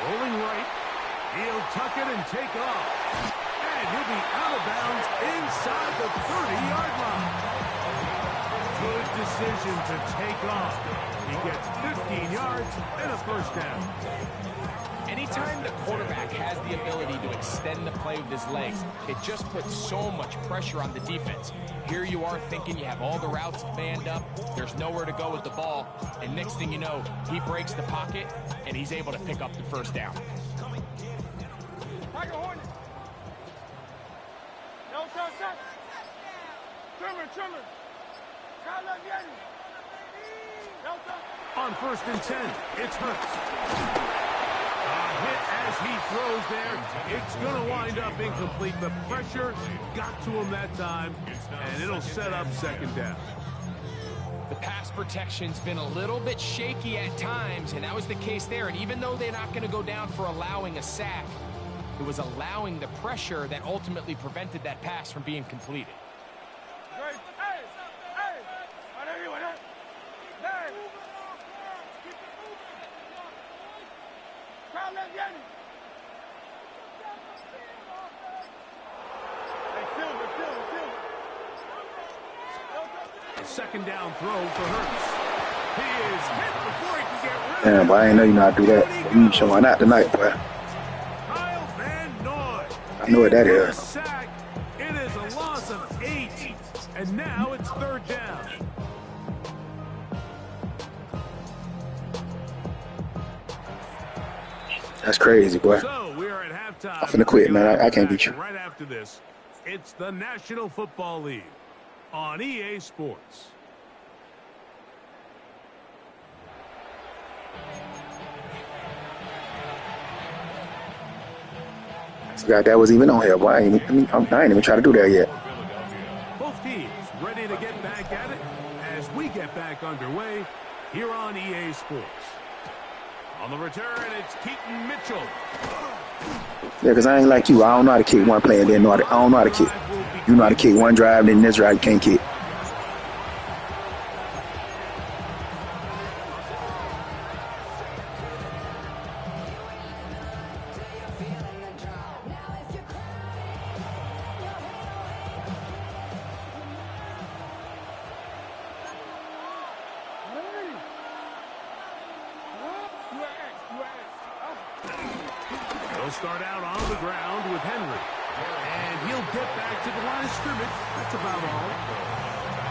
Rolling right. He'll tuck it and take off. And he'll be out of bounds inside the 30-yard line. Good decision to take off. He gets 15 yards and a first down. Anytime the quarterback has the ability to extend the play with his legs, it just puts so much pressure on the defense. Here you are thinking you have all the routes manned up, there's nowhere to go with the ball, and next thing you know, he breaks the pocket, and he's able to pick up the first down. On 1st and 10, it's Hurts. A hit as he throws there. It's going to wind up incomplete. The pressure got to him that time, and it'll set up second down. The pass protection's been a little bit shaky at times, and that was the case there. And even though they're not going to go down for allowing a sack, it was allowing the pressure that ultimately prevented that pass from being completed. Second down throw for Hurts. He is hit before he can get rid of it. Damn, boy, I ain't know you know how to do that. You ain't showing out tonight, boy. Kyle Van Noy. I know what that is. Sack. It is a loss of 8. And now it's third down. That's crazy, boy. So we are at halftime. I'm finna quit, man. I can't beat you. Right after this, it's the National Football League on EA Sports. Forgot that was even on here, boy. I ain't even try to do that yet. Both teams ready to get back at it as we get back underway here on EA Sports. On the return, it's Keaton Mitchell. Yeah, because I ain't like you. I don't know how to kick one play and then I don't know how to kick. You know how to kick one drive, then this drive you can't kick. They'll start out on the ground with Henry. And he'll get back to the line of scrimmage. That's about all.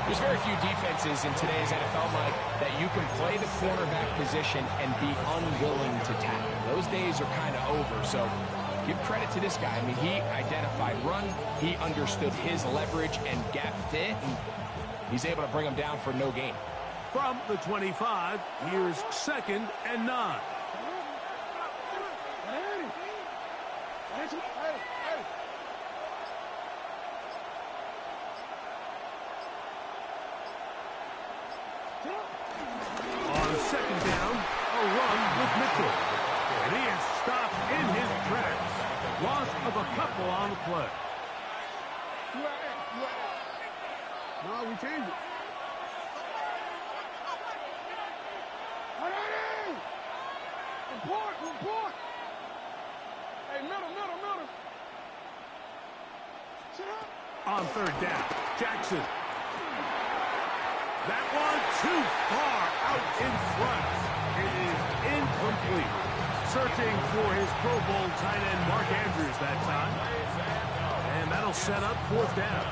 There's very few defenses in today's NFL, Mike, that you can play the cornerback position and be unwilling to tackle. Those days are kind of over, so give credit to this guy. I mean, he identified run, he understood his leverage and gap fit, and he's able to bring him down for no gain. From the 25, here's 2nd and 9. On 2nd down, a run with Mitchell. And he is stopped in his tracks. Loss of a couple on the play. No, we changed it. Report. Hey, middle. Sit up. On 3rd down, Jackson. That one too far out in front. It is incomplete. Searching for his Pro Bowl tight end Mark Andrews that time. And that'll set up 4th down.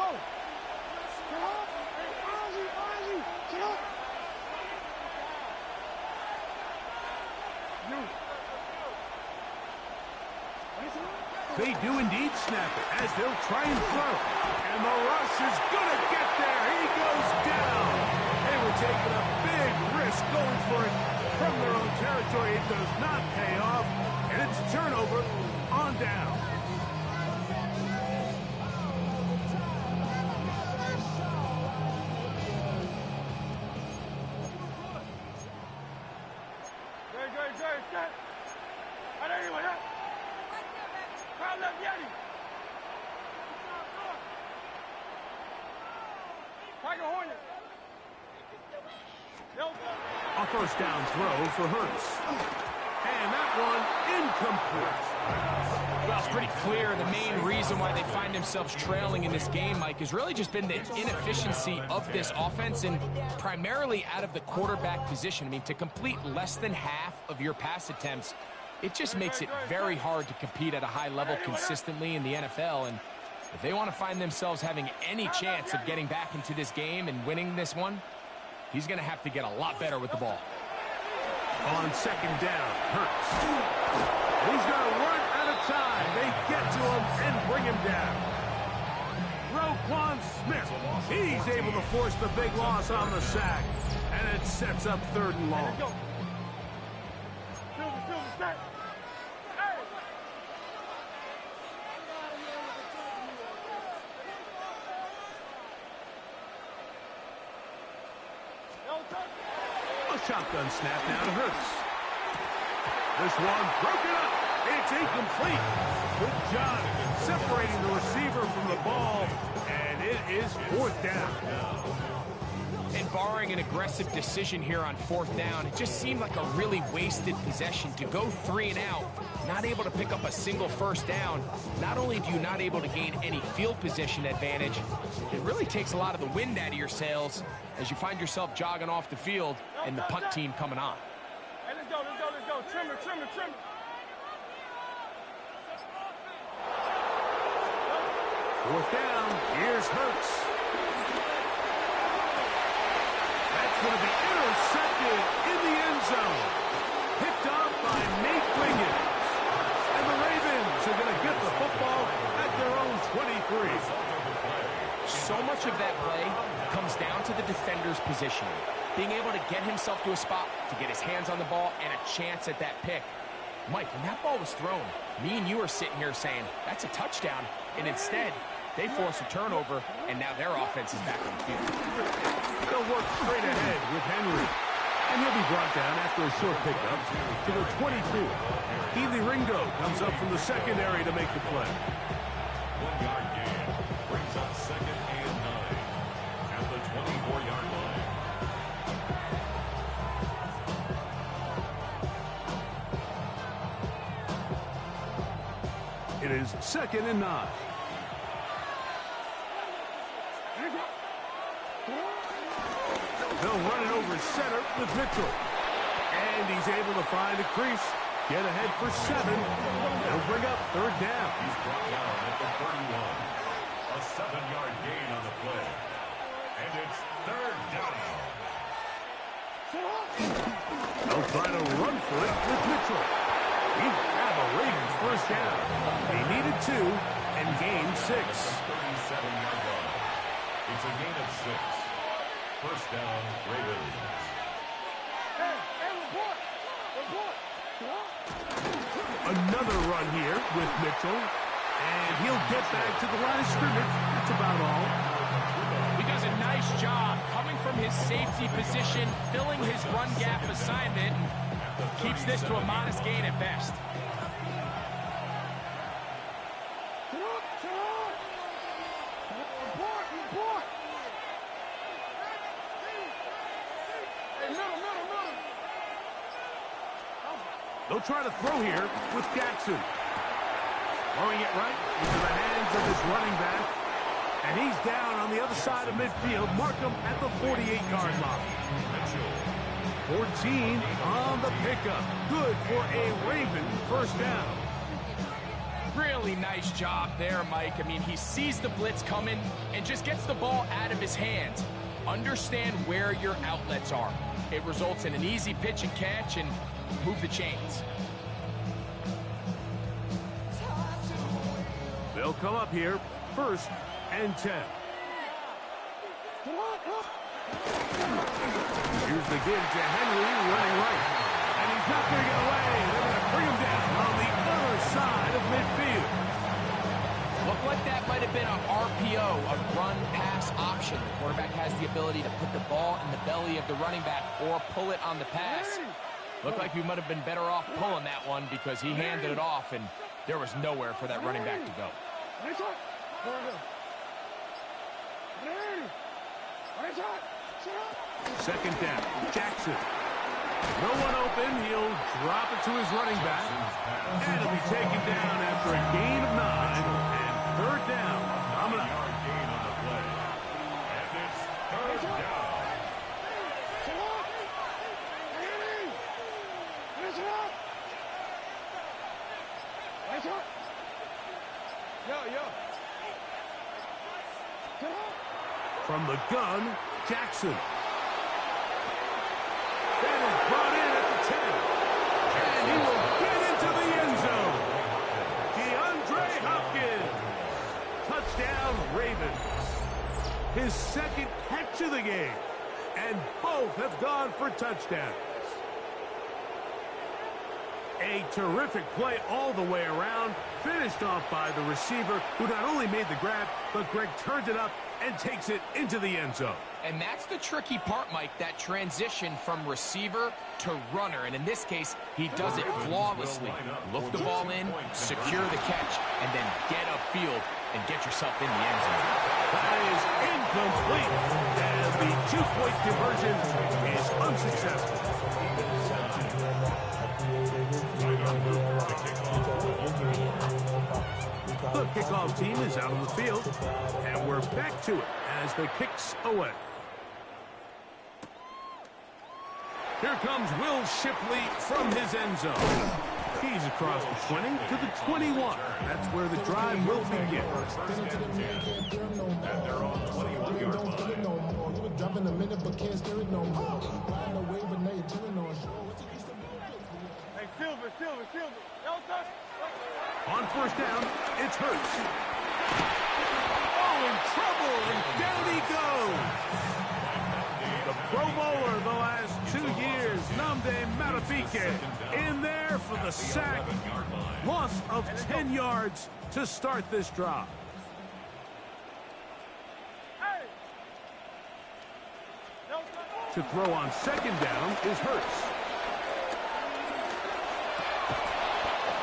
go. Get up. Hey, Ozzy, get up. They do indeed snap it as they'll try and throw. And the rush is going to get there. He goes down. They were taking a big risk going for it from their own territory. It does not pay off. And it's a turnover on down. Good. Anyway, crowd left Yeti. Tiger Hornet. A first down throw for Hurts. And that one incomplete. Well, it's pretty clear the main reason why they find themselves trailing in this game, Mike, has really just been the inefficiency of this offense and primarily out of the quarterback position. I mean, to complete less than half of your pass attempts, it just makes it very hard to compete at a high level consistently in the NFL. And if they want to find themselves having any chance of getting back into this game and winning this one, he's going to have to get a lot better with the ball. On second down, Hurts. He's going to run out of time. They get to him and bring him down. Roquan Smith. He's able to force the big loss on the sack. And it sets up third and long. A shotgun snap now to Hurts. This one broken up. It's incomplete. Good job separating the receiver from the ball, and it is fourth down. And barring an aggressive decision here on fourth down, it just seemed like a really wasted possession to go 3 and out, not able to pick up a single first down. Not only do you not able to gain any field position advantage, it really takes a lot of the wind out of your sails as you find yourself jogging off the field and the punt team coming on. Hey, let's go. Trim it. Fourth down. Here's Hurts. That's going to be intercepted in the end zone. Picked up by Nate Wiggins. And the Ravens are going to get the football at their own 23. So much of that play comes down to the defender's positioning. Being able to get himself to a spot, to get his hands on the ball, and a chance at that pick. Mike, when that ball was thrown, me and you are sitting here saying, that's a touchdown. And instead, they force a turnover, and now their offense is back on the field. They'll work straight ahead with Henry. And he'll be brought down after a short pickup to the 24. Healy Ringo comes up from the secondary to make the play. 1 yard gain brings up second and 9 at the 24-yard line. It is second and 9. They'll run it over center with Mitchell. And he's able to find a crease. Get ahead for 7. They'll bring up third down. He's brought down at the 31. A 7-yard gain on the play. And it's third down. They'll try to run for it with Mitchell. He have a Ravens first down. They needed 2 and gained 6. 37-yard line. It's a gain of 6. First down, Ravens. Hey, report. Another run here with Mitchell. And he'll get back to the line of scrimmage. That's about all. He does a nice job coming from his safety position, filling his run gap assignment, and keeps this to a modest gain at best. Report. They'll try to throw here with Jackson. Throwing it right into the hands of his running back. And he's down on the other side of midfield. Mark him at the 48-yard line. 14 on the pickup. Good for a Raven first down. Really nice job there, Mike. I mean, he sees the blitz coming and just gets the ball out of his hands. Understand where your outlets are. It results in an easy pitch and catch and move the chains. They'll come up here, 1st and 10. Here's the give to Henry, running right. And he's not going to get away. They're going to bring him down on the other side of midfield. Looked like that might have been an RPO, a run-pass option. The quarterback has the ability to put the ball in the belly of the running back or pull it on the pass. Looked like we might have been better off pulling that one because he handed it off, and there was nowhere for that running back to go. 2nd down, Jackson. No one open, he'll drop it to his running back. And it'll be taken down after a gain of 9, and 3rd down coming up. Gain on the play. And it's 3rd down. From the gun, Jackson. That is brought in at the 10. And he will get into the end zone. DeAndre Hopkins. Touchdown, Ravens. His 2nd catch of the game. And both have gone for touchdowns. A terrific play all the way around, finished off by the receiver, who not only made the grab, but Greg turned it up and takes it into the end zone. And that's the tricky part, Mike, that transition from receiver to runner. And in this case, he does it flawlessly. Look the ball in, secure the catch, and then get upfield and get yourself in the end zone. That is incomplete, and the 2-point conversion is unsuccessful. The kickoff team is out on the field, and we're back to it as the kicks away. Here comes Will Shipley from his end zone. He's across the 20 to the 21. That's where the drive will begin. At their own 21-yard line. Hey, Silver. On 1st down, it's Hurts. Oh, in trouble, and down he goes. The Pro Bowler the last 2 years, Nnamdi Madubuike, in there for the sack. Loss of 10 yards to start this drive. To throw on 2nd down is Hurts.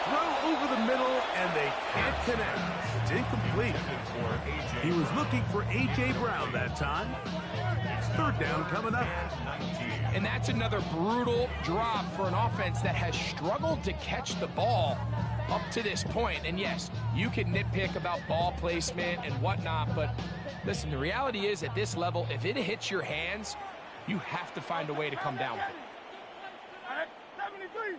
Throw over the middle, and they can't connect. It's incomplete. He was looking for A.J. Brown that time. 3rd down coming up. And that's another brutal drop for an offense that has struggled to catch the ball up to this point. And yes, you can nitpick about ball placement and whatnot, but listen, the reality is at this level, if it hits your hands, you have to find a way to come down with it. 73.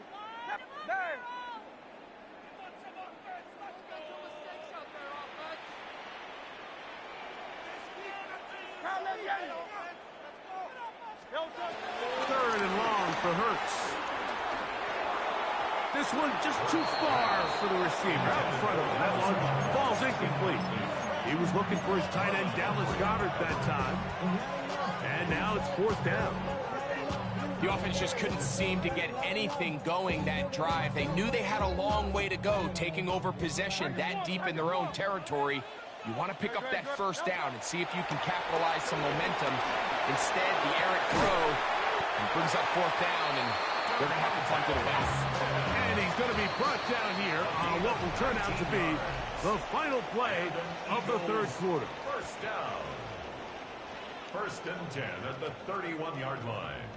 Third and long for Hurts. This one just too far for the receiver out in front of him. That one falls incomplete. He was looking for his tight end, Dallas Goedert, that time. And now it's 4th down. The offense just couldn't seem to get anything going that drive. They knew they had a long way to go, taking over possession that deep in their own territory. You want to pick up that 1st down and see if you can capitalize some momentum. Instead, the errant throw brings up 4th down, and they're going to have to punt it away. And he's going to be brought down here on what will turn out to be the final play of the 3rd quarter. 1st down. 1st and 10 at the 31-yard line.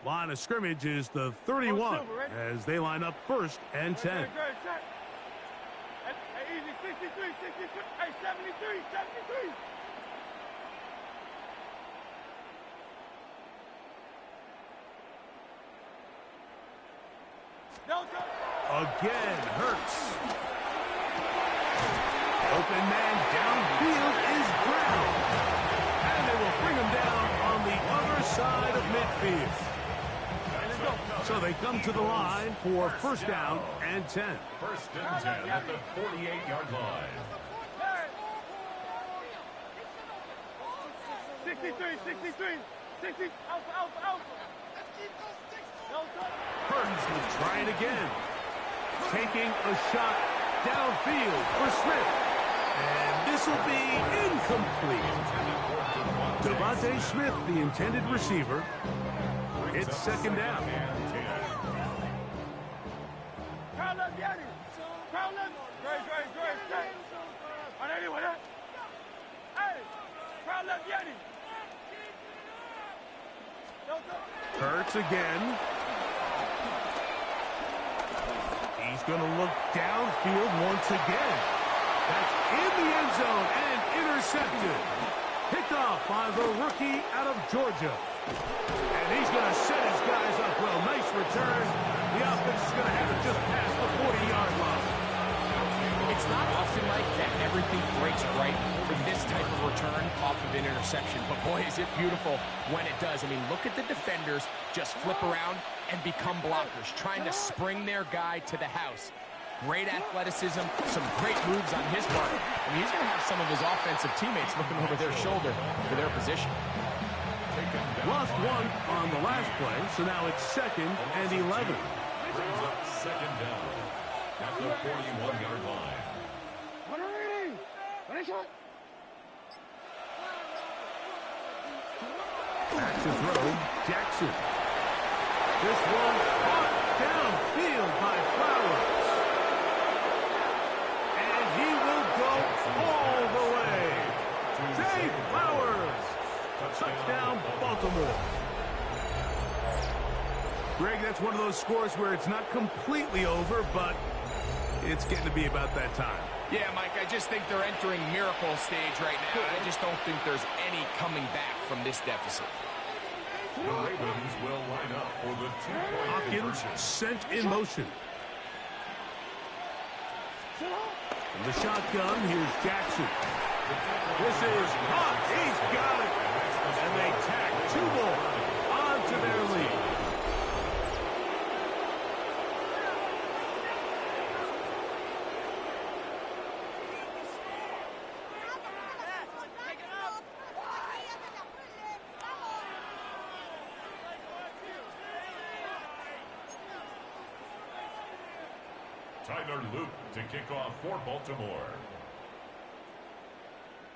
Line of scrimmage is the 31 as they line up 1st and 10. Hey, easy, 63, 63. Hey, 73, 73. Again, Hurts. Open man downfield is Brown. And they will bring him down on the other side of midfield. So they come to the line for 1st down and 10. 1st and 10 at the 48-yard line. 63, 63, 60, alpha. Hurts will try it again. Taking a shot downfield for Smith. And this will be incomplete. Devontae Smith, the intended receiver. It's 2nd down. Crowd left, Yanni. Crowd left. Great. On anyone, huh? Hey, crowd left, Yanni. Hurts again. He's going to look downfield once again. That's in the end zone and intercepted. Picked off by the rookie out of Georgia. And he's going to set his guys up well. Nice return. The offense is going to have it just past the 40-yard line. It's not often like that everything breaks right for this type of return off of an interception. But boy, is it beautiful when it does. I mean, look at the defenders just flip around and become blockers, trying to spring their guy to the house. Great athleticism, some great moves on his part. I mean, he's going to have some of his offensive teammates looking over their shoulder for their position. Lost one on the last play, so now it's 2nd and 11. Brings up 2nd down at the 41-yard line. Back to throw, Jackson. This one caught downfield by Flowers. And he will go all the way. Zay Flowers. Touchdown, Baltimore. Greg, that's one of those scores where it's not completely over, but it's getting to be about that time. Yeah, Mike, I just think they're entering miracle stage right now. I just don't think there's any coming back from this deficit. The Ravens will line up for the 2-point Hopkins conversion. sent in motion. From the shotgun, here's Jackson. This is hot. He's got it. And they tack 2 more onto their lead. Tyler Luke to kick off for Baltimore.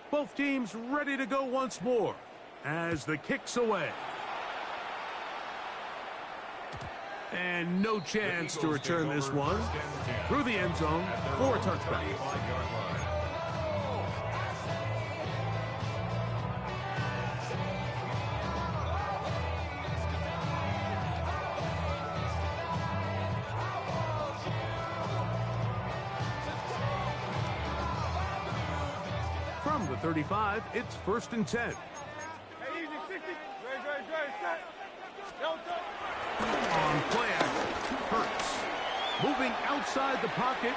Both teams ready to go once more as the kick's away. And no chance to return this one through the end zone for a touchback. From the 35, it's 1st and 10. Hey, easy, 60. Great, set. On play action, Hurts. Moving outside the pocket.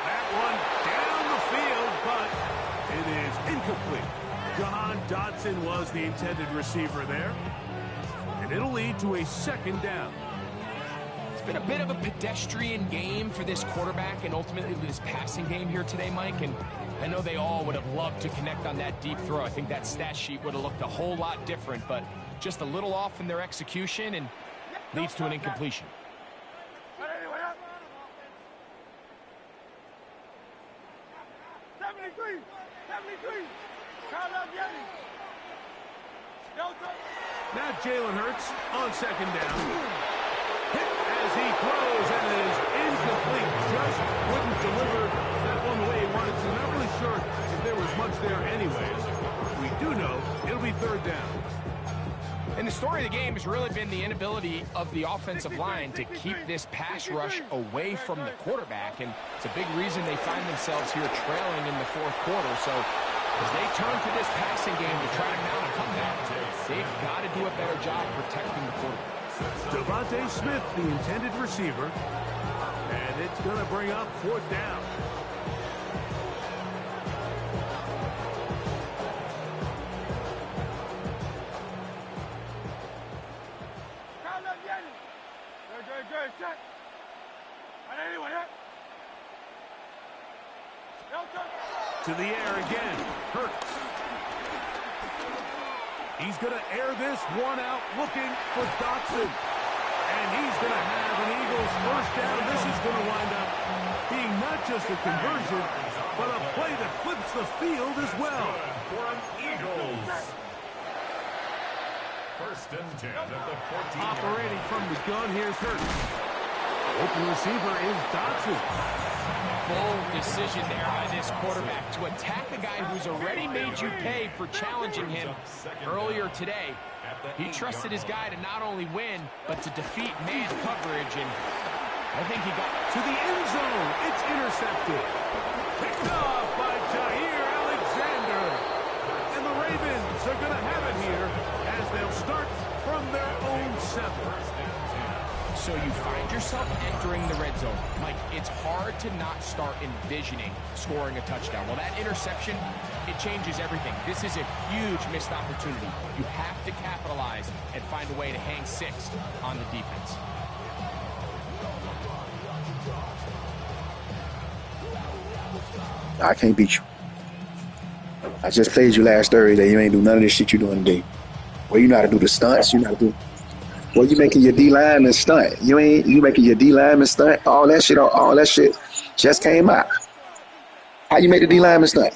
That one down the field, but it is incomplete. Jahan Dotson was the intended receiver there. And it'll lead to a 2nd down. It's been a bit of a pedestrian game for this quarterback and ultimately this passing game here today, Mike. And I know they all would have loved to connect on that deep throw. I think that stat sheet would have looked a whole lot different, but just a little off in their execution and leads to an incompletion. 73. Now Jalen Hurts on 2nd down. Hit as he throws, and it is incomplete. Just wouldn't deliver that one the way he wanted to. Not really sure if there was much there anyways. We do know it'll be 3rd down. And the story of the game has really been the inability of the offensive line to keep this pass rush away from the quarterback, and it's a big reason they find themselves here trailing in the fourth quarter. So as they turn to this passing game to try to mount a comeback, they've got to do a better job protecting the quarterback. Devontae Smith, the intended receiver, and it's going to bring up fourth down. To the air again. Hurts. He's going to air this one out, looking for Dotson. And he's going to have an Eagles first down. This is going to wind up being not just a conversion, but a play that flips the field as well. For an Eagles. First and 10 at the 14. Operating from the gun, here's Hurts. Open receiver is Dotson. Bold decision there by this quarterback to attack a guy who's already made you pay for challenging him earlier today. He trusted his guy to not only win, but to defeat man coverage, and I think he got to the end zone. It's intercepted. Picked off by Jair Alexander. And the Ravens are going to have it here as they'll start from their own 7. So you find yourself entering the red zone. Mike, it's hard to not start envisioning scoring a touchdown. Well, that interception, it changes everything. This is a huge missed opportunity. You have to capitalize and find a way to hang 6 on the defense. I can't beat you. I just played you last Thursday. You ain't do none of this shit you doing today. Well, you know how to do the stunts. You know how to do... Well, you making your D lineman stunt. You making your D lineman stunt. All that shit just came out. How you make the D lineman stunt?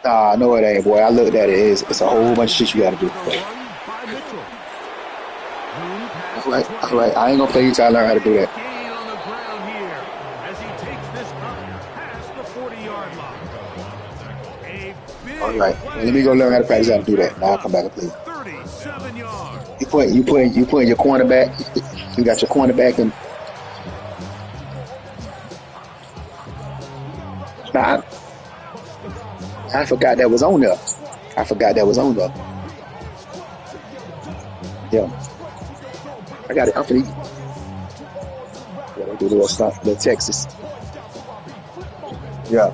Nah, no it ain't, boy. I looked at it. It's a whole bunch of shit you gotta do. All right. I ain't gonna play you till I learn how to do that. All right, well, let me go learn how to practice how to do that. Now I'll come back and play. 37 yards. You putting your cornerback. You got your cornerback and. Nah, I forgot that was on there. Yeah, I got it. I'm finna eat. Gotta do the little stuff, the Texas. Yeah.